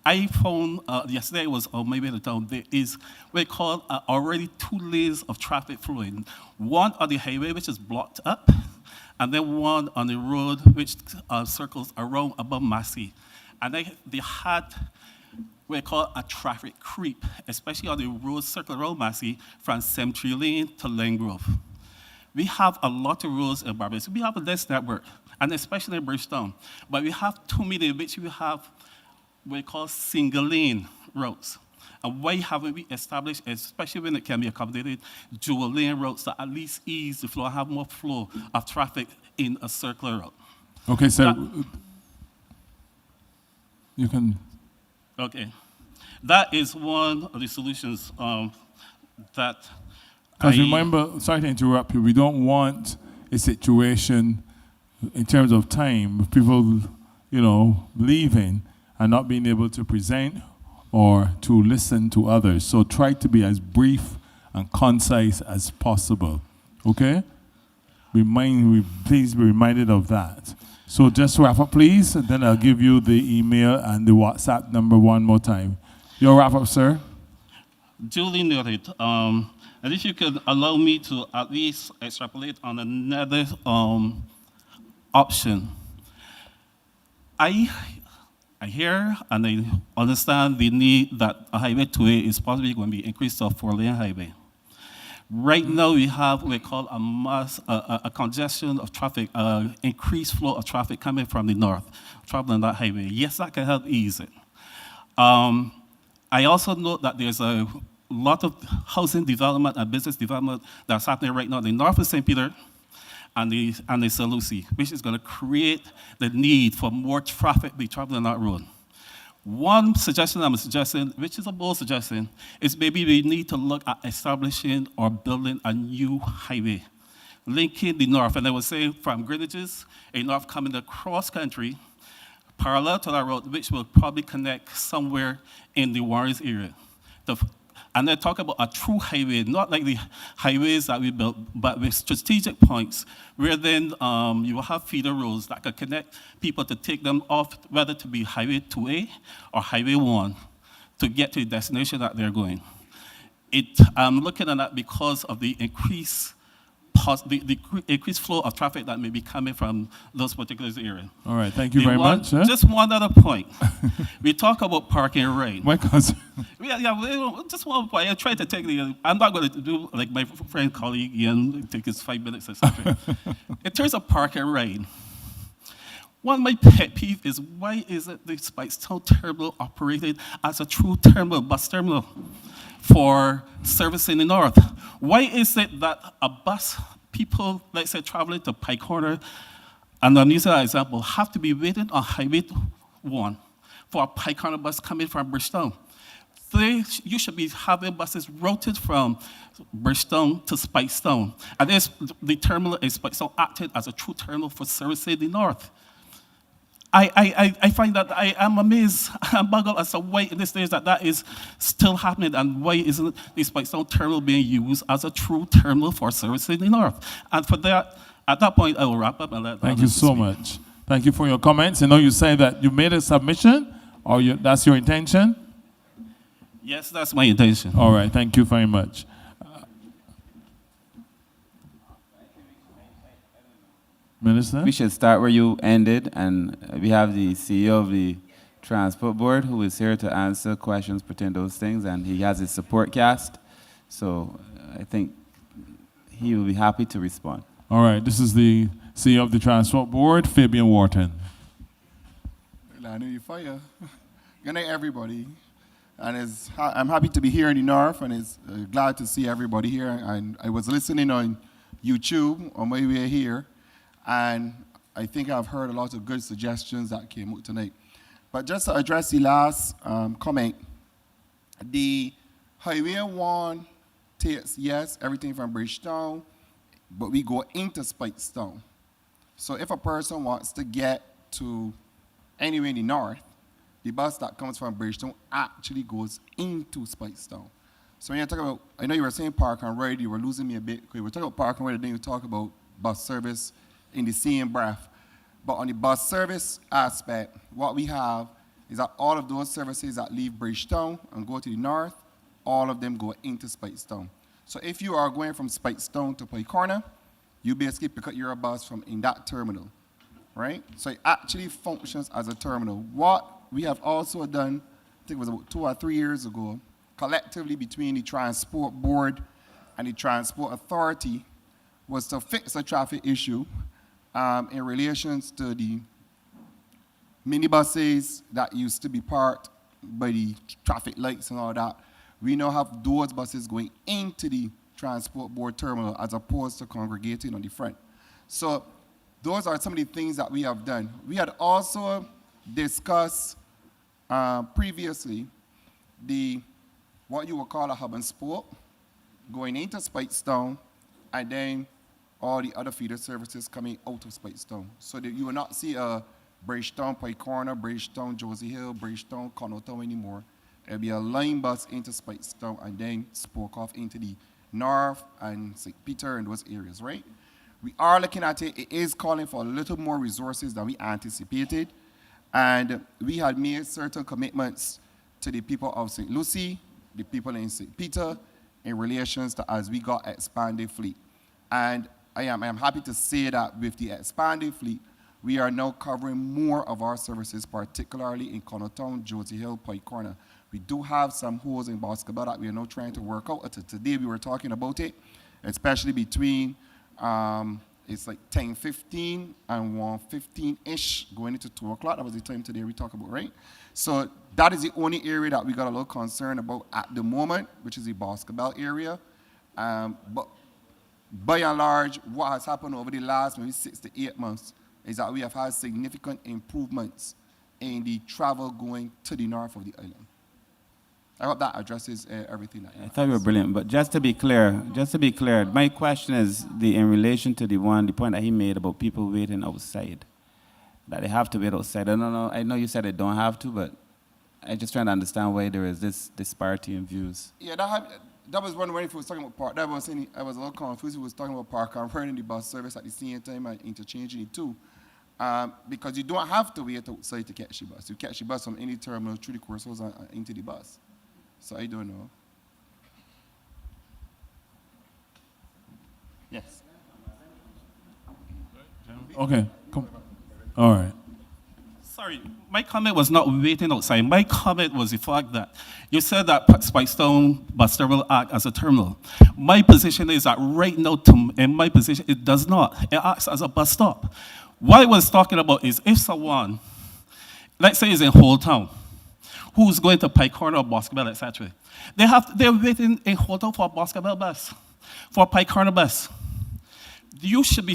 Speaker 16: I found, yesterday I was on my way to town, there is what we call already 2 lanes of traffic flowing. One on the highway, which is blocked up, and then one on the road, which circles around above Massey. And they had what we call a traffic creep, especially on the road circle around Massey from Cemetery Lane to Lane Grove. We have a lot of roads in Barbados. We have a dense network, and especially in Bridgetown. But we have too many in which we have what we call single lane roads. And why haven't we established, especially when it can be accommodated, dual lane roads to at least ease the flow, have more flow of traffic in a circular route?
Speaker 4: Okay, so you can.
Speaker 16: Okay. That is one of the solutions that
Speaker 4: Because remember, sorry to interrupt you, we don't want a situation in terms of time with people, leaving and not being able to present or to listen to others. So try to be as brief and concise as possible. Okay? Please be reminded of that. So just wrap up, please, and then I'll give you the email and the WhatsApp number one more time. Your wrap up, sir.
Speaker 16: Duly noted. And if you could allow me to at least extrapolate on another option. I hear and I understand the need that a Highway 2A is possibly going to be increased to a 4-lane highway. Right now, we have what we call a congestion of traffic, increased flow of traffic coming from the north, traveling that highway. Yes, that can help ease it. I also note that there's a lot of housing development and business development that's happening right now in the north of St. Peter and the St. Lucie, which is going to create the need for more traffic be traveling that road. One suggestion I'm suggesting, which is a bold suggestion, is maybe we need to look at establishing or building a new highway linking the north. And I would say from Greenwich's, a north coming across country, parallel to that road, which will probably connect somewhere in the Warrens area. And they talk about a true highway, not like the highways that we built, but with strategic points, where then you will have feeder roads that can connect people to take them off, whether to be Highway 2A or Highway 1, to get to the destination that they're going. I'm looking at that because of the increased increased flow of traffic that may be coming from those particular areas.
Speaker 4: All right, thank you very much. Sir.
Speaker 16: Just one other point. We talk about parking rate.
Speaker 4: My cousin.
Speaker 16: Just one point. I try to take I'm not going to do like my friend, colleague Ian, take his 5 minutes, etc. In terms of parking rate, one of my pet peeves is why isn't the Speightown terminal operated as a true terminal, bus terminal, for service in the north? Why is it that a bus, people, let's say, traveling to Pike Corner, and I'm using that example, have to be waiting on Highway 1 for a Pike Corner bus coming from Bridgetown? You should be having buses routed from Bridgetown to Speightown. And the terminal in Speightown acted as a true terminal for service in the north. I find that I am amazed, I'm boggled as to why in these days that is still happening, and why isn't the Speightown terminal being used as a true terminal for service in the north? And for that, at that point, I will wrap up and let
Speaker 4: Thank you so much. Thank you for your comments. I know you say that you made a submission, or that's your intention?
Speaker 16: Yes, that's my intention.
Speaker 4: All right, thank you very much. Minister?
Speaker 1: We should start where you ended, and we have the CEO of the Transport Board who is here to answer questions pertaining to those things, and he has his support cast, so I think he will be happy to respond.
Speaker 4: All right, this is the CEO of the Transport Board, Fabian Wharton.
Speaker 17: I know you fire. Good night, everybody. And I'm happy to be here in the north, and it's glad to see everybody here. And I was listening on YouTube on my way here, and I think I've heard a lot of good suggestions that came out tonight. But just to address the last comment, the Highway 1 takes, yes, everything from Bridgetown, but we go into Speightown. So if a person wants to get to anywhere in the north, the bus that comes from Bridgetown actually goes into Speightown. So when you talk about, I know you were saying park and ride, you were losing me a bit, because you were talking about park and ride, and then you talk about bus service in the same breath. But on the bus service aspect, what we have is that all of those services that leave Bridgetown and go to the north, all of them go into Speightown. So if you are going from Speightown to Pike Corner, you basically pick up your bus from in that terminal, right? So it actually functions as a terminal. What we have also done, I think it was about 2 or 3 years ago, collectively between the Transport Board and the Transport Authority, was to fix a traffic issue in relations to the minibuses that used to be parked by the traffic lights and all that. We now have those buses going into the Transport Board terminal as opposed to congregating on the front. So those are some of the things that we have done. We had also discussed previously what you would call a hub and spoke, going into Speightown, and then all the other feeder services coming out of Speightown. So that you will not see a Bridgetown, Pike Corner, Bridgetown, Josie Hill, Bridgetown, Consultation anymore. There'll be a line bus into Speightown and then spoke off into the north and St. Peter and those areas, right? We are looking at it. It is calling for a little more resources than we anticipated. And we had made certain commitments to the people of St. Lucie, the people in St. Peter, in relations to as we got expanded fleet. And I am happy to say that with the expanded fleet, we are now covering more of our services, particularly in Consultation, Josie Hill, Pike Corner. We do have some holes in basketball that we are now trying to work out. Today we were talking about it, especially between, it's like 10:15 and 1:15-ish, going into 2 o'clock. That was the time today we talked about, right? So that is the only area that we got a little concerned about at the moment, which is the basketball area. But by and large, what has happened over the last maybe 6 to 8 months is that we have had significant improvements in the travel going to the north of the island. I hope that addresses everything. That
Speaker 1: I thought you were brilliant, but just to be clear, my question is in relation to the point that he made about people waiting outside, that they have to wait outside. I don't know. I know you said they don't have to, but I'm just trying to understand why there is this disparity in views.
Speaker 17: Yeah, that was one way if he was talking about park. That was saying I was a little confused. He was talking about park converting the bus service at the same time and interchanging it too. Because you don't have to wait outside to catch the bus. You catch the bus from any terminal through the course and into the bus. So I don't know. Yes.
Speaker 4: Okay, come. All right.
Speaker 16: Sorry, my comment was not waiting outside. My comment was the fact that you said that Speightown bus terminal act as a terminal. My position is that right now, in my position, it does not. It acts as a bus stop. What I was talking about is if someone, let's say is in Whole Town, who's going to Pike Corner or Boscobel, etc., they're waiting in Whole Town for a Boscobel bus, for a Pike Corner bus. Buses should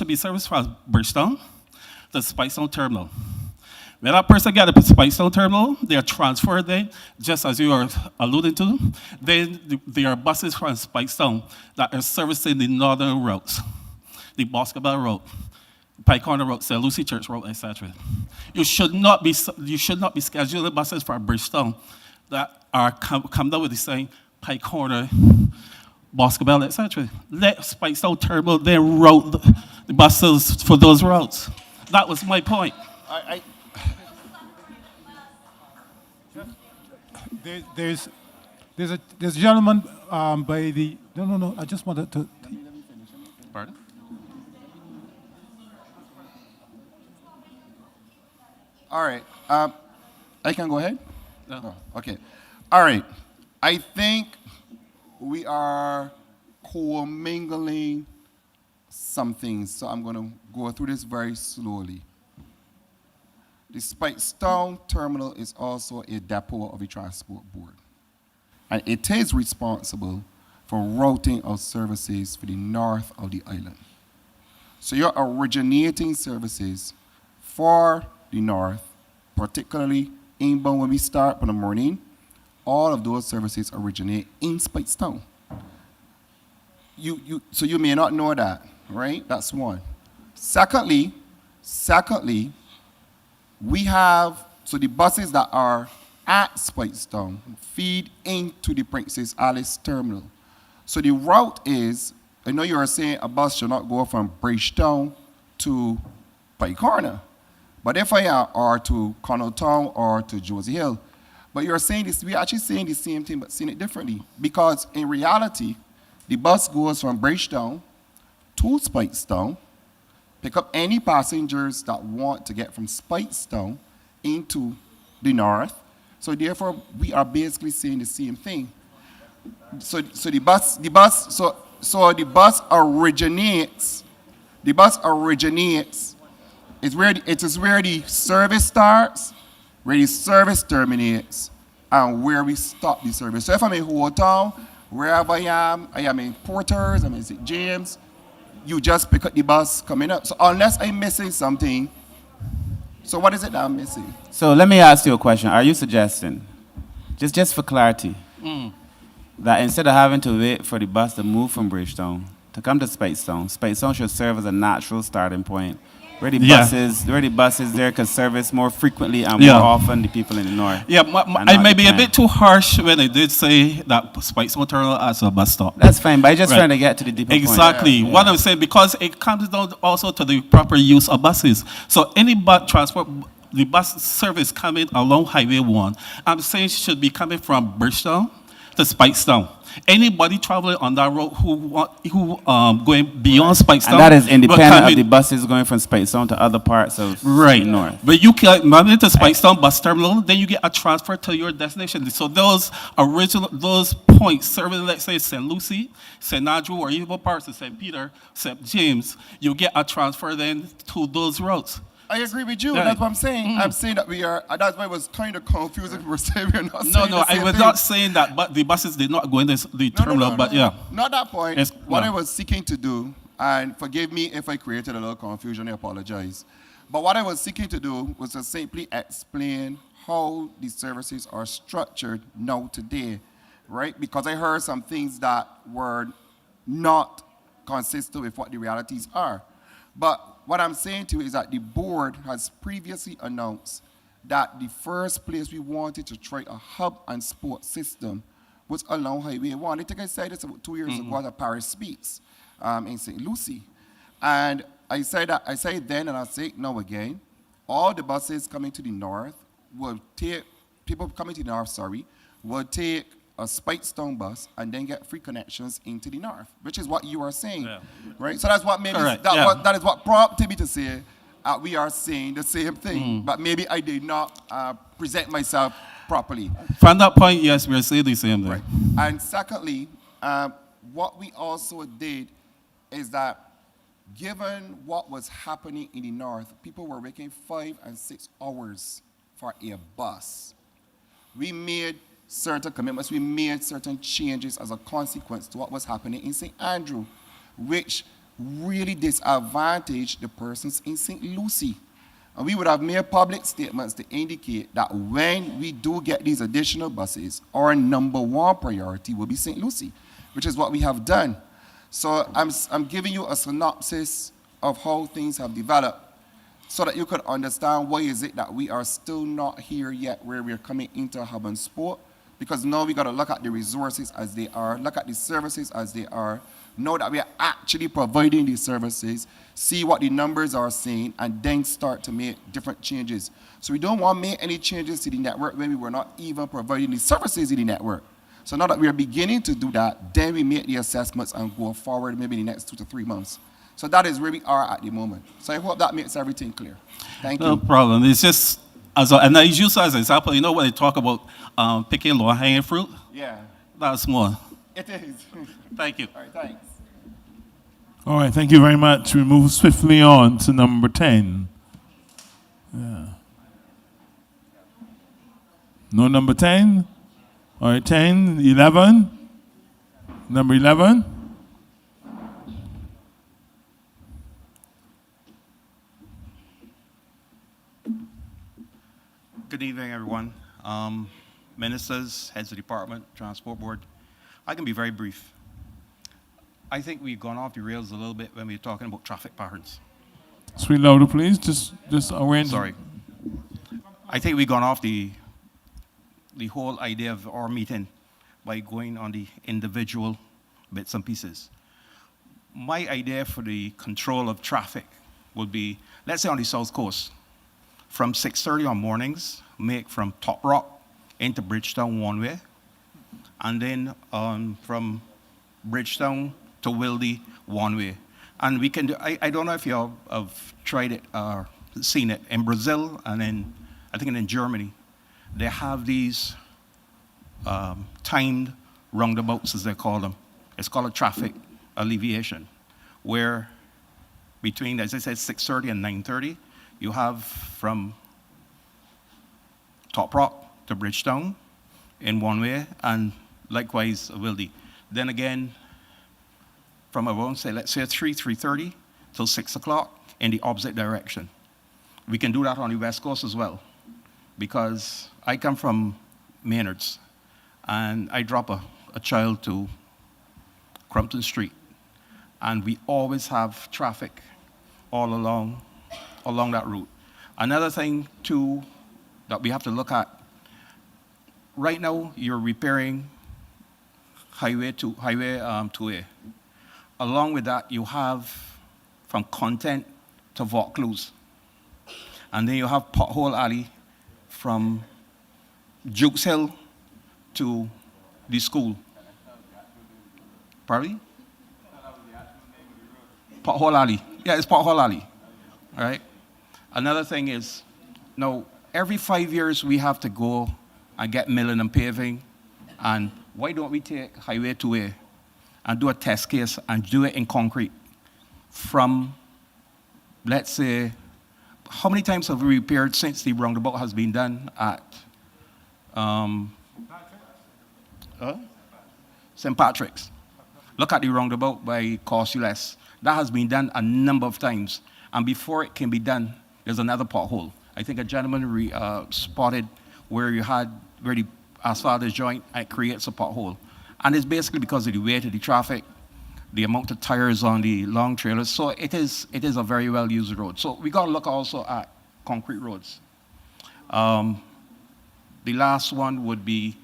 Speaker 16: be serviced from Bridgetown to Speightown Terminal. When that person gets to Speightown Terminal, they are transferred there, just as you are alluding to. Then there are buses from Speightown that are servicing the northern routes, the Boscobel route, Pike Corner route, St. Lucie Church route, etc. You should not be scheduling buses from Bridgetown that are come down with the same Pike Corner, Boscobel, etc. Let Speightown Terminal then route the buses for those routes. That was my point.
Speaker 2: There's a gentleman by the no. I just wanted to.
Speaker 16: Pardon?
Speaker 17: All right. I can go ahead?
Speaker 16: No.
Speaker 17: Oh, okay. All right. I think we are commingling some things, so I'm going to go through this very slowly. The Speightown Terminal is also a depot of the Transport Board, and it is responsible for routing of services for the north of the island. So you're originating services for the north, particularly inbound when we start in the morning. All of those services originate in Speightown. So you may not know that, right? That's one. Secondly, we have, so the buses that are at Speightown feed into the Princess Alice Terminal. So the route is, I know you are saying a bus should not go from Bridgetown to Pike Corner, but if I am, or to Connelltown or to Josie Hill, but you're saying this, we're actually saying the same thing, but seeing it differently. Because in reality, the bus goes from Bridgetown to Speightown, pick up any passengers that want to get from Speightown into the north. So therefore, we are basically saying the same thing. So the bus originates. The bus originates. It is where the service starts, where the service terminates, and where we stop the service. So if I'm in Whole Town, wherever I am in Porters, I'm in St. James, you just pick up the bus coming up. So unless I'm missing something, so what is it that I'm missing?
Speaker 1: So let me ask you a question. Are you suggesting, just for clarity, that instead of having to wait for the bus to move from Bridgetown to come to Speightown, Speightown should serve as a natural starting point where the buses there could service more frequently and more often the people in the north?
Speaker 16: Yeah, I may be a bit too harsh when I did say that Speightown Terminal as a bus stop.
Speaker 1: That's fine, but I'm just trying to get to the deeper point.
Speaker 16: Exactly. What I'm saying, because it comes down also to the proper use of buses. So any transport, the bus service coming along Highway 1, I'm saying should be coming from Bridgetown to Speightown. Anybody traveling on that road who going beyond Speightown,
Speaker 1: and that is independent of the buses going from Speightown to other parts of the north.
Speaker 16: But you can run into Speightown bus terminal, then you get a transfer to your destination. So those points serving, let's say St. Lucie, St. Andrew, or even parts of St. Peter, St. James, you get a transfer then to those routes.
Speaker 17: I agree with you. That's what I'm saying. I'm saying that we are. That's why I was kind of confused if we were saying we're not.
Speaker 16: No, I was not saying that. But the buses did not go in the terminal. But yeah,
Speaker 17: not that point. What I was seeking to do, and forgive me if I created a little confusion. I apologize. But what I was seeking to do was to simply explain how the services are structured now today, right? Because I heard some things that were not consistent with what the realities are. But what I'm saying to you is that the board has previously announced that the first place we wanted to try a hub and spoke system was along Highway 1. I think I said this about 2 years ago at Paris Speaks in St. Lucie. And I said then and I say it now again, all the buses coming to the north will take, people coming to the north, will take a Speightown bus and then get free connections into the north, which is what you are saying, right? So that's what made me, that is what prompted me to say we are saying the same thing, but maybe I did not present myself properly.
Speaker 16: From that point, yes, we're saying the same thing.
Speaker 17: Right. And secondly, what we also did is that given what was happening in the north, people were working 5 and 6 hours for a bus. We made certain commitments, we made certain changes as a consequence to what was happening in St. Andrew, which really disadvantaged the persons in St. Lucie. And we would have made public statements to indicate that when we do get these additional buses, our #1 priority will be St. Lucie, which is what we have done. So I'm giving you a synopsis of how things have developed so that you could understand why is it that we are still not here yet where we're coming into hub and spoke, because now we got to look at the resources as they are, look at the services as they are, know that we are actually providing these services, see what the numbers are saying, and then start to make different changes. So we don't want to make any changes to the network when we were not even providing the services in the network. So now that we are beginning to do that, then we make the assessments and go forward maybe in the next 2 to 3 months. So that is where we are at the moment. So I hope that makes everything clear. Thank you.
Speaker 16: No problem. It's just, and I use as an example, you know when they talk about picking low-hanging fruit?
Speaker 17: Yeah.
Speaker 16: That's more.
Speaker 17: It is.
Speaker 16: Thank you.
Speaker 17: All right, thanks.
Speaker 4: All right, thank you very much. We move swiftly on to number 10. Yeah. No number 10? All right, 10, 11. Number 11.
Speaker 13: Good evening, everyone. Ministers, heads of department, transport board. I can be very brief. I think we've gone off the rails a little bit when we're talking about traffic patterns.
Speaker 4: Speak louder, please. Just arrange.
Speaker 13: Sorry. I think we've gone off the whole idea of our meeting by going on the individual bits and pieces. My idea for the control of traffic would be, let's say on the South Coast, from 6:30 on mornings, make from Top Rock into Bridgetown one way, and then from Bridgetown to Wildy one way. And we can do, I don't know if you have tried it or seen it. In Brazil and I think in Germany, they have these timed roundabouts, as they call them. It's called a traffic alleviation, where between, as I said, 6:30 and 9:30, you have from Top Rock to Bridgetown in one way, and likewise Wildy. Then again, from around, say, let's say 3:30 till 6 o'clock in the opposite direction. We can do that on the West Coast as well, because I come from Maynards, and I drop a child to Crumpton Street, and we always have traffic all along that route. Another thing, too, that we have to look at, right now, you're repairing Highway 2A. Along with that, you have from Content to Vaucluse. And then you have Pothole Alley from Jukes Hill to the school. Pardon? Pothole Alley. Yeah, it's Pothole Alley. All right? Another thing is, now, every 5 years we have to go and get milling and paving. And why don't we take Highway 2A and do a test case and do it in concrete from, let's say, how many times have we repaired since the roundabout has been done at St. Patrick's? Look at the roundabout by Cost-U-Less. That has been done a number of times. And before it can be done, there's another pothole. I think a gentleman spotted where the asphalt is joint, and it creates a pothole. And it's basically because of the weight of the traffic, the amount of tires on the long trailers. So it is a very well-used road. So we got to look also at concrete roads. The last one would be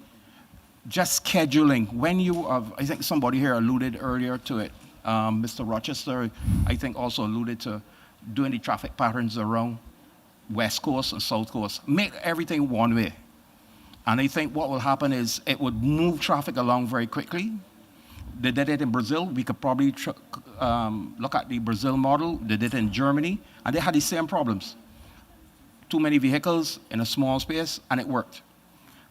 Speaker 13: just scheduling. When you have, I think somebody here alluded earlier to it. Mr. Rochester, I think also alluded to doing the traffic patterns around West Coast and South Coast. Make everything one way. And I think what will happen is it would move traffic along very quickly. They did it in Brazil. We could probably look at the Brazil model. They did it in Germany, and they had the same problems. Too many vehicles in a small space, and it worked.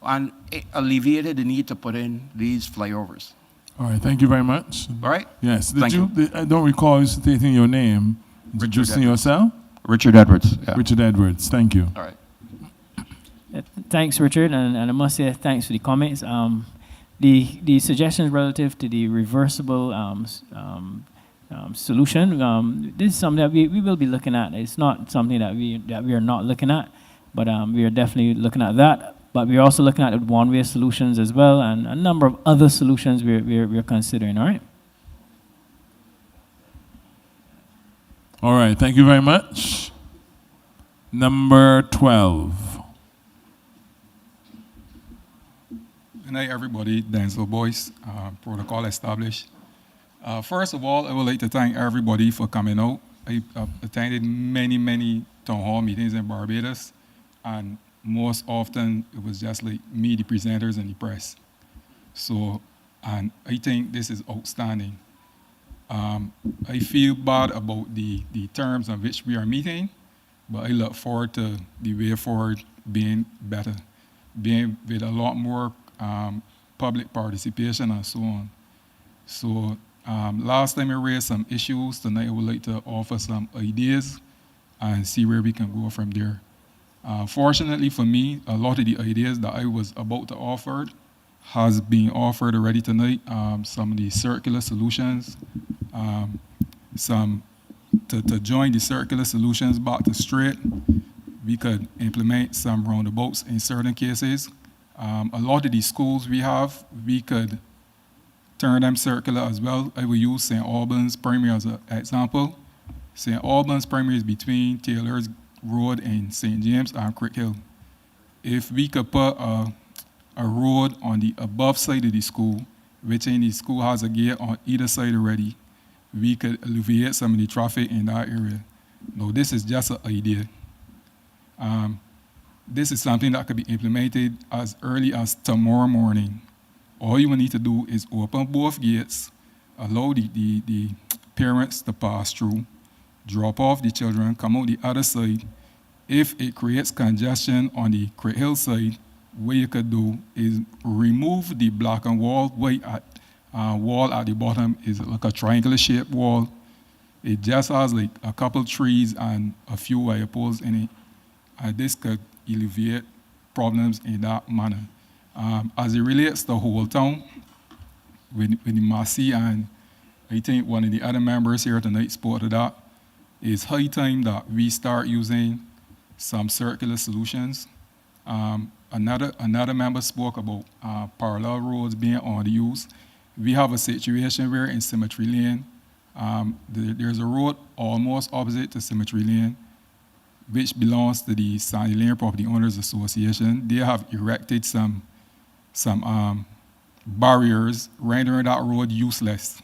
Speaker 13: And it alleviated the need to put in these flyovers.
Speaker 4: All right, thank you very much.
Speaker 13: All right?
Speaker 4: Yes,
Speaker 13: Thank you.
Speaker 4: I don't recall you stating your name. Introducing yourself?
Speaker 13: Richard Edwards. Yeah.
Speaker 4: Richard Edwards, thank you.
Speaker 13: All right.
Speaker 3: Thanks, Richard, and I must say thanks for the comments. The suggestions relative to the reversible solution, this is something that we will be looking at. It's not something that we are not looking at, but we are definitely looking at that. But we're also looking at one-way solutions as well, and a number of other solutions we're considering. All right.
Speaker 4: All right, thank you very much. Number 12.
Speaker 18: Good night, everybody. Denzel Boyce, protocol established. First of all, I would like to thank everybody for coming out. I attended many town hall meetings in Barbados, and most often it was just like me, the presenters, and the press. So, and I think this is outstanding. I feel bad about the terms on which we are meeting, but I look forward to the way forward being better, being with a lot more public participation and so on. So last time I raised some issues, tonight I would like to offer some ideas and see where we can go from there. Fortunately for me, a lot of the ideas that I was about to offer has been offered already tonight. Some of the circular solutions, to join the circular solutions back to straight, we could implement some roundabouts in certain cases. A lot of the schools we have, we could turn them circular as well. I will use St. Albans Primary as an example. St. Albans Primary is between Taylor's Road and St. James and Crick Hill. If we could put a road on the above side of the school, which in the school has a gate on either side already, we could alleviate some of the traffic in that area. Now, this is just an idea. This is something that could be implemented as early as tomorrow morning. All you will need to do is open both gates, allow the parents to pass through, drop off the children, come out the other side. If it creates congestion on the Crick Hill side, what you could do is remove the black and white wall at the bottom. Is like a triangular shaped wall. It just has like a couple trees and a few wire poles in it. And this could alleviate problems in that manner. As it relates to the whole town, with the Massey, and I think one of the other members here tonight spoke to that, it's high time that we start using some circular solutions. Another member spoke about parallel roads being underused. We have a situation where in Cemetery Lane, there's a road almost opposite to Cemetery Lane, which belongs to the Sandy Lane Property Owners Association. They have erected some barriers rendering that road useless.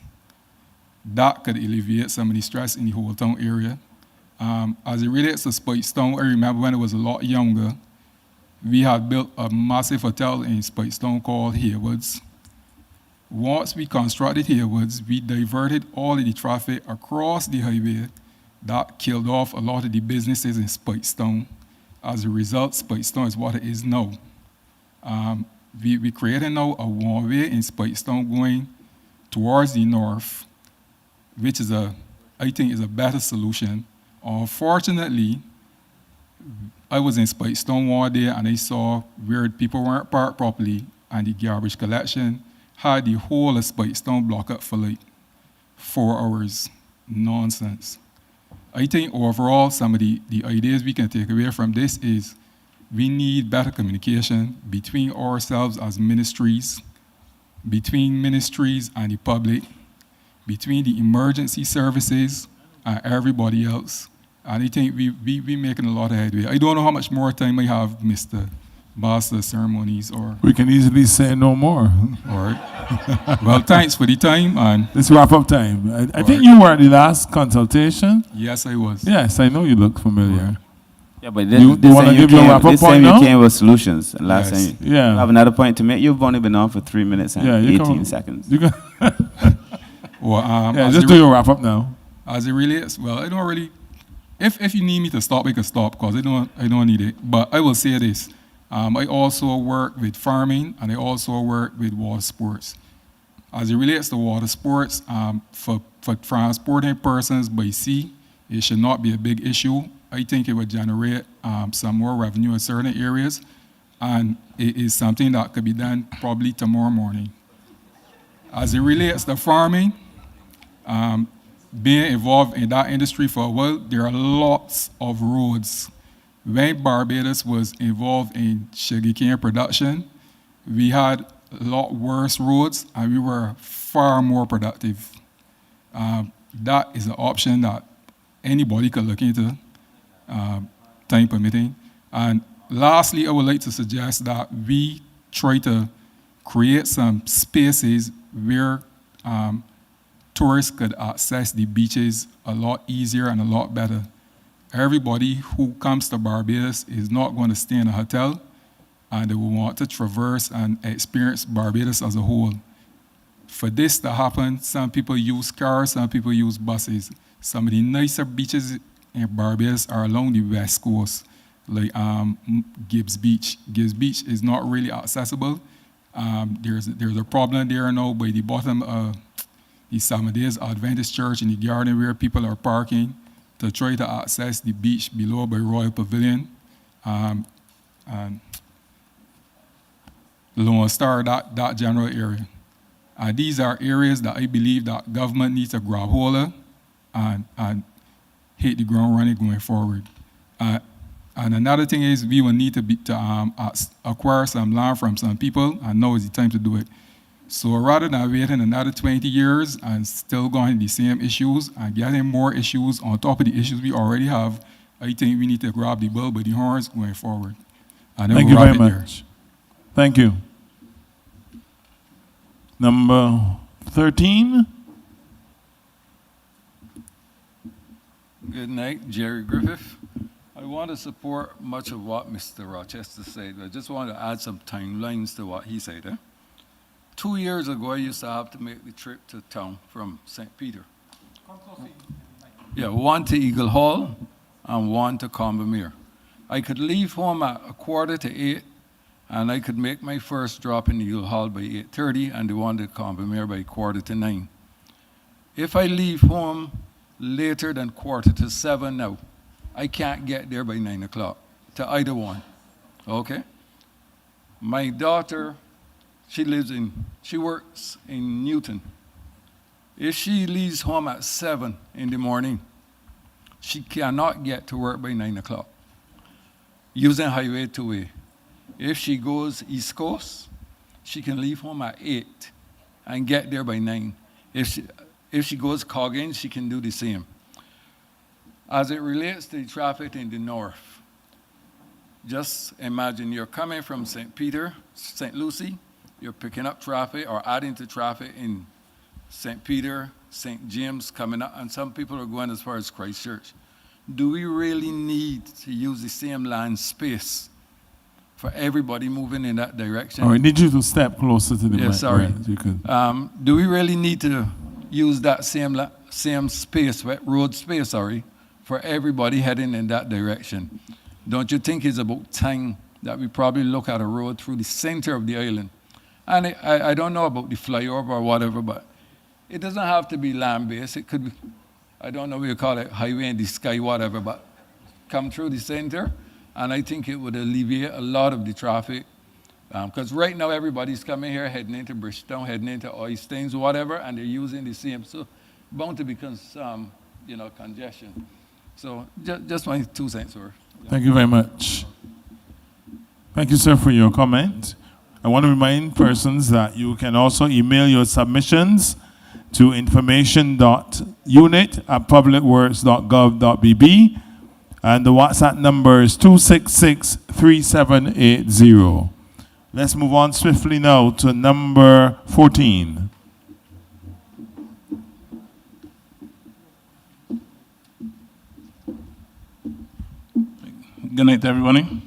Speaker 18: That could alleviate some of the stress in the whole town area. As it relates to Speightown, I remember when I was a lot younger, we had built a massive hotel in Speightown called Haywoods. Once we constructed Haywoods, we diverted all of the traffic across the highway. That killed off a lot of the businesses in Speightown. As a result, Speightown is what it is now. We created now a one-way in Speightown going towards the north, which is I think is a better solution. Unfortunately, I was in Speightown one day and I saw where people weren't parked properly and the garbage collection had the whole of Speightown blocked up for like 4 hours. Nonsense. I think overall some of the ideas we can take away from this is we need better communication between ourselves as ministries, between ministries and the public, between the emergency services and everybody else. And I think we making a lot of headway. I don't know how much more time I have, Mr. Master Ceremonies, or...
Speaker 4: We can easily say no more.
Speaker 18: All right. Well, thanks for the time. And
Speaker 4: let's wrap up time. I think you were at the last consultation.
Speaker 18: Yes, I was.
Speaker 4: Yes, I know you look familiar.
Speaker 1: Yeah, but
Speaker 4: you want to give your wrap up point now?
Speaker 1: You came with solutions. And last
Speaker 4: Yes.
Speaker 1: time
Speaker 4: Yeah.
Speaker 1: I have another point to make. You've only been on for 3 minutes and
Speaker 4: you
Speaker 1: 18 seconds.
Speaker 4: You can
Speaker 18: Well,
Speaker 4: yeah, just do your wrap up now.
Speaker 18: As it relates, well, I don't really. If you need me to stop, I can stop because I don't need it. But I will say this: I also work with farming and I also work with water sports. As it relates to water sports, for transporting persons by sea, it should not be a big issue. I think it would generate some more revenue in certain areas, and it is something that could be done probably tomorrow morning. As it relates to farming, being involved in that industry for a while, there are lots of roads. When Barbados was involved in sugarcane production, we had a lot worse roads and we were far more productive. That is an option that anybody could look into, time permitting. And lastly, I would like to suggest that we try to create some spaces where tourists could access the beaches a lot easier and a lot better. Everybody who comes to Barbados is not going to stay in a hotel, and they will want to traverse and experience Barbados as a whole. For this to happen, some people use cars, some people use buses. Some of the nicer beaches in Barbados are along the west coast, like Gibbs Beach. Gibbs Beach is not really accessible. There's a problem there now by the bottom of the Seventh Day Adventist Church in the garden where people are parking to try to access the beach below by Royal Pavilion. And Lone Star, that general area. These are areas that I believe that government needs to grab hold of and hit the ground running going forward. And another thing is we will need to acquire some land from some people, and now is the time to do it. So rather than waiting another 20 years and still going the same issues and getting more issues on top of the issues we already have, I think we need to grab the bull by the horns going forward. And
Speaker 4: Thank you very much. Thank you. Number 13.
Speaker 19: Good night, Jerry Griffith. I want to support much of what Mr. Rochester said. I just want to add some timelines to what he said. 2 years ago, I used to have to make the trip to town from St. Peter. Yeah, one to Eagle Hall and one to Combermere. I could leave home at 7:45, and I could make my first drop in Eagle Hall by 8:30 and the one to Combermere by 8:45. If I leave home later than 6:45 now, I can't get there by 9 o'clock to either one, okay? My daughter, she works in Newton. If she leaves home at 7 in the morning, she cannot get to work by 9 o'clock using Highway 2A. If she goes East Coast, she can leave home at 8 and get there by 9. If she goes Coggins, she can do the same. As it relates to the traffic in the north, just imagine you're coming from St. Peter, St. Lucie, you're picking up traffic or adding to traffic in St. Peter, St. James coming up, and some people are going as far as Christchurch. Do we really need to use the same land space for everybody moving in that direction?
Speaker 4: Oh, I need you to step closer to the mic.
Speaker 19: Yeah, sorry.
Speaker 4: Right, you could.
Speaker 19: Do we really need to use that same space, road space, for everybody heading in that direction? Don't you think it's about time that we probably look at a road through the center of the island? And I don't know about the flyover or whatever, but it doesn't have to be land-based. It could be, I don't know what you call it, highway in the sky, whatever, but come through the center, and I think it would alleviate a lot of the traffic. Because right now everybody's coming here, heading into Bridgetown, heading into Oistins, whatever, and they're using the same. So bound to be congestion. So just my 2 cents worth.
Speaker 4: Thank you very much. Thank you, sir, for your comment. I want to remind persons that you can also email your submissions to information.unit@publicworks.gov.bb And the WhatsApp number is 266-3780. Let's move on swiftly now to number 14.
Speaker 20: Good night, everybody.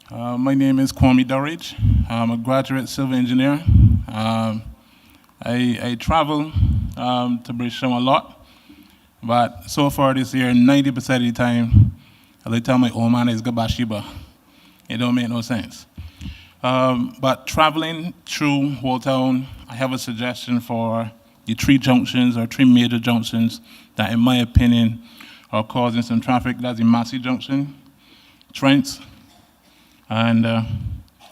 Speaker 20: My name is Kwame Durridge. I'm a graduate civil engineer. I travel to British a lot, but so far this year, 90% of the time, I tell my old man is Gabashiba. It don't make no sense. But traveling through Old Town, I have a suggestion for the three junctions or three major junctions that, in my opinion, are causing some traffic. That's the Massey Junction, Trent, and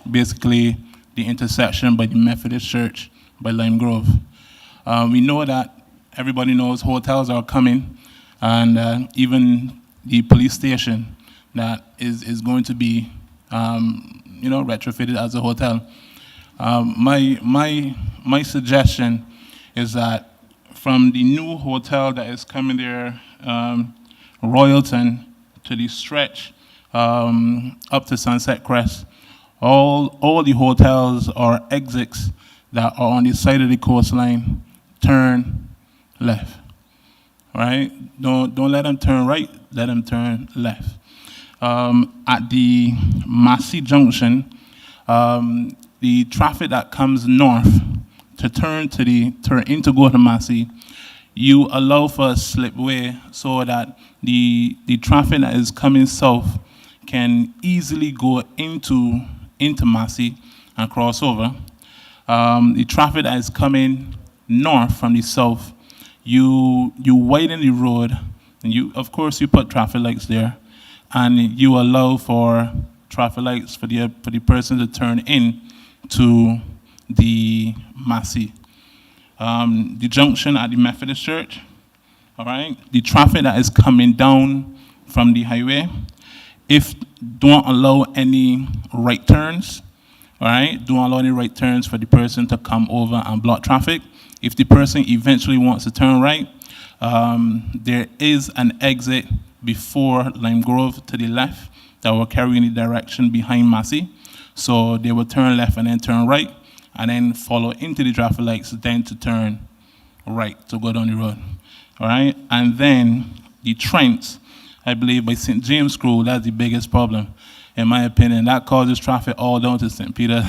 Speaker 20: basically the intersection by the Methodist Church by Lime Grove. We know that everybody knows hotels are coming, and even the police station that is going to be retrofitted as a hotel. My suggestion is that from the new hotel that is coming there, Royalton, to the stretch up to Sunset Crest, all the hotels or exits that are on the side of the coastline turn left. Right? Don't let them turn right. Let them turn left. At the Massey Junction, the traffic that comes north to turn in to go to Massey, you allow for a slipway so that the traffic that is coming south can easily go into Massey and cross over. The traffic that is coming north from the south, you widen the road, and of course you put traffic lights there, and you allow for traffic lights for the person to turn in to the Massey. The junction at the Methodist Church, all right, the traffic that is coming down from the highway, don't allow any right turns, all right, don't allow any right turns for the person to come over and block traffic. If the person eventually wants to turn right, there is an exit before Lime Grove to the left that will carry in the direction behind Massey. So they will turn left and then turn right, and then follow into the traffic lights, then to turn right to go down the road. All right? And then the Trent, I believe by St. James School, that's the biggest problem, in my opinion. That causes traffic all down to St. Peter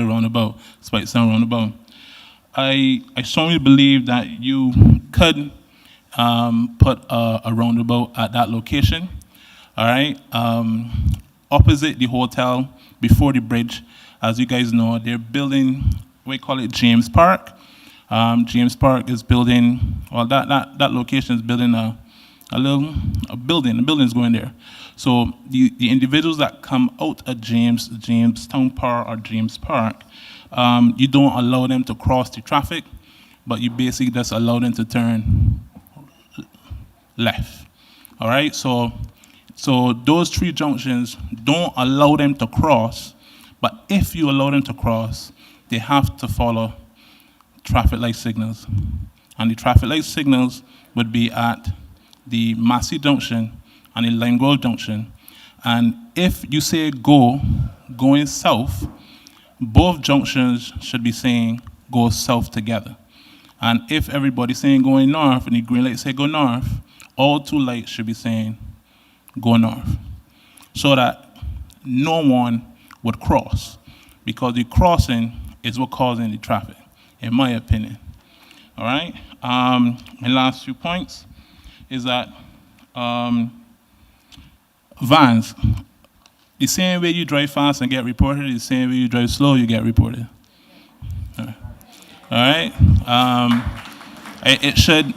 Speaker 20: roundabout, Speightown roundabout. I strongly believe that you could put a roundabout at that location, all right? Opposite the hotel, before the bridge, as you guys know, they're building, we call it James Park. James Park is building, well, that location is building a building. The building is going there. So the individuals that come out of Jamestown Park or James Park, you don't allow them to cross the traffic, but you basically just allow them to turn left. All right, so those three junctions, don't allow them to cross, but if you allow them to cross, they have to follow traffic light signals. And the traffic light signals would be at the Massey Junction and the Lime Grove Junction. And if you say going south, both junctions should be saying go south together. And if everybody's saying going north and the green light say go north, all two lights should be saying go north, so that no one would cross, because the crossing is what causing the traffic, in my opinion. All right? My last few points is that vans, the same way you drive fast and get reported, the same way you drive slow, you get reported. All right? It should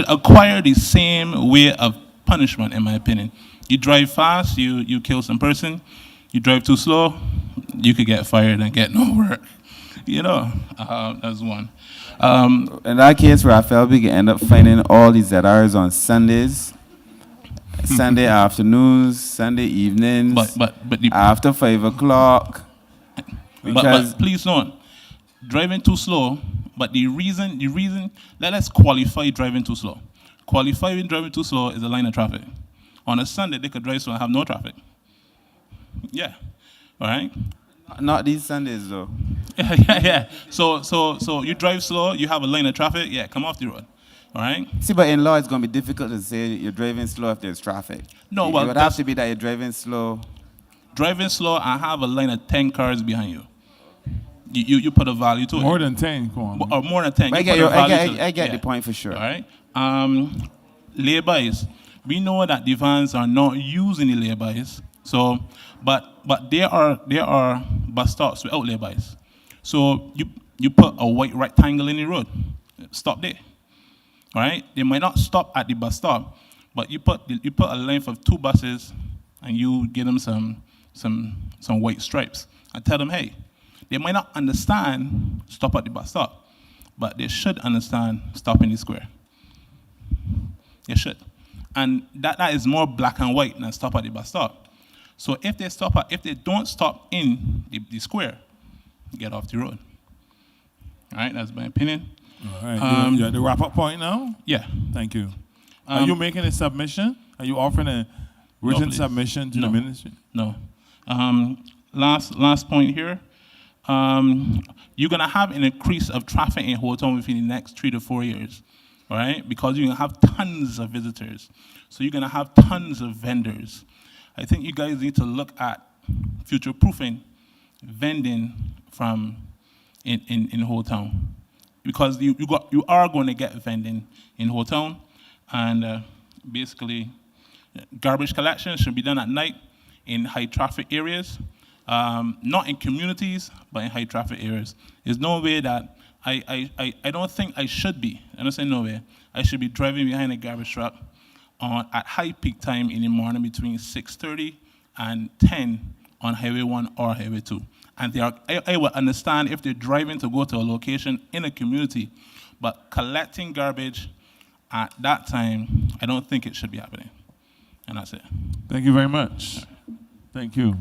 Speaker 20: acquire the same way of punishment, in my opinion. You drive fast, you kill some person. You drive too slow, you could get fired and get no work. You know, that's one.
Speaker 1: In that case, Raphael, we can end up finding all these ZRs on Sundays, Sunday afternoons, Sunday evenings,
Speaker 20: but
Speaker 1: after 5 o'clock.
Speaker 20: But please don't. Driving too slow, but the reason, let's qualify driving too slow. Qualifying driving too slow is a line of traffic. On a Sunday, they could drive slow and have no traffic. Yeah, all right?
Speaker 1: Not these Sundays, though.
Speaker 20: Yeah. So you drive slow, you have a lane of traffic, yeah, come off the road, all right?
Speaker 1: See, but in law, it's going to be difficult to say you're driving slow if there's traffic.
Speaker 20: No,
Speaker 1: It
Speaker 20: well,
Speaker 1: would have to be that you're driving slow.
Speaker 20: Driving slow and have a line of 10 cars behind you. You put a value to it.
Speaker 4: More than 10, come on.
Speaker 20: Or more than 10.
Speaker 1: But
Speaker 20: You put a value to
Speaker 1: I
Speaker 20: it.
Speaker 1: get
Speaker 20: Yeah.
Speaker 1: the point for sure.
Speaker 20: All right. Laybys. We know that the vans are not using the laybys. So, but there are bus stops without laybys. So you put a white rectangle in the road. Stop there. All right. They might not stop at the bus stop, but you put a length of 2 buses, and you give them some white stripes and tell them, hey, they might not understand stop at the bus stop, but they should understand stop in the square. They should. And that is more black and white than stop at the bus stop. So if they don't stop in the square, get off the road. All right, that's my opinion.
Speaker 4: All right, you at the wrap-up point now?
Speaker 20: Yeah.
Speaker 4: Thank you. Are you making a submission? Are you offering a written submission to the ministry?
Speaker 20: No. Last point here. You're going to have an increase of traffic in Houghton within the next 3 to 4 years, all right? Because you're going to have tons of visitors. So you're going to have tons of vendors. I think you guys need to look at future-proofing vending from in Houghton. Because you are going to get vending in Houghton, and basically garbage collection should be done at night in high-traffic areas. Not in communities, but in high traffic areas. There's no way that I don't think I should be. I don't say no way. I should be driving behind a garbage truck at high peak time in the morning between 6:30 and 10 on Highway 1 or Highway 2. And I would understand if they're driving to go to a location in a community, but collecting garbage at that time, I don't think it should be happening. And that's it.
Speaker 4: Thank you very much. Thank you.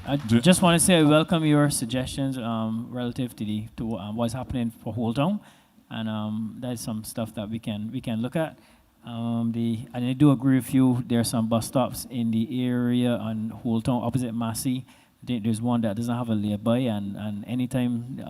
Speaker 3: I just want to say I welcome your suggestions relative to what's happening for Houghton, and that's some stuff that we can look at. And I do agree with you. There are some bus stops in the area on Houghton opposite Massey. I think there's one that doesn't have a lay-by, and anytime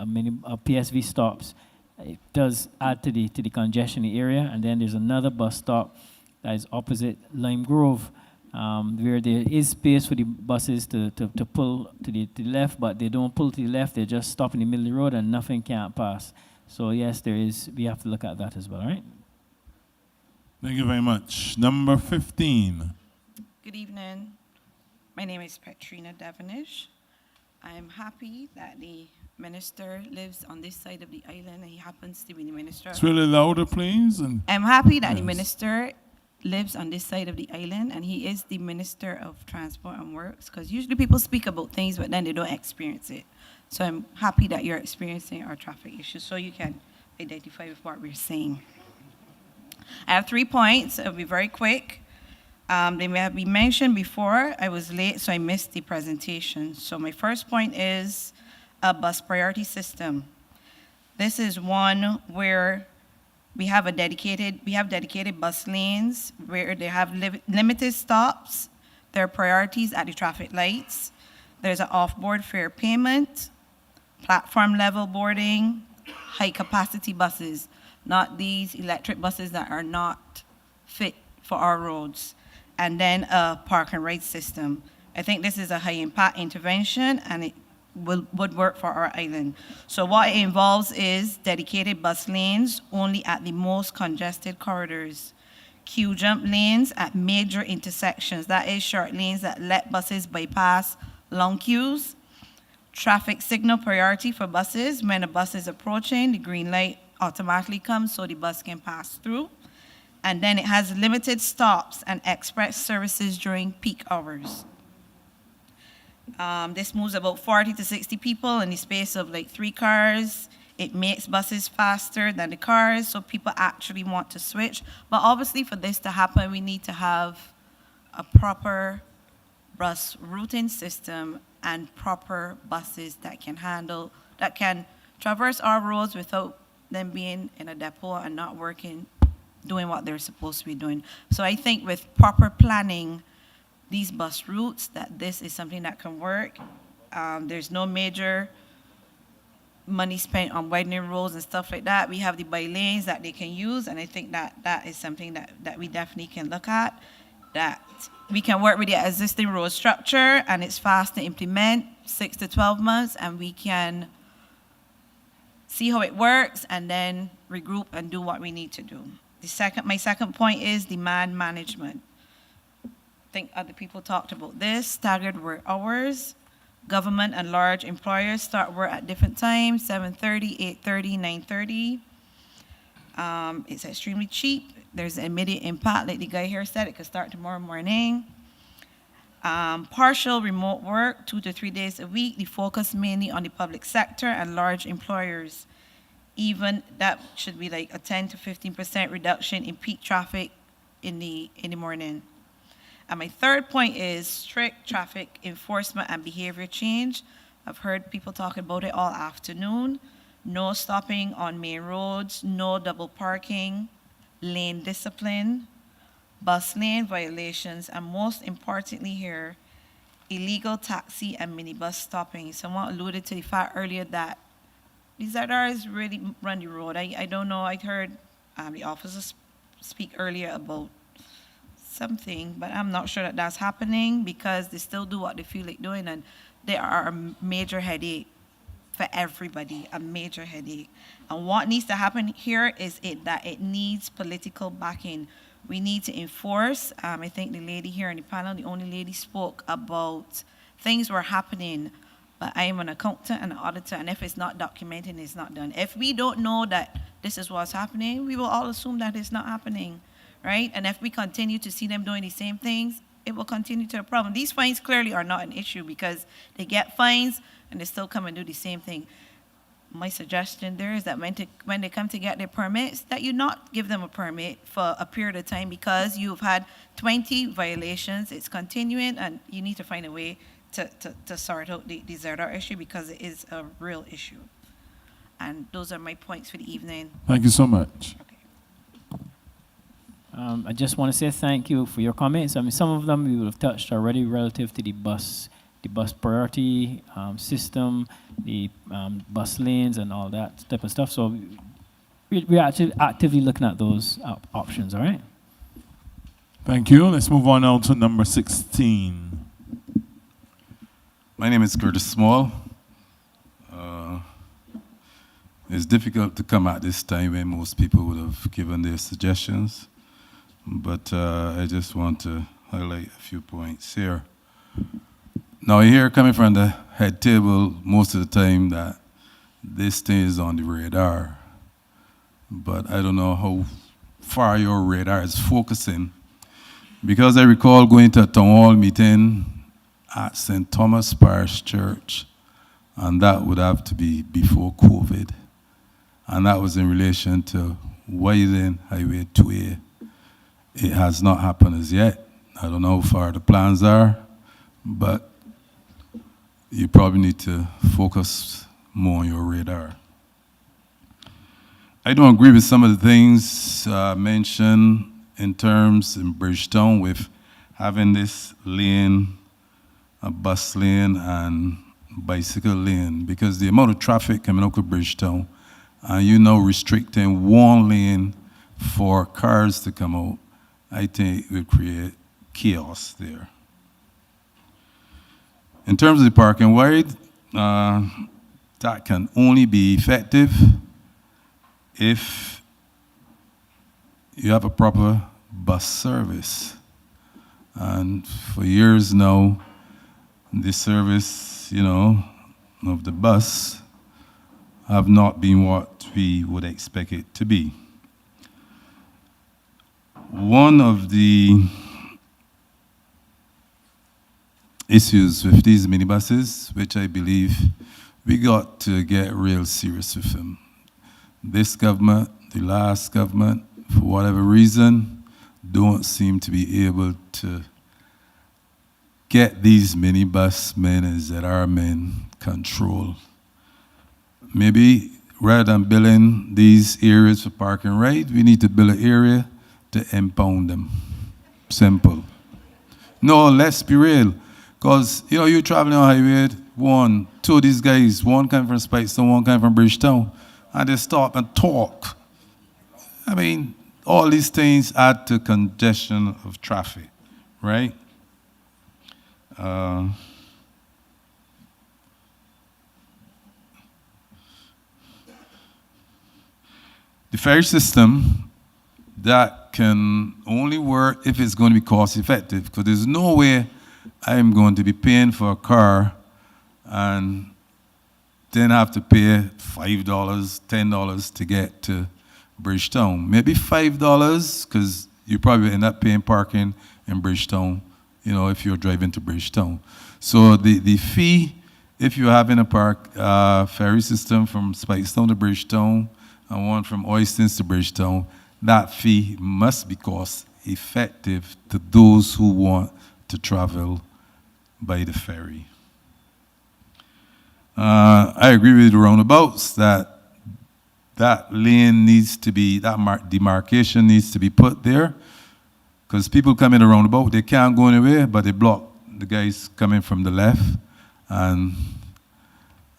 Speaker 3: a PSV stops, it does add to the congestion in the area. And then there's another bus stop that is opposite Lime Grove, where there is space for the buses to pull to the left, but they don't pull to the left. They just stop in the middle of the road and nothing can't pass. So yes, we have to look at that as well, right?
Speaker 4: Thank you very much. Number 15.
Speaker 21: Good evening. My name is Petrina Devonish. I'm happy that the minister lives on this side of the island, and he happens to be the minister.
Speaker 4: It's really louder, please.
Speaker 21: I'm happy that the minister lives on this side of the island, and he is the Minister of Transport and Works, because usually people speak about things, but then they don't experience it. So I'm happy that you're experiencing our traffic issues, so you can identify with what we're saying. I have 3 points. It'll be very quick. They may have been mentioned before. I was late, so I missed the presentation. So my first point is a bus priority system. This is one where we have dedicated bus lanes where they have limited stops. There are priorities at the traffic lights. There's an off-board fare payment, platform level boarding, high capacity buses, not these electric buses that are not fit for our roads, and then a park and ride system. I think this is a high impact intervention, and it would work for our island. So what it involves is dedicated bus lanes only at the most congested corridors, queue jump lanes at major intersections, that is short lanes that let buses bypass long queues, traffic signal priority for buses. When a bus is approaching, the green light automatically comes so the bus can pass through. And then it has limited stops and express services during peak hours. This moves about 40 to 60 people in the space of like 3 cars. It makes buses faster than the cars, so people actually want to switch. But obviously for this to happen, we need to have a proper bus routing system and proper buses that can traverse our roads without them being in a depot and not working doing what they're supposed to be doing. So I think with proper planning, these bus routes, that this is something that can work. There's no major money spent on widening roads and stuff like that. We have the bike lanes that they can use, and I think that is something that we definitely can look at, that we can work with the existing road structure, and it's fast to implement, 6 to 12 months, and we can see how it works and then regroup and do what we need to do. My second point is demand management. I think other people talked about this, staggered work hours. Government and large employers start work at different times, 7:30, 8:30, 9:30. It's extremely cheap. There's immediate impact, like the guy here said, it could start tomorrow morning. Partial remote work, 2 to 3 days a week. The focus mainly on the public sector and large employers. Even that should be like a 10 to 15% reduction in peak traffic in the morning. And my third point is strict traffic enforcement and behavior change. I've heard people talking about it all afternoon. No stopping on main roads, no double parking, lane discipline, bus lane violations, and most importantly here, illegal taxi and minibus stopping. Someone alluded to the fact earlier that these ZRs really run the road. I don't know, I heard the officers speak earlier about something, but I'm not sure that that's happening because they still do what they feel like doing, and they are a major headache for everybody, a major headache. And what needs to happen here is that it needs political backing. We need to enforce. I think the lady here in the panel, the only lady, spoke about things were happening, but I am an accountant and an auditor, and if it's not documented, it's not done. If we don't know that this is what's happening, we will all assume that it's not happening. Right? And if we continue to see them doing the same things, it will continue to a problem. These fines clearly are not an issue because they get fines and they still come and do the same thing. My suggestion there is that when they come to get their permits, that you not give them a permit for a period of time because you've had 20 violations, it's continuing, and you need to find a way to sort out the ZR issue because it is a real issue. And those are my points for the evening.
Speaker 4: Thank you so much.
Speaker 3: I just want to say thank you for your comments. I mean, some of them we would have touched already relative to the bus priority system, the bus lanes and all that type of stuff. So we're actually actively looking at those options, all right?
Speaker 4: Thank you. Let's move on now to number 16.
Speaker 7: My name is Curtis Small. It's difficult to come at this time when most people would have given their suggestions. But I just want to highlight a few points here. Now, you hear coming from the head table most of the time that this thing is on the radar. But I don't know how far your radar is focusing. Because I recall going to a town hall meeting at St. Thomas Parish Church, and that would have to be before COVID. And that was in relation to widening Highway 2A. It has not happened as yet. I don't know how far the plans are, but you probably need to focus more on your radar. I don't agree with some of the things mentioned in terms in Bridgetown with having this lane, a bus lane and bicycle lane, because the amount of traffic coming up with Bridgetown, and you know restricting one lane for cars to come out, I think it would create chaos there. In terms of the parking wide, that can only be effective if you have a proper bus service. And for years now, the service, of the bus have not been what we would expect it to be. One of the issues with these minibuses, which I believe we got to get real serious with them. This government, the last government, for whatever reason, don't seem to be able to get these minibus men and ZR men control. Maybe rather than building these areas for park and ride, we need to build an area to impound them. Simple. No, let's be real. Because, you know, you're traveling on highway, two of these guys, one came from Speightown, one came from Bridgetown, and they stop and talk. I mean, all these things add to congestion of traffic, right? The ferry system, that can only work if it's going to be cost effective, because there's no way I'm going to be paying for a car and then have to pay $5, $10 to get to Bridgetown. Maybe $5, because you probably end up paying parking in Bridgetown, you know, if you're driving to Bridgetown. So the fee, if you're having a ferry system from Speightown to Bridgetown and one from Oystons to Bridgetown, that fee must be cost effective to those who want to travel by the ferry. I agree with the roundabouts that lane needs to be, that demarcation needs to be put there, because people come in the roundabout, they can't go anywhere, but they block the guys coming from the left. And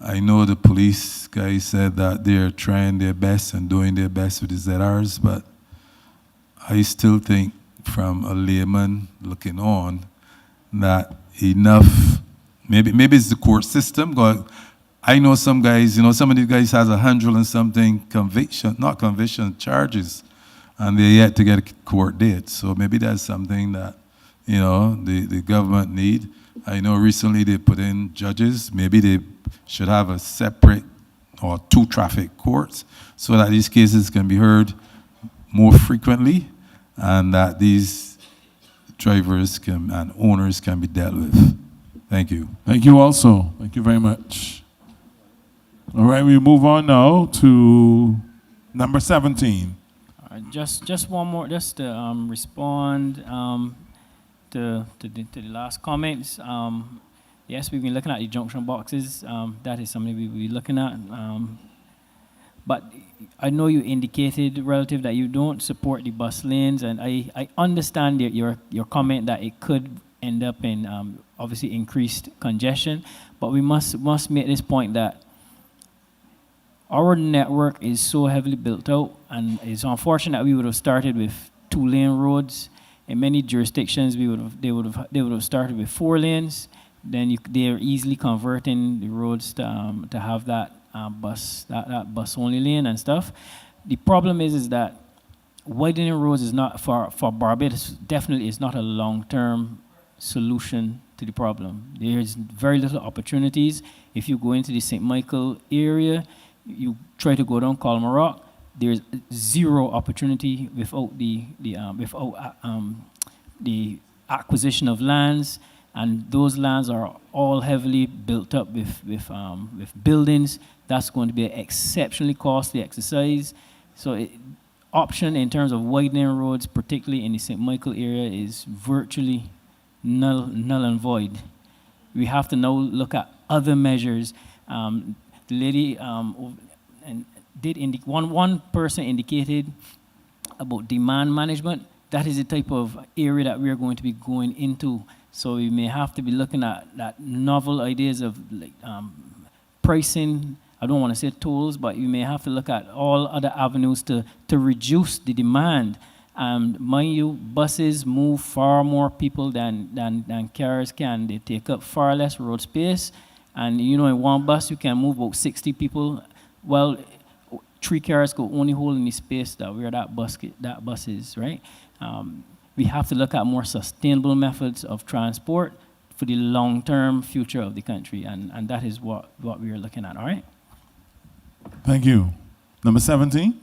Speaker 7: I know the police guys said that they're trying their best and doing their best with the ZRs, but I still think from a layman looking on that enough, maybe it's the court system. I know some guys, you know, some of these guys has 100 and something charges, and they're yet to get a court date. So maybe that's something that, you know, the government need. I know recently they put in judges. Maybe they should have a separate or 2 traffic courts so that these cases can be heard more frequently and that these drivers and owners can be dealt with. Thank you.
Speaker 4: Thank you also. Thank you very much. All right, we move on now to number 17.
Speaker 3: Just one more, just to respond to the last comments. Yes, we've been looking at the junction boxes. That is something we'll be looking at. But I know you indicated, relative, that you don't support the bus lanes, and I understand your comment that it could end up in obviously increased congestion. But we must make this point that our network is so heavily built out, and it's unfortunate that we would have started with 2-lane roads. In many jurisdictions, they would have started with 4 lanes. Then they are easily converting the roads to have that bus only lane and stuff. The problem is that widening roads is not for Barbados. Definitely, is not a long-term solution to the problem. There's very little opportunities. If you go into the St. Michael area, you try to go down Colmarock, there's 0 opportunity without the acquisition of lands, and those lands are all heavily built up with buildings. That's going to be an exceptionally costly exercise. So option in terms of widening roads, particularly in the St. Michael area, is virtually null and void. We have to now look at other measures. The lady one person indicated about demand management. That is the type of area that we are going to be going into. So we may have to be looking at that novel ideas of like pricing. I don't want to say tools, but you may have to look at all other avenues to reduce the demand. Mind you, buses move far more people than cars can. They take up far less road space. And you know, in one bus, you can move about 60 people. Well, 3 cars could only hold in the space where that bus is, right? We have to look at more sustainable methods of transport for the long-term future of the country, and that is what we are looking at, all right?
Speaker 4: Thank you. Number 17.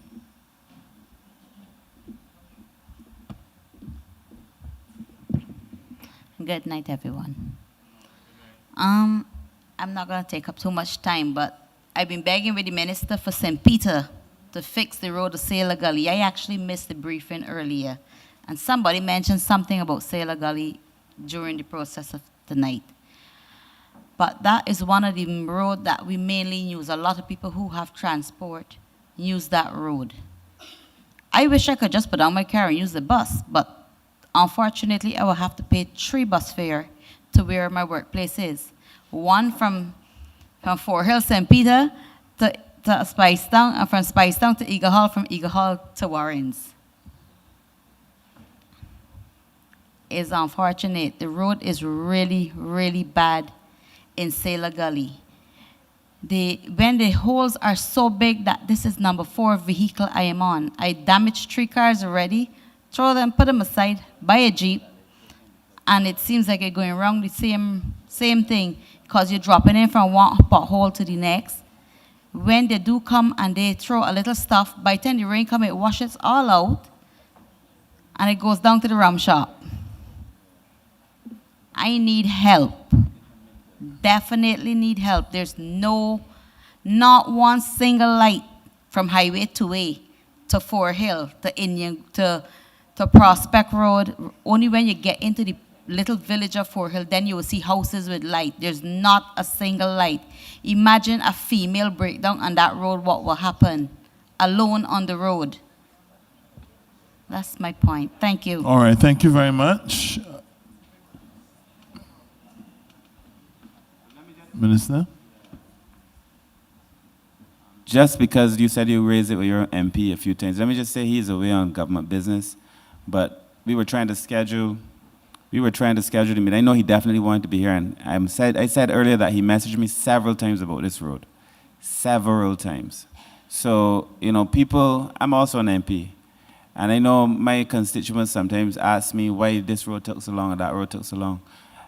Speaker 9: Good night, everyone. I'm not going to take up too much time, but I've been begging with the minister for St. Peter to fix the road to Sailor Gully. I actually missed the briefing earlier, and somebody mentioned something about Sailor Gully during the process of the night. But that is one of the roads that we mainly use. A lot of people who have transport use that road. I wish I could just put down my car and use the bus, but unfortunately, I will have to pay 3 bus fare to where my workplace is. One from Fort Hill, St. Peter to Speightown, and from Speightown to Eagle Hall, from Eagle Hall to Warrens. It's unfortunate. The road is really, really bad in Sailor Gully. When the holes are so big that this is number 4 vehicle I am on. I damaged 3 cars already, throw them, put them aside, buy a Jeep, and it seems like you're going wrong the same thing, because you're dropping in from one pothole to the next. When they do come and they throw a little stuff, by the time the rain comes, it washes all out, and it goes down to the ram shop. I need help. Definitely need help. There's not one single light from Highway 2A to Fort Hill to Indian to Prospect Road. Only when you get into the little village of Fort Hill, then you will see houses with light. There's not a single light. Imagine a female breakdown on that road, what will happen? Alone on the road. That's my point. Thank you.
Speaker 4: All right, thank you very much. Minister?
Speaker 1: Just because you said you raised it with your MP a few times, let me just say he's away on government business, but we were trying to schedule the meeting. I know he definitely wanted to be here, and I said earlier that he messaged me several times about this road. Several times. So, you know, I'm also an MP, and I know my constituents sometimes ask me why this road took so long or that road took so long.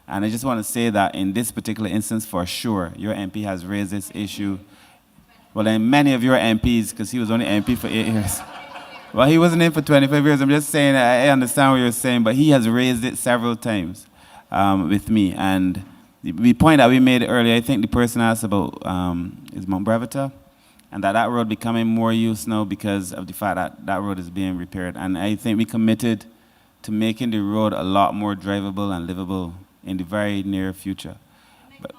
Speaker 1: And I just want to say that in this particular instance, for sure, your MP has raised this issue. Well, and many of your MPs, because he was only MP for 8 years. Well, he wasn't in for 25 years. I'm just saying, I understand what you're saying, but he has raised it several times with me. And the point that we made earlier, I think the person asked about is Mount Brevita, and that road becoming more used now because of the fact that that road is being repaired. And I think we committed to making the road a lot more drivable and livable in the very near future. But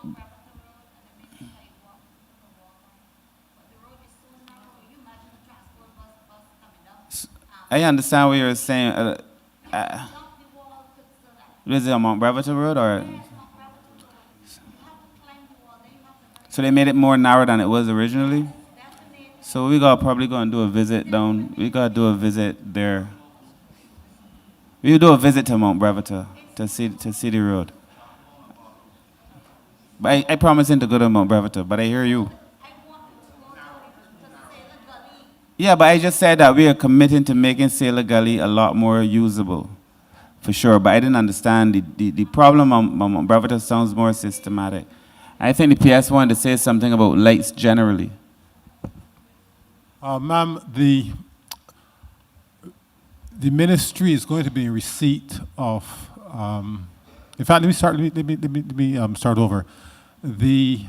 Speaker 1: I understand what you're saying. Is it on Mount Brevita Road, or? So they made it more narrow than it was originally? So we probably going to do a visit down. We got to do a visit there. We'll do a visit to Mount Brevita to see the road. But I promise him to go to Mount Brevita, but I hear you. Yeah, but I just said that we are committing to making Sailor Gully a lot more usable, for sure. But I didn't understand the problem on Mount Brevita sounds more systematic. I think the PS wanted to say something about lights generally.
Speaker 2: Ma'am, the ministry is going to be in receipt of. In fact, let me start over. The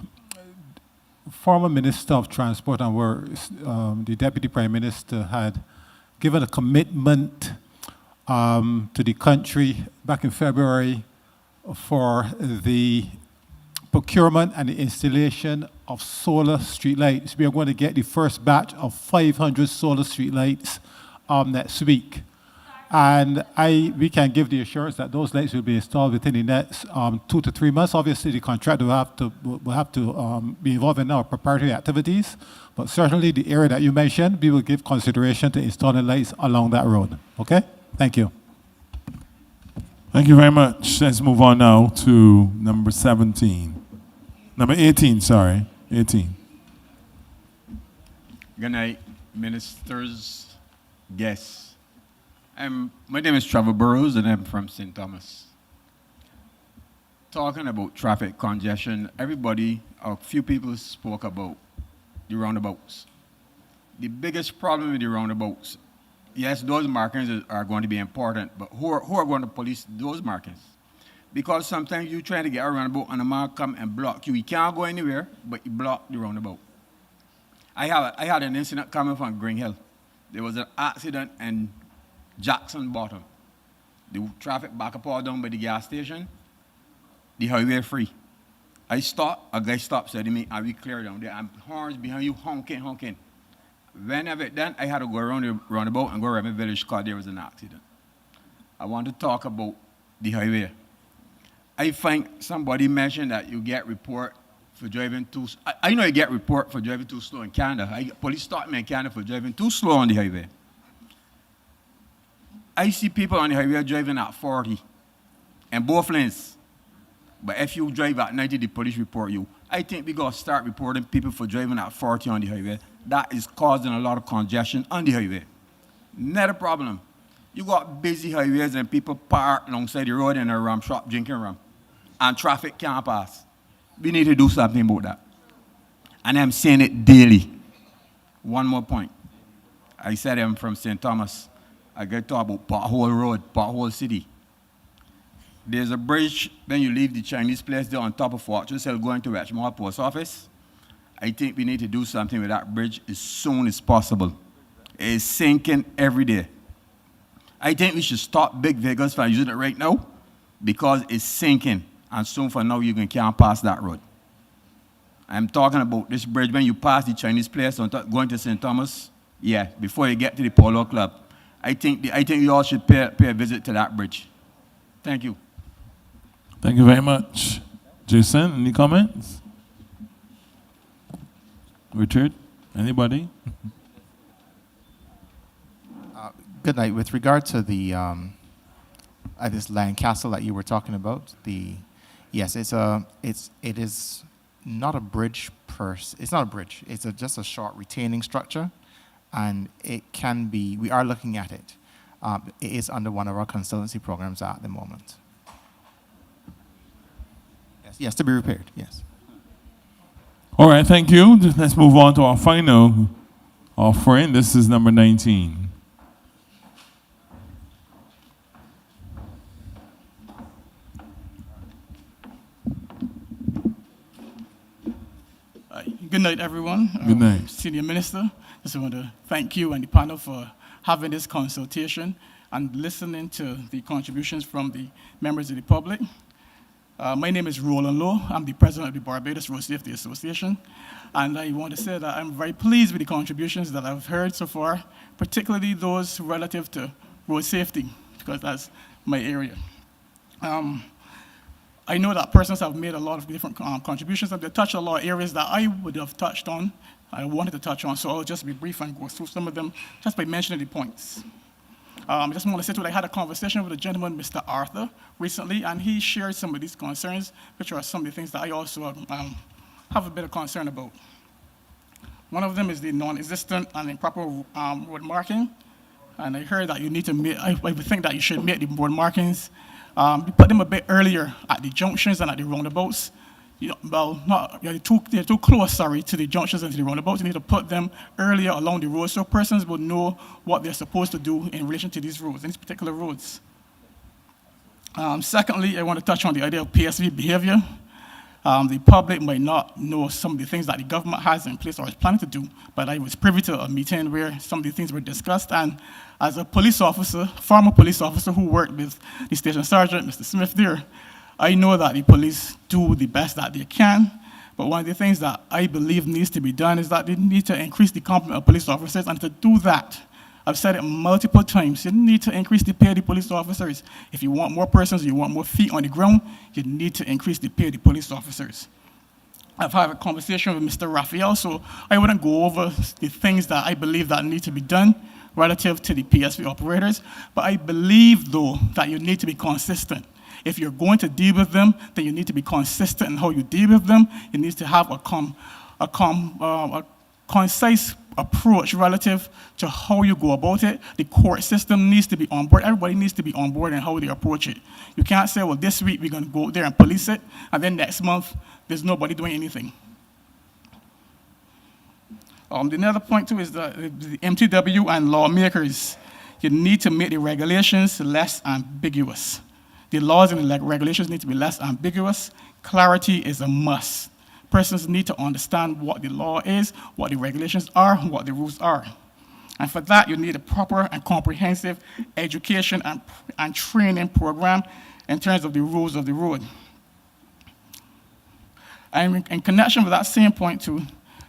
Speaker 2: former Minister of Transport and Works, the Deputy Prime Minister, had given a commitment to the country back in February for the procurement and the installation of solar streetlights. We are going to get the first batch of 500 solar streetlights next week. And we can give the assurance that those lights will be installed within the next 2 to 3 months. Obviously, the contractor will have to be involved in our preparatory activities. But certainly, the area that you mentioned, we will give consideration to installing lights along that road. Okay? Thank you.
Speaker 4: Thank you very much. Let's move on now to number 17. Number 18, sorry. 18.
Speaker 11: Good night, ministers, guests. My name is Trevor Burrows, and I'm from St. Thomas. Talking about traffic congestion, a few people spoke about the roundabouts. The biggest problem with the roundabouts, yes, those markings are going to be important, but who are going to police those markings? Because sometimes you're trying to get a roundabout and a mark come and block you. You can't go anywhere, but you block the roundabout. I had an incident coming from Green Hill. There was an accident in Jackson Bottom. The traffic back up all down by the gas station. The highway free. I stopped, a guy stopped, said to me, and we clear down there, and horns behind you, honking, honking. Whenever it done, I had to go around the roundabout and go around my village because there was an accident. I want to talk about the highway. I find somebody mentioned that you get report for driving too. I know you get report for driving too slow in Canada. Police stopped me in Canada for driving too slow on the highway. I see people on the highway driving at 40 in both lanes. But if you drive at 90, the police report you. I think we got to start reporting people for driving at 40 on the highway. That is causing a lot of congestion on the highway. Not a problem. You got busy highways and people park alongside the road in a rum shop drinking rum. And traffic can't pass. We need to do something about that. And I'm saying it daily. One more point. I said I'm from St. Thomas. I get to talk about Pothole Road, Pothole City. There's a bridge when you leave the Chinese place there on top of Fortress Hill going to Westmore Post Office. I think we need to do something with that bridge as soon as possible. It is sinking every day. I think we should stop big vehicles from using it right now because it's sinking. And soon from now, you can't pass that road. I'm talking about this bridge when you pass the Chinese place on going to St. Thomas. Yeah, before you get to the Polo Club. I think you all should pay a visit to that bridge. Thank you.
Speaker 4: Thank you very much. Jason, any comments? Richard, anybody?
Speaker 6: Good night. With regard to the this land castle that you were talking about, yes, it is not a bridge it's not a bridge. It's just a short retaining structure, and it can be. We are looking at it. It is under one of our consultancy programs at the moment. Yes, to be repaired. Yes.
Speaker 4: All right, thank you. Let's move on to our final offering. This is number 19.
Speaker 12: Good night, everyone.
Speaker 4: Good night.
Speaker 12: Senior Minister, just want to thank you and the panel for having this consultation and listening to the contributions from the members of the public. My name is Roland Lowe. I'm the president of the Barbados Road Safety Association. And I want to say that I'm very pleased with the contributions that I've heard so far, particularly those relative to road safety, because that's my area. I know that persons have made a lot of different contributions, and they touched a lot of areas that I would have touched on, I wanted to touch on, so I'll just be brief and go through some of them just by mentioning the points. I just want to say that I had a conversation with a gentleman, Mr. Arthur, recently, and he shared some of these concerns, which are some of the things that I also have a bit of concern about. One of them is the non-existent and improper road marking, and I heard that you need to make, I would think that you should make the road markings, put them a bit earlier at the junctions and at the roundabouts. They're too close, to the junctions and to the roundabouts. You need to put them earlier along the road so persons will know what they're supposed to do in relation to these roads, these particular roads. Secondly, I want to touch on the idea of PSV behavior. The public might not know some of the things that the government has in place or is planning to do, but I was privy to a meeting where some of the things were discussed, and as a police officer, former police officer who worked with the station sergeant, Mr. Smith there, I know that the police do the best that they can, but one of the things that I believe needs to be done is that they need to increase the complement of police officers, and to do that, I've said it multiple times, you need to increase the pay of the police officers. If you want more persons, you want more feet on the ground, you need to increase the pay of the police officers. I've had a conversation with Mr. Raphael, so I wouldn't go over the things that I believe that need to be done relative to the PSV operators, but I believe, though, that you need to be consistent. If you're going to deal with them, then you need to be consistent in how you deal with them. You need to have a concise approach relative to how you go about it. The court system needs to be on board. Everybody needs to be on board in how they approach it. You can't say, well, this week we're going to go out there and police it, and then next month there's nobody doing anything. Another point, too, is the MTW and lawmakers. You need to make the regulations less ambiguous. The laws and the regulations need to be less ambiguous. Clarity is a must. Persons need to understand what the law is, what the regulations are, what the rules are. And for that, you need a proper and comprehensive education and training program in terms of the rules of the road. And in connection with that same point too,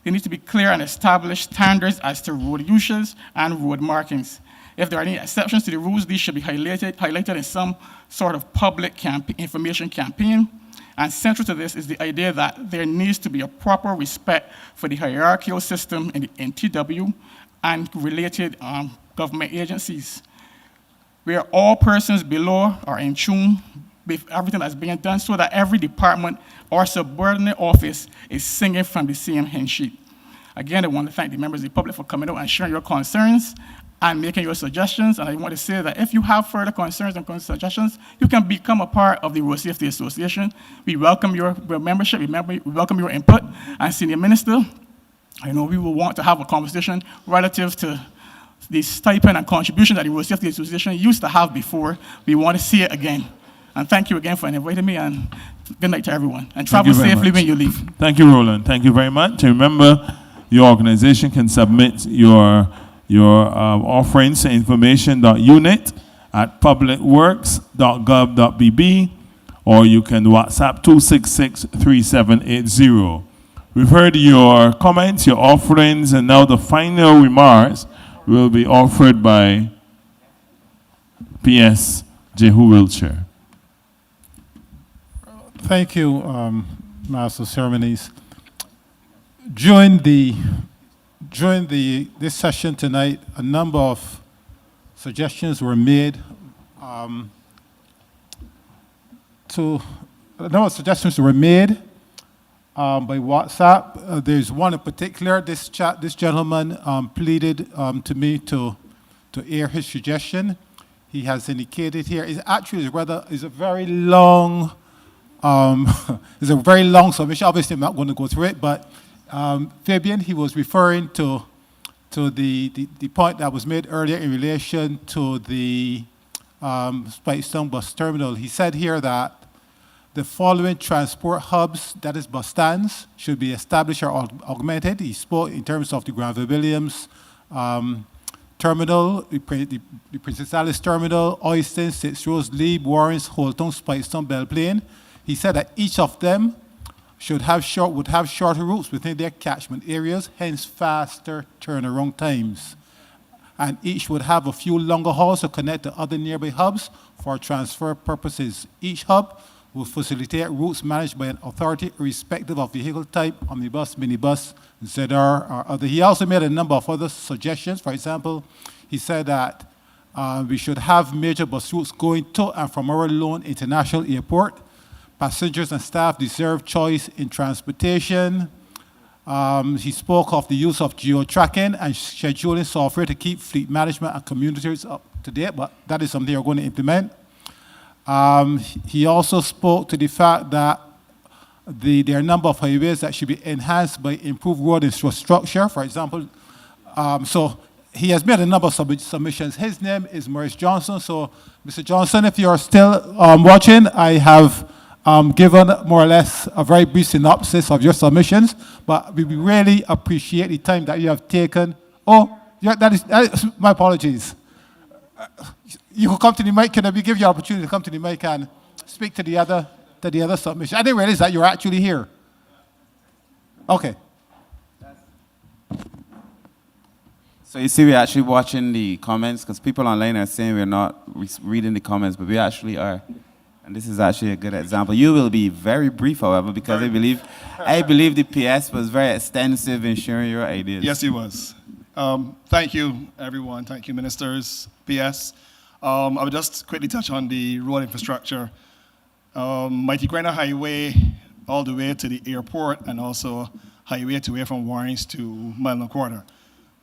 Speaker 12: there needs to be clear and established standards as to road uses and road markings. If there are any exceptions to the rules, these should be highlighted in some sort of public information campaign. And central to this is the idea that there needs to be a proper respect for the hierarchical system in the NTW and related government agencies, where all persons below are in tune with everything that's being done, so that every department or subordinate office is singing from the same hymn sheet. Again, I want to thank the members of the public for coming out and sharing your concerns and making your suggestions. And I want to say that if you have further concerns and suggestions, you can become a part of the Road Safety Association. We welcome your membership, we welcome your input. And Senior Minister, I know we will want to have a conversation relative to the stipend and contribution that the Road Safety Association used to have before. We want to see it again. And thank you again for inviting me, and good night to everyone. And travel safely when you leave.
Speaker 4: Thank you, Roland. Thank you very much. And remember, your organization can submit your offerings to information.unit at publicworks.gov.bb, or you can WhatsApp 266-3780. We've heard your comments, your offerings, and now the final remarks will be offered by PS Jehu Wiltshire.
Speaker 2: Thank you, Master of Ceremonies. During this session tonight, a number of suggestions were made by WhatsApp. There's one in particular. This gentleman pleaded to me to air his suggestion. He has indicated here. It's a very long. It's a very long submission. Obviously, I'm not going to go through it, but Fabian, he was referring to the point that was made earlier in relation to the Speightown bus terminal. He said here that the following transport hubs, that is bus stands, should be established or augmented. He spoke in terms of the Granville Williams terminal, the Princess Alice terminal, Oyston, Six Rose, Leib, Warrens, Holton, Speightown, Belle Plaine. He said that each of them would have shorter routes within their catchment areas, hence faster turnaround times. And each would have a few longer hauls to connect to other nearby hubs for transfer purposes. Each hub will facilitate routes managed by an authority irrespective of vehicle type, omnibus, minibus, ZR, or other. He also made a number of other suggestions. For example, he said that we should have major bus routes going to and from our Lone International Airport. Passengers and staff deserve choice in transportation. He spoke of the use of geo-tracking and scheduling software to keep fleet management and communities up to date, but that is something we're going to implement. He also spoke to the fact that there are a number of highways that should be enhanced by improved road infrastructure. For example, so he has made a number of submissions. His name is Maurice Johnson. So, Mr. Johnson, if you're still watching, I have given more or less a very brief synopsis of your submissions, but we really appreciate the time that you have taken. Oh, yeah, that is my apologies. You can come to the mic. Can I give you an opportunity to come to the mic and speak to the other submission? I didn't realize that you're actually here. Okay.
Speaker 1: So you see, we're actually watching the comments because people online are saying we're not reading the comments, but we actually are. And this is actually a good example. You will be very brief, however, because I believe the PS was very extensive in sharing your ideas.
Speaker 10: Yes, it was. Thank you, everyone. Thank you, ministers. PS. I will just quickly touch on the road infrastructure. Mighty Granite Highway all the way to the airport, and also highway to way from Warrens to Mile and a Quarter.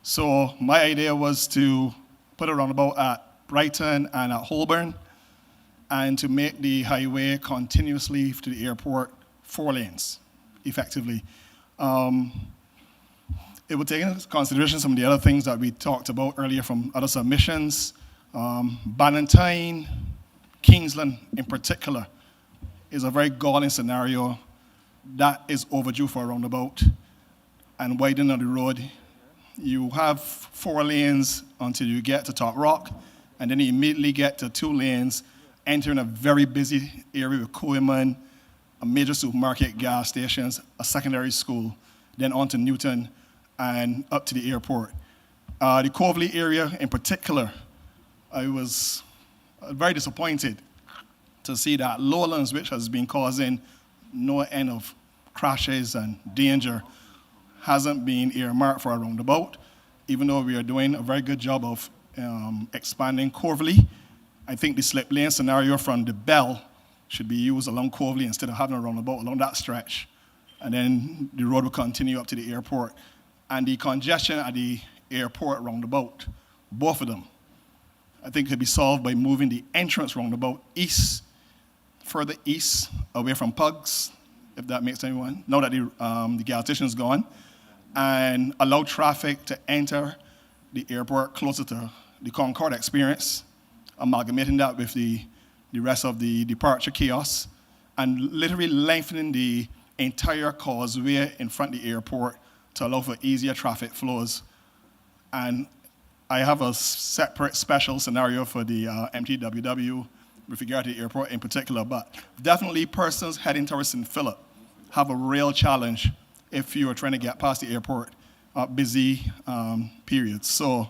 Speaker 10: So my idea was to put a roundabout at Brighton and at Holborn, and to make the highway continuously to the airport 4 lanes, effectively. It would take into consideration some of the other things that we talked about earlier from other submissions. Ballantyne, Kingsland in particular, is a very galling scenario that is overdue for a roundabout. And widening of the road, you have 4 lanes until you get to Top Rock, and then you immediately get to 2 lanes, entering a very busy area with Coleman, a major supermarket, gas stations, a secondary school, then on to Newton, and up to the airport. The Coverley area in particular, I was very disappointed to see that Lowlands, which has been causing no end of crashes and danger, hasn't been earmarked for a roundabout, even though we are doing a very good job of expanding Coverley. I think the slip lane scenario from the Bell should be used along Coverley instead of having a roundabout along that stretch. And then the road will continue up to the airport. And the congestion at the airport roundabout, both of them, I think could be solved by moving the entrance roundabout east, further east, away from Pugs, if that makes anyone, now that the gas station is gone, and allow traffic to enter the airport closer to the Concorde experience, amalgamating that with the rest of the departure chaos, and literally lengthening the entire causeway in front of the airport to allow for easier traffic flows. And I have a separate special scenario for the MTWW with regard to the airport in particular, but definitely persons heading towards St. Philip have a real challenge if you are trying to get past the airport busy periods. So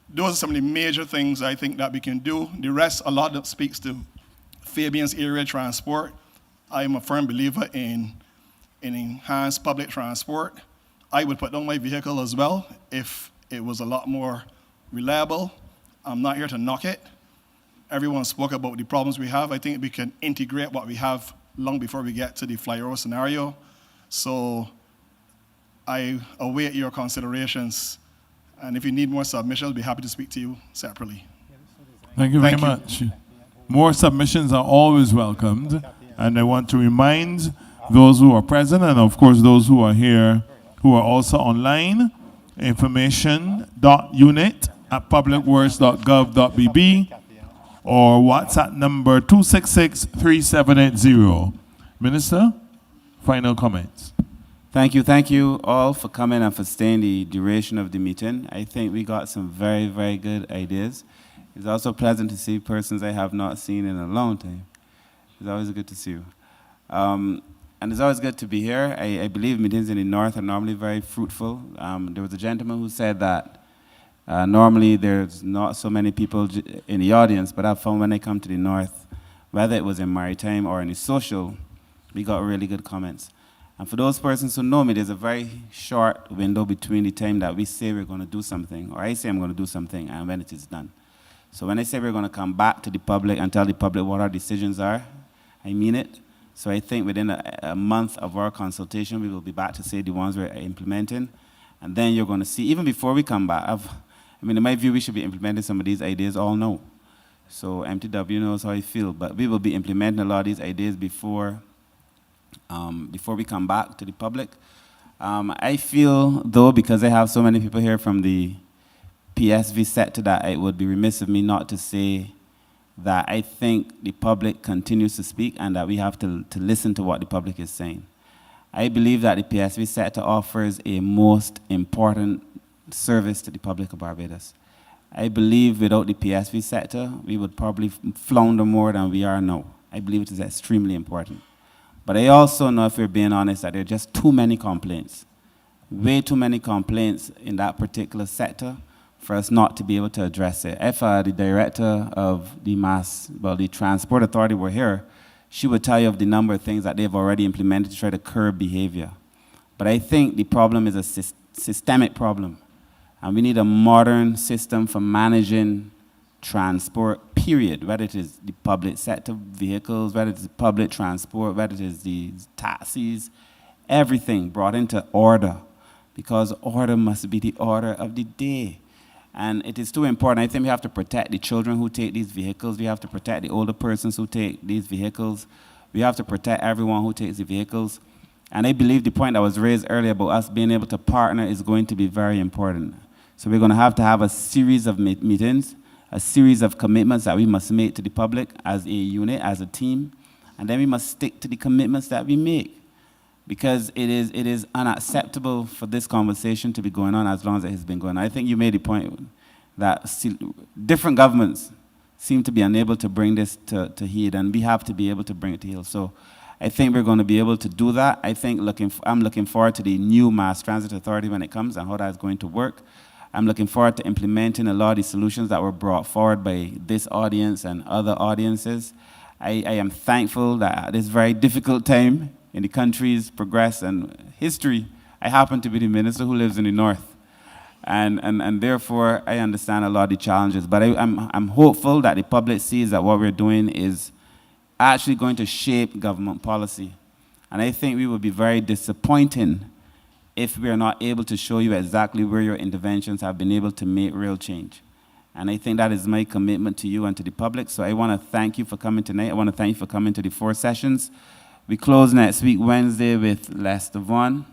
Speaker 10: those are some of the major things I think that we can do. The rest, a lot that speaks to Fabian's area transport. I am a firm believer in enhanced public transport. I would put down my vehicle as well if it was a lot more reliable. I'm not here to knock it. Everyone spoke about the problems we have. I think we can integrate what we have long before we get to the flyover scenario. So I await your considerations. And if you need more submissions, I'll be happy to speak to you separately.
Speaker 4: Thank you very much. More submissions are always welcomed. And I want to remind those who are present and, of course, those who are here who are also online, information.unit@publicworks.gov.bb or WhatsApp number 266-3780. Minister, final comments.
Speaker 1: Thank you all for coming and for staying the duration of the meeting. I think we got some very, very good ideas. It's also pleasant to see persons I have not seen in a long time. It's always good to see you. And it's always good to be here. I believe meetings in the North are normally very fruitful. There was a gentleman who said that normally there's not so many people in the audience, but I've found when I come to the North, whether it was in maritime or in the social, we got really good comments. And for those persons who know me, there's a very short window between the time that we say we're going to do something, or I say I'm going to do something, and when it is done. So when I say we're going to come back to the public and tell the public what our decisions are, I mean it. So I think within a month of our consultation, we will be back to say the ones we're implementing. And then you're going to see, even before we come back, in my view, we should be implementing some of these ideas all now. So MTW knows how I feel, but we will be implementing a lot of these ideas before we come back to the public. I feel, though, because I have so many people here from the PSV sector, that it would be remiss of me not to say that I think the public continues to speak and that we have to listen to what the public is saying. I believe that the PSV sector offers a most important service to the public of Barbados. I believe without the PSV sector, we would probably flounder more than we are now. I believe it is extremely important. But I also know, if we're being honest, that there are just too many complaints, way too many complaints in that particular sector for us not to be able to address it. If the director of the Transport Authority were here, she would tell you of the number of things that they've already implemented to try to curb behavior. But I think the problem is a systemic problem. And we need a modern system for managing transport, period, whether it is the public sector vehicles, whether it is public transport, whether it is the taxis, everything brought into order, because order must be the order of the day. And it is too important. I think we have to protect the children who take these vehicles. We have to protect the older persons who take these vehicles. We have to protect everyone who takes the vehicles. And I believe the point that was raised earlier about us being able to partner is going to be very important. So we're going to have a series of meetings, a series of commitments that we must make to the public as a unit, as a team. And then we must stick to the commitments that we make. Because it is unacceptable for this conversation to be going on as long as it has been going on. I think you made the point that different governments seem to be unable to bring this to heed, and we have to be able to bring it to heel. So I think we're going to be able to do that. I'm looking forward to the new Mass Transit Authority when it comes and how that's going to work. I'm looking forward to implementing a lot of the solutions that were brought forward by this audience and other audiences. I am thankful that at this very difficult time in the country's progress and history, I happen to be the minister who lives in the north. And therefore, I understand a lot of the challenges. But I'm hopeful that the public sees that what we're doing is actually going to shape government policy. And I think we would be very disappointing if we are not able to show you exactly where your interventions have been able to make real change. And I think that is my commitment to you and to the public. So I want to thank you for coming tonight. I want to thank you for coming to the 4 sessions. We close next week, Wednesday, with Les Devon,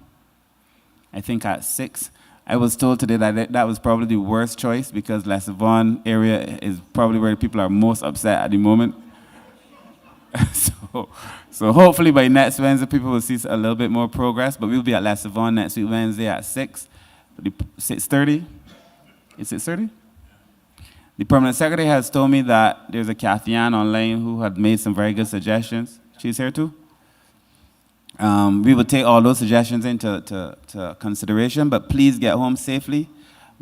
Speaker 1: I think at 6. I was told today that that was probably the worst choice because Les Devon area is probably where people are most upset at the moment. So hopefully by next Wednesday, people will see a little bit more progress, but we'll be at Les Devon next week, Wednesday at 6. 6:30? Is it 6:30? The permanent secretary has told me that there's a Kathy Ann online who had made some very good suggestions. She's here too? We will take all those suggestions into consideration, but please get home safely.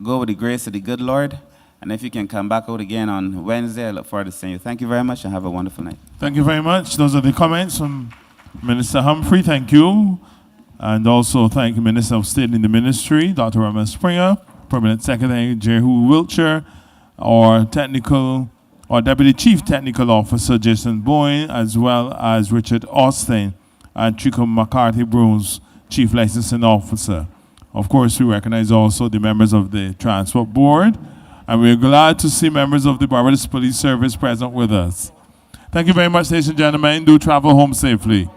Speaker 1: Go with the grace of the good Lord. And if you can come back out again on Wednesday, I look forward to seeing you. Thank you very much and have a wonderful night.
Speaker 4: Thank you very much. Those are the comments from Minister Humphrey. Thank you. And also thank the Minister of State in the Ministry, Dr. Rama Springer, Permanent Secretary Jehu Wiltshire, our technical or Deputy Chief Technical Officer Jason Boyne, as well as Richard Austin and Trico McCarthy Bruce, Chief Licensing Officer. Of course, we recognize also the members of the Transport Board, and we're glad to see members of the Barbados Police Service present with us. Thank you very much, ladies and gentlemen. Do travel home safely.